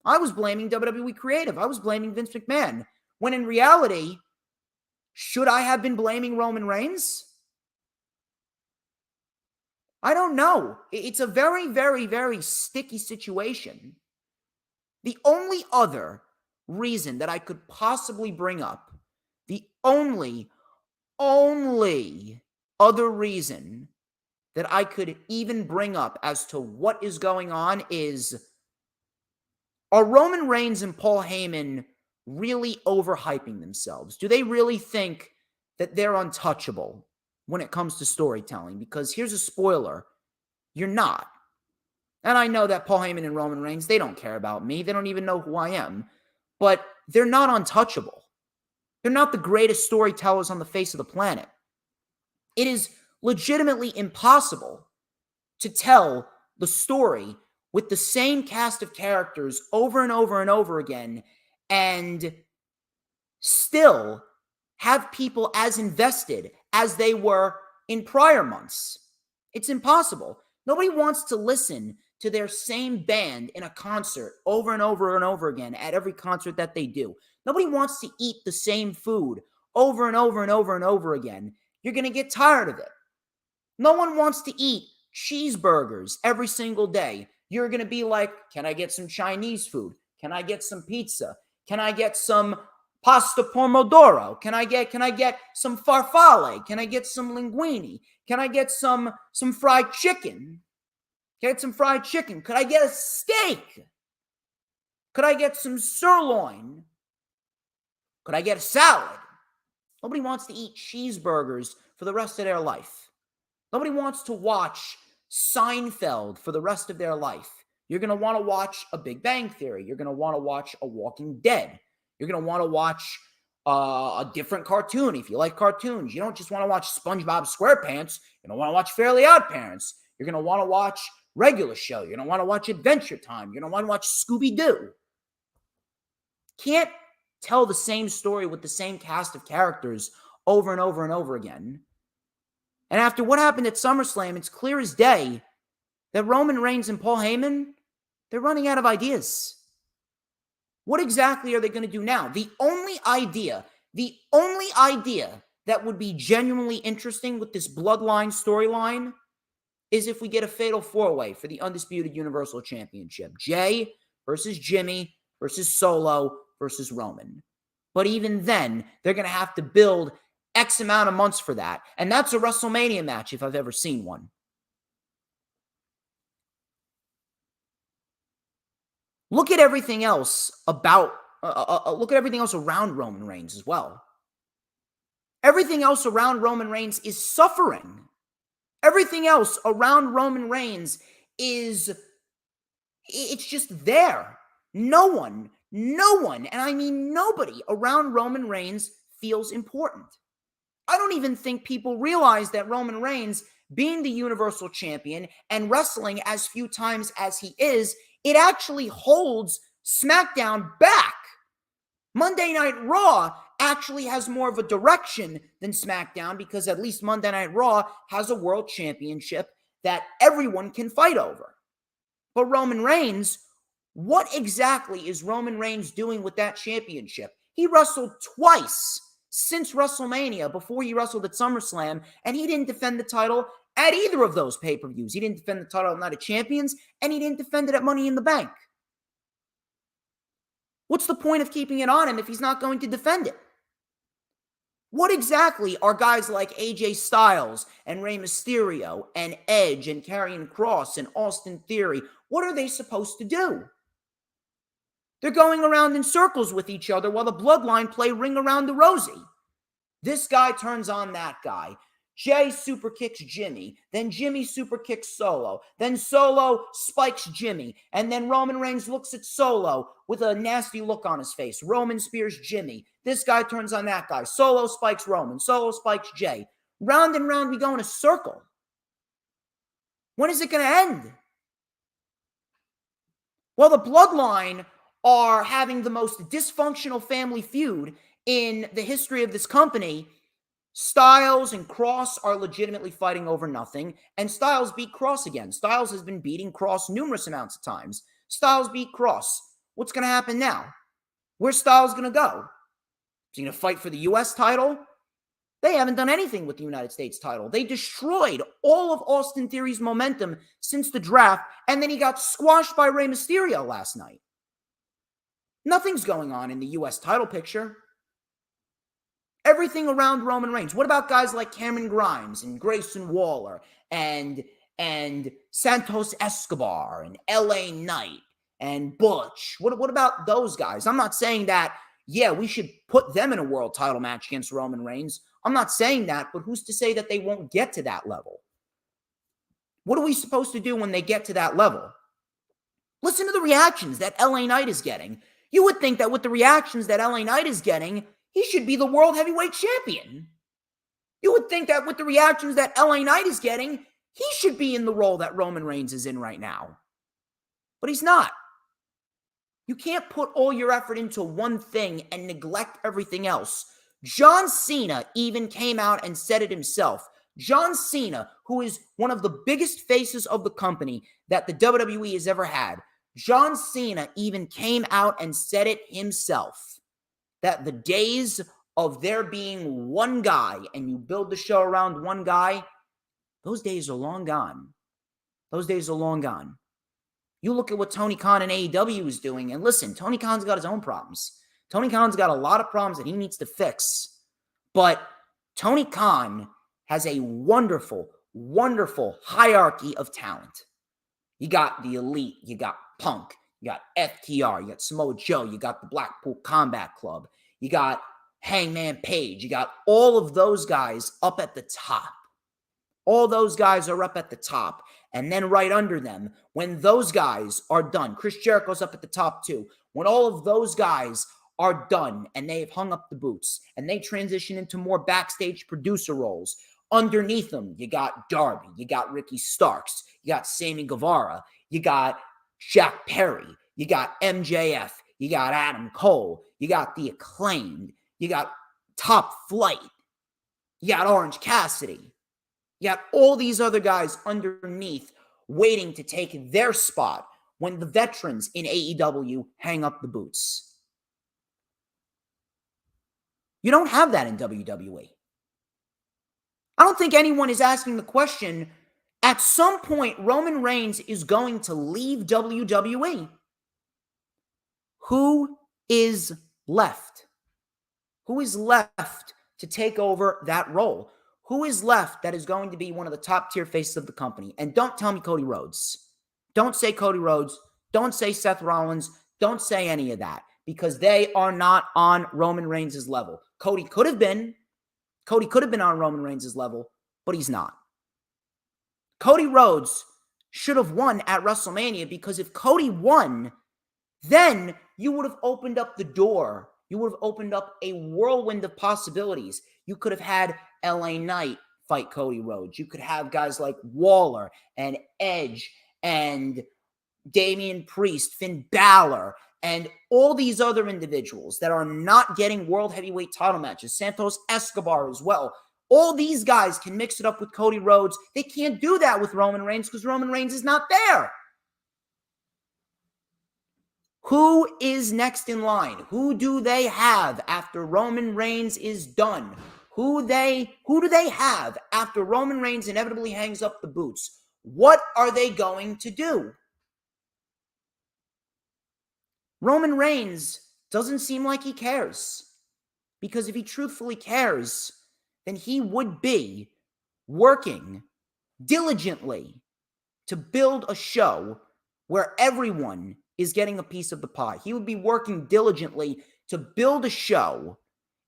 I was blaming WWE Creative. I was blaming Vince McMahon. When in reality, should I have been blaming Roman Reigns? I don't know. It's a very, very, very sticky situation. The only other reason that I could possibly bring up, the only other reason that I could even bring up as to what is going on is, are Roman Reigns and Paul Heyman really overhyping themselves? Do they really think that they're untouchable when it comes to storytelling? Because here's a spoiler. You're not. And I know that Paul Heyman and Roman Reigns, they don't care about me. They don't even know who I am. But they're not untouchable. They're not the greatest storytellers on the face of the planet. It is legitimately impossible to tell the story with the same cast of characters over and over and over again and still have people as invested as they were in prior months. It's impossible. Nobody wants to listen to their same band in a concert over and over and over again at every concert that they do. Nobody wants to eat the same food over and over and over and over again. You're going to get tired of it. No one wants to eat cheeseburgers every single day. You're going to be like, can I get some Chinese food? Can I get some pizza? Can I get some pasta pomodoro? Can I get some farfalle? Can I get some linguine? Can I get some fried chicken? Can I get some fried chicken? Could I get a steak? Could I get some sirloin? Could I get a salad? Nobody wants to eat cheeseburgers for the rest of their life. Nobody wants to watch Seinfeld for the rest of their life. You're going to want to watch A Big Bang Theory. You're going to want to watch A Walking Dead. You're going to want to watch a different cartoon if you like cartoons. You don't just want to watch SpongeBob SquarePants. You don't want to watch Fairly Odd Parents. You're going to want to watch regular show. You don't want to watch Adventure Time. You don't want to watch Scooby-Doo. Can't tell the same story with the same cast of characters over and over and over again. And after what happened at SummerSlam, it's clear as day that Roman Reigns and Paul Heyman, they're running out of ideas. What exactly are they going to do now? The only idea that would be genuinely interesting with this bloodline storyline is if we get a fatal four-way for the Undisputed Universal Championship. Jay versus Jimmy versus Solo versus Roman. But even then, they're going to have to build X amount of months for that. And that's a WrestleMania match if I've ever seen one. Look at everything else around Roman Reigns as well. Everything else around Roman Reigns is suffering. Everything else around Roman Reigns it's just there. No one, and I mean nobody around Roman Reigns feels important. I don't even think people realize that Roman Reigns, being the Universal Champion and wrestling as few times as he is, it actually holds SmackDown back. Monday Night Raw actually has more of a direction than SmackDown because at least Monday Night Raw has a world championship that everyone can fight over. But Roman Reigns, what exactly is Roman Reigns doing with that championship? He wrestled twice since WrestleMania before he wrestled at SummerSlam, and he didn't defend the title at either of those pay-per-views. He didn't defend the title at Night of Champions, and he didn't defend it at Money in the Bank. What's the point of keeping it on him if he's not going to defend it? What exactly are guys like AJ Styles and Rey Mysterio and Edge and Karrion Kross and Austin Theory, what are they supposed to do? They're going around in circles with each other while the Bloodline play Ring Around the Rosie. This guy turns on that guy. Jay super kicks Jimmy. Then Jimmy super kicks Solo. Then Solo spikes Jimmy. And then Roman Reigns looks at Solo with a nasty look on his face. Roman spears Jimmy. This guy turns on that guy. Solo spikes Roman. Solo spikes Jay. Round and round we go in a circle. When is it going to end? Well, the Bloodline are having the most dysfunctional family feud in the history of this company. Styles and Kross are legitimately fighting over nothing, and Styles beat Kross again. Styles has been beating Kross numerous amounts of times. Styles beat Kross. What's going to happen now? Where's Styles going to go? Is he going to fight for the U.S. title? They haven't done anything with the United States title. They destroyed all of Austin Theory's momentum since the draft, and then he got squashed by Rey Mysterio last night. Nothing's going on in the U.S. title picture. Everything around Roman Reigns. What about guys like Cameron Grimes and Grayson Waller and Santos Escobar and LA Knight and Butch? What about those guys? I'm not saying that, yeah, we should put them in a world title match against Roman Reigns. I'm not saying that, but who's to say that they won't get to that level? What are we supposed to do when they get to that level? Listen to the reactions that LA Knight is getting. You would think that with the reactions that LA Knight is getting, he should be the world heavyweight champion. You would think that with the reactions that LA Knight is getting, he should be in the role that Roman Reigns is in right now. But he's not. You can't put all your effort into one thing and neglect everything else. John Cena even came out and said it himself. John Cena, who is one of the biggest faces of the company that the WWE has ever had, John Cena even came out and said it himself. That the days of there being one guy and you build the show around one guy, those days are long gone. Those days are long gone. You look at what Tony Khan and AEW is doing, and listen, Tony Khan's got his own problems. Tony Khan's got a lot of problems that he needs to fix. But Tony Khan has a wonderful, wonderful hierarchy of talent. You got the Elite, you got Punk, you got FTR, you got Samoa Joe, you got the Blackpool Combat Club, you got Hangman Page, you got all of those guys up at the top. All those guys are up at the top. And then right under them, when those guys are done, Chris Jericho's up at the top too. When all of those guys are done and they've hung up the boots and they transition into more backstage producer roles, underneath them, you got Darby, you got Ricky Starks, you got Sammy Guevara, you got Jack Perry, you got MJF, you got Adam Cole, you got The Acclaimed, you got Top Flight, you got Orange Cassidy, You got all these other guys underneath waiting to take their spot when the veterans in AEW hang up the boots. You don't have that in WWE. I don't think anyone is asking the question, at some point, Roman Reigns is going to leave WWE. Who is left? Who is left to take over that role? Who is left that is going to be one of the top tier faces of the company? And don't tell me Cody Rhodes. Don't say Cody Rhodes. Don't say Seth Rollins. Don't say any of that, because they are not on Roman Reigns' level. Cody could have been on Roman Reigns' level, but he's not. Cody Rhodes should have won at WrestleMania, because if Cody won, then you would have opened up the door. You would have opened up a whirlwind of possibilities. You could have had LA Knight fight Cody Rhodes. You could have guys like Waller and Edge and Damian Priest, Finn Balor, and all these other individuals that are not getting world heavyweight title matches. Santos Escobar as well. All these guys can mix it up with Cody Rhodes. They can't do that with Roman Reigns because Roman Reigns is not there. Who is next in line? Who do they have after Roman Reigns is done? Who do they have after Roman Reigns inevitably hangs up the boots? What are they going to do? Roman Reigns doesn't seem like he cares. Because if he truthfully cares, then he would be working diligently to build a show where everyone is getting a piece of the pie. He would be working diligently to build a show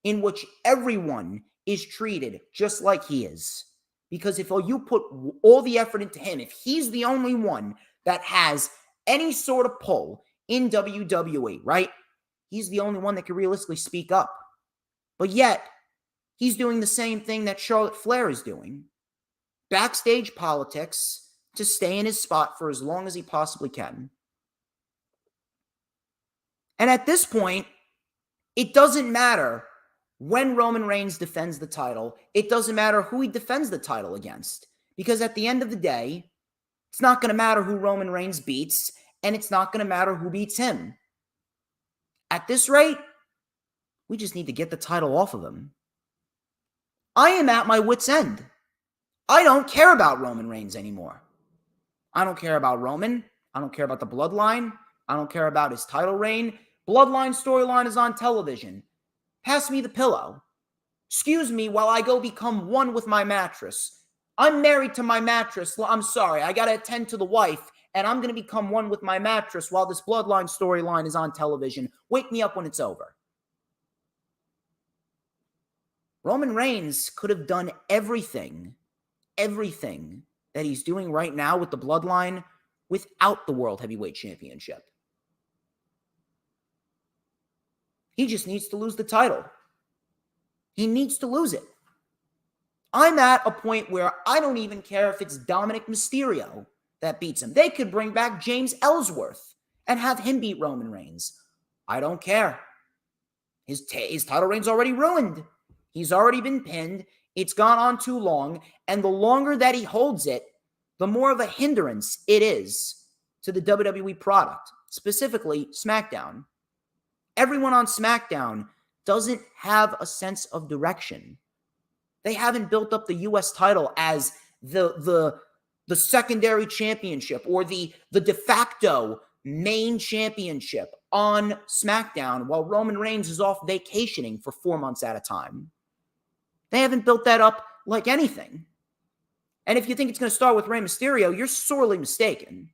in which everyone is treated just like he is. Because if you put all the effort into him, if he's the only one that has any sort of pull in WWE, right? He's the only one that can realistically speak up. But yet, he's doing the same thing that Charlotte Flair is doing. Backstage politics to stay in his spot for as long as he possibly can. And at this point, it doesn't matter when Roman Reigns defends the title. It doesn't matter who he defends the title against. Because at the end of the day, it's not going to matter who Roman Reigns beats, and it's not going to matter who beats him. At this rate, we just need to get the title off of him. I am at my wit's end. I don't care about Roman Reigns anymore. I don't care about Roman. I don't care about the bloodline. I don't care about his title reign. Bloodline storyline is on television. Pass me the pillow. Excuse me while I go become one with my mattress. I'm married to my mattress. I'm sorry. I got to attend to the wife, and I'm going to become one with my mattress while this bloodline storyline is on television. Wake me up when it's over. Roman Reigns could have done everything that he's doing right now with the bloodline without the World Heavyweight Championship. He just needs to lose the title. He needs to lose it. I'm at a point where I don't even care if it's Dominic Mysterio that beats him. They could bring back James Ellsworth and have him beat Roman Reigns. I don't care. His title reign's already ruined. He's already been pinned. It's gone on too long. And the longer that he holds it, the more of a hindrance it is to the WWE product, specifically SmackDown. Everyone on SmackDown doesn't have a sense of direction. They haven't built up the U.S. title as the secondary championship or the de facto main championship on SmackDown while Roman Reigns is off vacationing for 4 months at a time. They haven't built that up like anything. And if you think it's going to start with Rey Mysterio, you're sorely mistaken.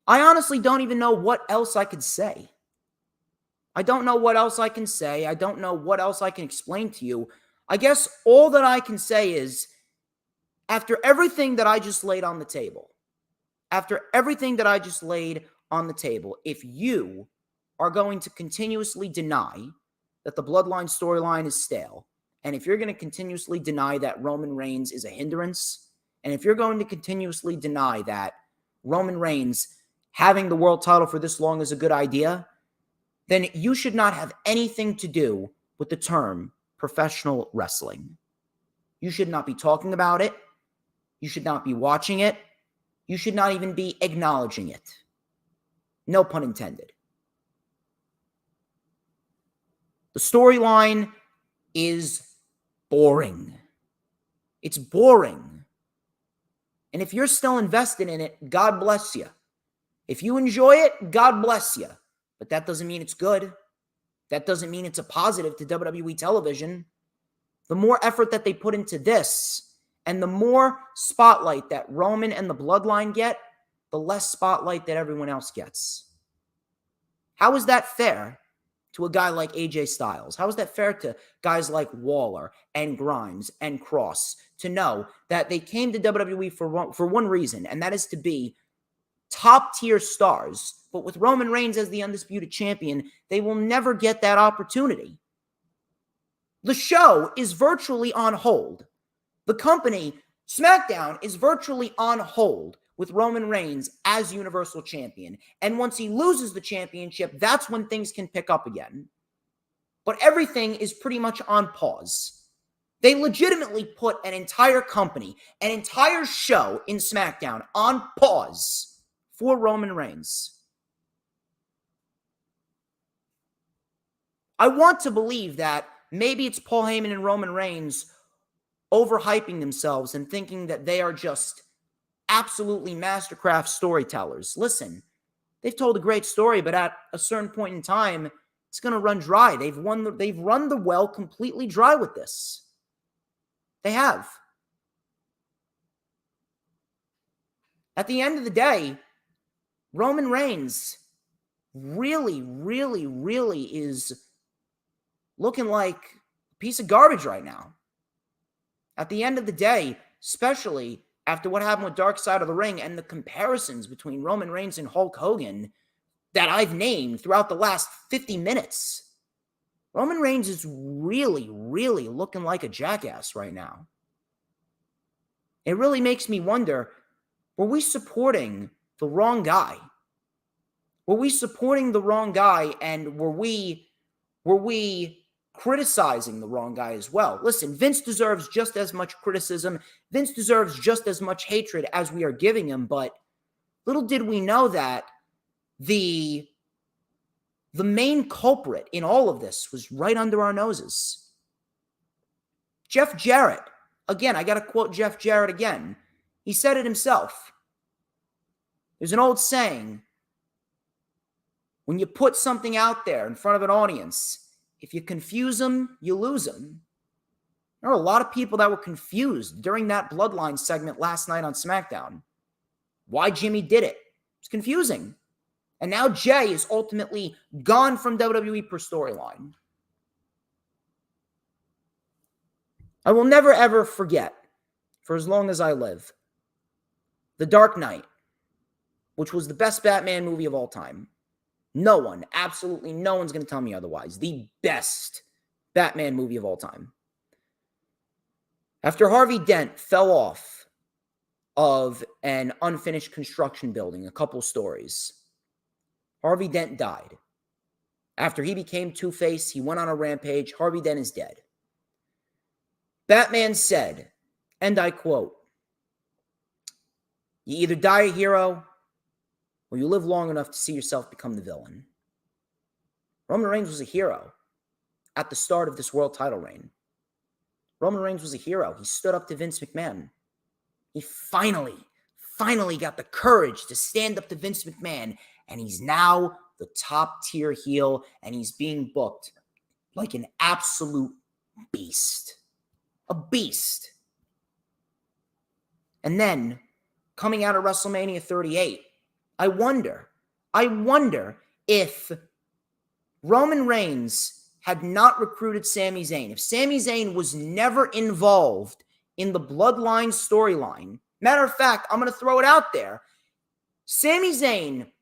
I honestly don't even know what else I could say. I don't know what else I can say. I don't know what else I can explain to you. I guess all that I can say is, after everything that I just laid on the table, if you are going to continuously deny that the bloodline storyline is stale, and if you're going to continuously deny that Roman Reigns is a hindrance, and if you're going to continuously deny that Roman Reigns having the world title for this long is a good idea, then you should not have anything to do with the term professional wrestling. You should not be talking about it. You should not be watching it. You should not even be acknowledging it. No pun intended. The storyline is boring. It's boring. And if you're still invested in it, God bless you. If you enjoy it, God bless you. But that doesn't mean it's good. That doesn't mean it's a positive to WWE television. The more effort that they put into this, and the more spotlight that Roman and the Bloodline get, the less spotlight that everyone else gets. How is that fair to a guy like AJ Styles? How is that fair to guys like Waller and Grimes and Cross to know that they came to WWE for one reason, and that is to be top-tier stars? But with Roman Reigns as the undisputed champion, they will never get that opportunity. The show is virtually on hold. The company, SmackDown, is virtually on hold with Roman Reigns as Universal Champion. And once he loses the championship, that's when things can pick up again. But everything is pretty much on pause. They legitimately put an entire company, an entire show in SmackDown on pause for Roman Reigns. I want to believe that maybe it's Paul Heyman and Roman Reigns overhyping themselves and thinking that they are just absolutely mastercraft storytellers. Listen, they've told a great story, but at a certain point in time, it's going to run dry. They've run the well completely dry with this. They have. At the end of the day, Roman Reigns really, really, really is looking like a piece of garbage right now. At the end of the day, especially after what happened with Dark Side of the Ring and the comparisons between Roman Reigns and Hulk Hogan that I've named throughout the last 50 minutes, Roman Reigns is really, really looking like a jackass right now. It really makes me wonder, were we supporting the wrong guy? Were we supporting the wrong guy, and were we criticizing the wrong guy as well? Listen, Vince deserves just as much criticism. Vince deserves just as much hatred as we are giving him, but little did we know that the main culprit in all of this was right under our noses. Jeff Jarrett. Again, I got to quote Jeff Jarrett again. He said it himself. There's an old saying, when you put something out there in front of an audience, if you confuse them, you lose them. There are a lot of people that were confused during that Bloodline segment last night on SmackDown. Why Jimmy did it. It's confusing. And now Jay is ultimately gone from WWE per storyline. I will never, ever forget, for as long as I live, The Dark Knight, which was the best Batman movie of all time. No one, absolutely no one's going to tell me otherwise. The best Batman movie of all time. After Harvey Dent fell off of an unfinished construction building, a couple stories, Harvey Dent died. After he became Two-Face, he went on a rampage. Harvey Dent is dead. Batman said, and I quote, "You either die a hero or you live long enough to see yourself become the villain." Roman Reigns was a hero at the start of this world title reign. Roman Reigns was a hero. He stood up to Vince McMahon. He finally got the courage to stand up to Vince McMahon, and he's now the top tier heel, and he's being booked like an absolute beast. A beast. And then, coming out of WrestleMania 38, I wonder if Roman Reigns had not recruited Sami Zayn, if Sami Zayn was never involved in the Bloodline storyline. Matter of fact, I'm going to throw it out there. Sami Zayn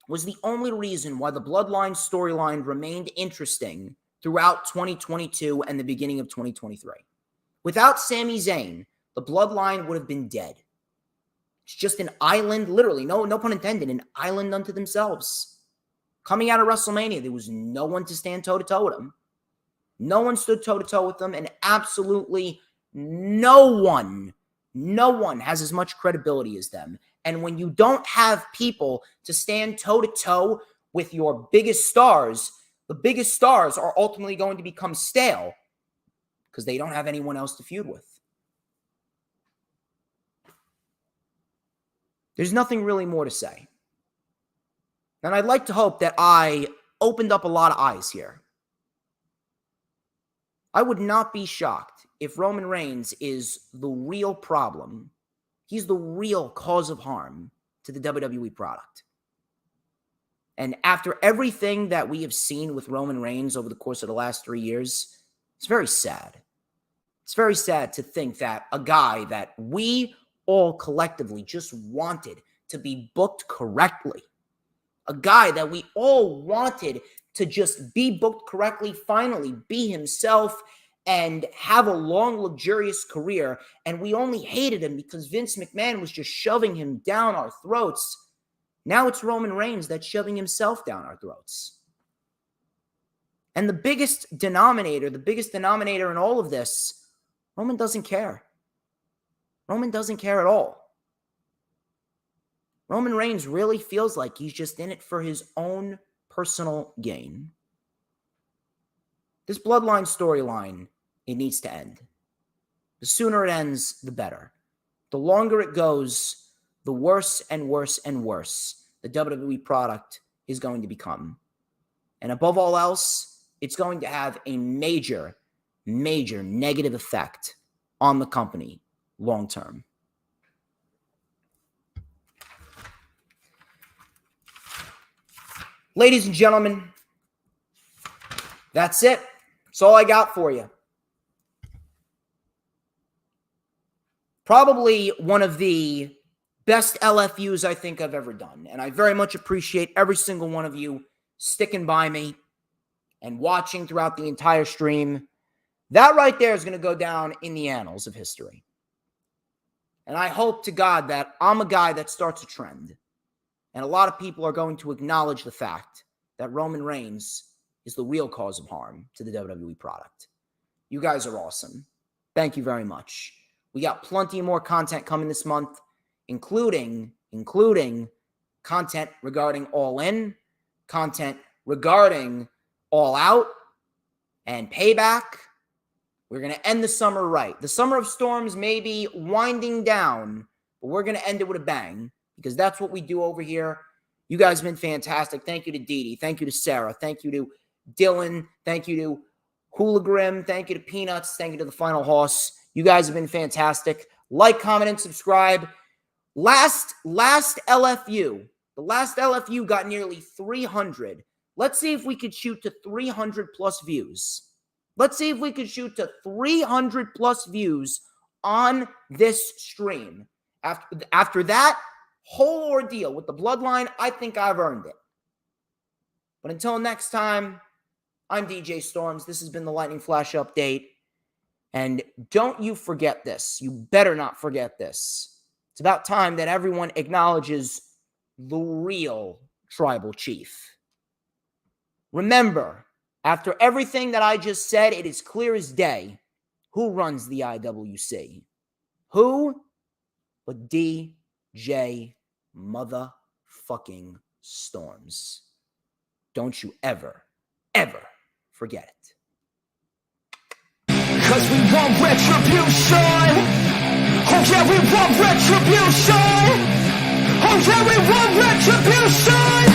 was the only reason why the Bloodline storyline remained interesting throughout 2022 and the beginning of 2023. Without Sami Zayn, the Bloodline would have been dead. It's just an island, literally, no pun intended, an island unto themselves. Coming out of WrestleMania, there was no one to stand toe-to-toe with him. No one stood toe-to-toe with them, and absolutely no one has as much credibility as them. And when you don't have people to stand toe-to-toe with your biggest stars, the biggest stars are ultimately going to become stale because they don't have anyone else to feud with. There's nothing really more to say. And I'd like to hope that I opened up a lot of eyes here. I would not be shocked if Roman Reigns is the real problem. He's the real cause of harm to the WWE product. And after everything that we have seen with Roman Reigns over the course of the last 3 years, it's very sad. It's very sad to think that a guy that we all collectively just wanted to be booked correctly, a guy that we all wanted to just be booked correctly, finally be himself and have a long, luxurious career, and we only hated him because Vince McMahon was just shoving him down our throats. Now it's Roman Reigns that's shoving himself down our throats. And the biggest denominator in all of this, Roman doesn't care. Roman doesn't care at all. Roman Reigns really feels like he's just in it for his own personal gain. This bloodline storyline, it needs to end. The sooner it ends, the better. The longer it goes, the worse and worse and worse the WWE product is going to become. And above all else, it's going to have a major, major negative effect on the company long term. Ladies and gentlemen, that's it. That's all I got for you. Probably one of the best LFUs I think I've ever done. And I very much appreciate every single one of you sticking by me and watching throughout the entire stream. That right there is going to go down in the annals of history. And I hope to God that I'm a guy that starts a trend. And a lot of people are going to acknowledge the fact that Roman Reigns is the real cause of harm to the WWE product. You guys are awesome. Thank you very much. We got plenty more content coming this month, including content regarding All In, content regarding All Out, and Payback. We're going to end the summer right. The Summer of Storms may be winding down, but we're going to end it with a bang because that's what we do over here. You guys have been fantastic. Thank you to Dee Dee. Thank you to Sarah. Thank you to Dylan. Thank you to Hoolagrim. Thank you to Peanuts. Thank you to the Final Horse. You guys have been fantastic. Like, comment, and subscribe. Last LFU. The last LFU got nearly 300. Let's see if we could shoot to 300 plus views. Let's see if we could shoot to 300 plus views on this stream. After that whole ordeal with the bloodline, I think I've earned it. But until next time, I'm DJ Storms. This has been the Lightning Flash Update. And don't you forget this. You better not forget this. It's about time that everyone acknowledges the real tribal chief. Remember, after everything that I just said, it is clear as day who runs the IWC. Who? But DJ motherfucking Storms. Don't you ever forget it. 'Cause we want retribution. Oh yeah, we want retribution. Oh yeah, we want retribution.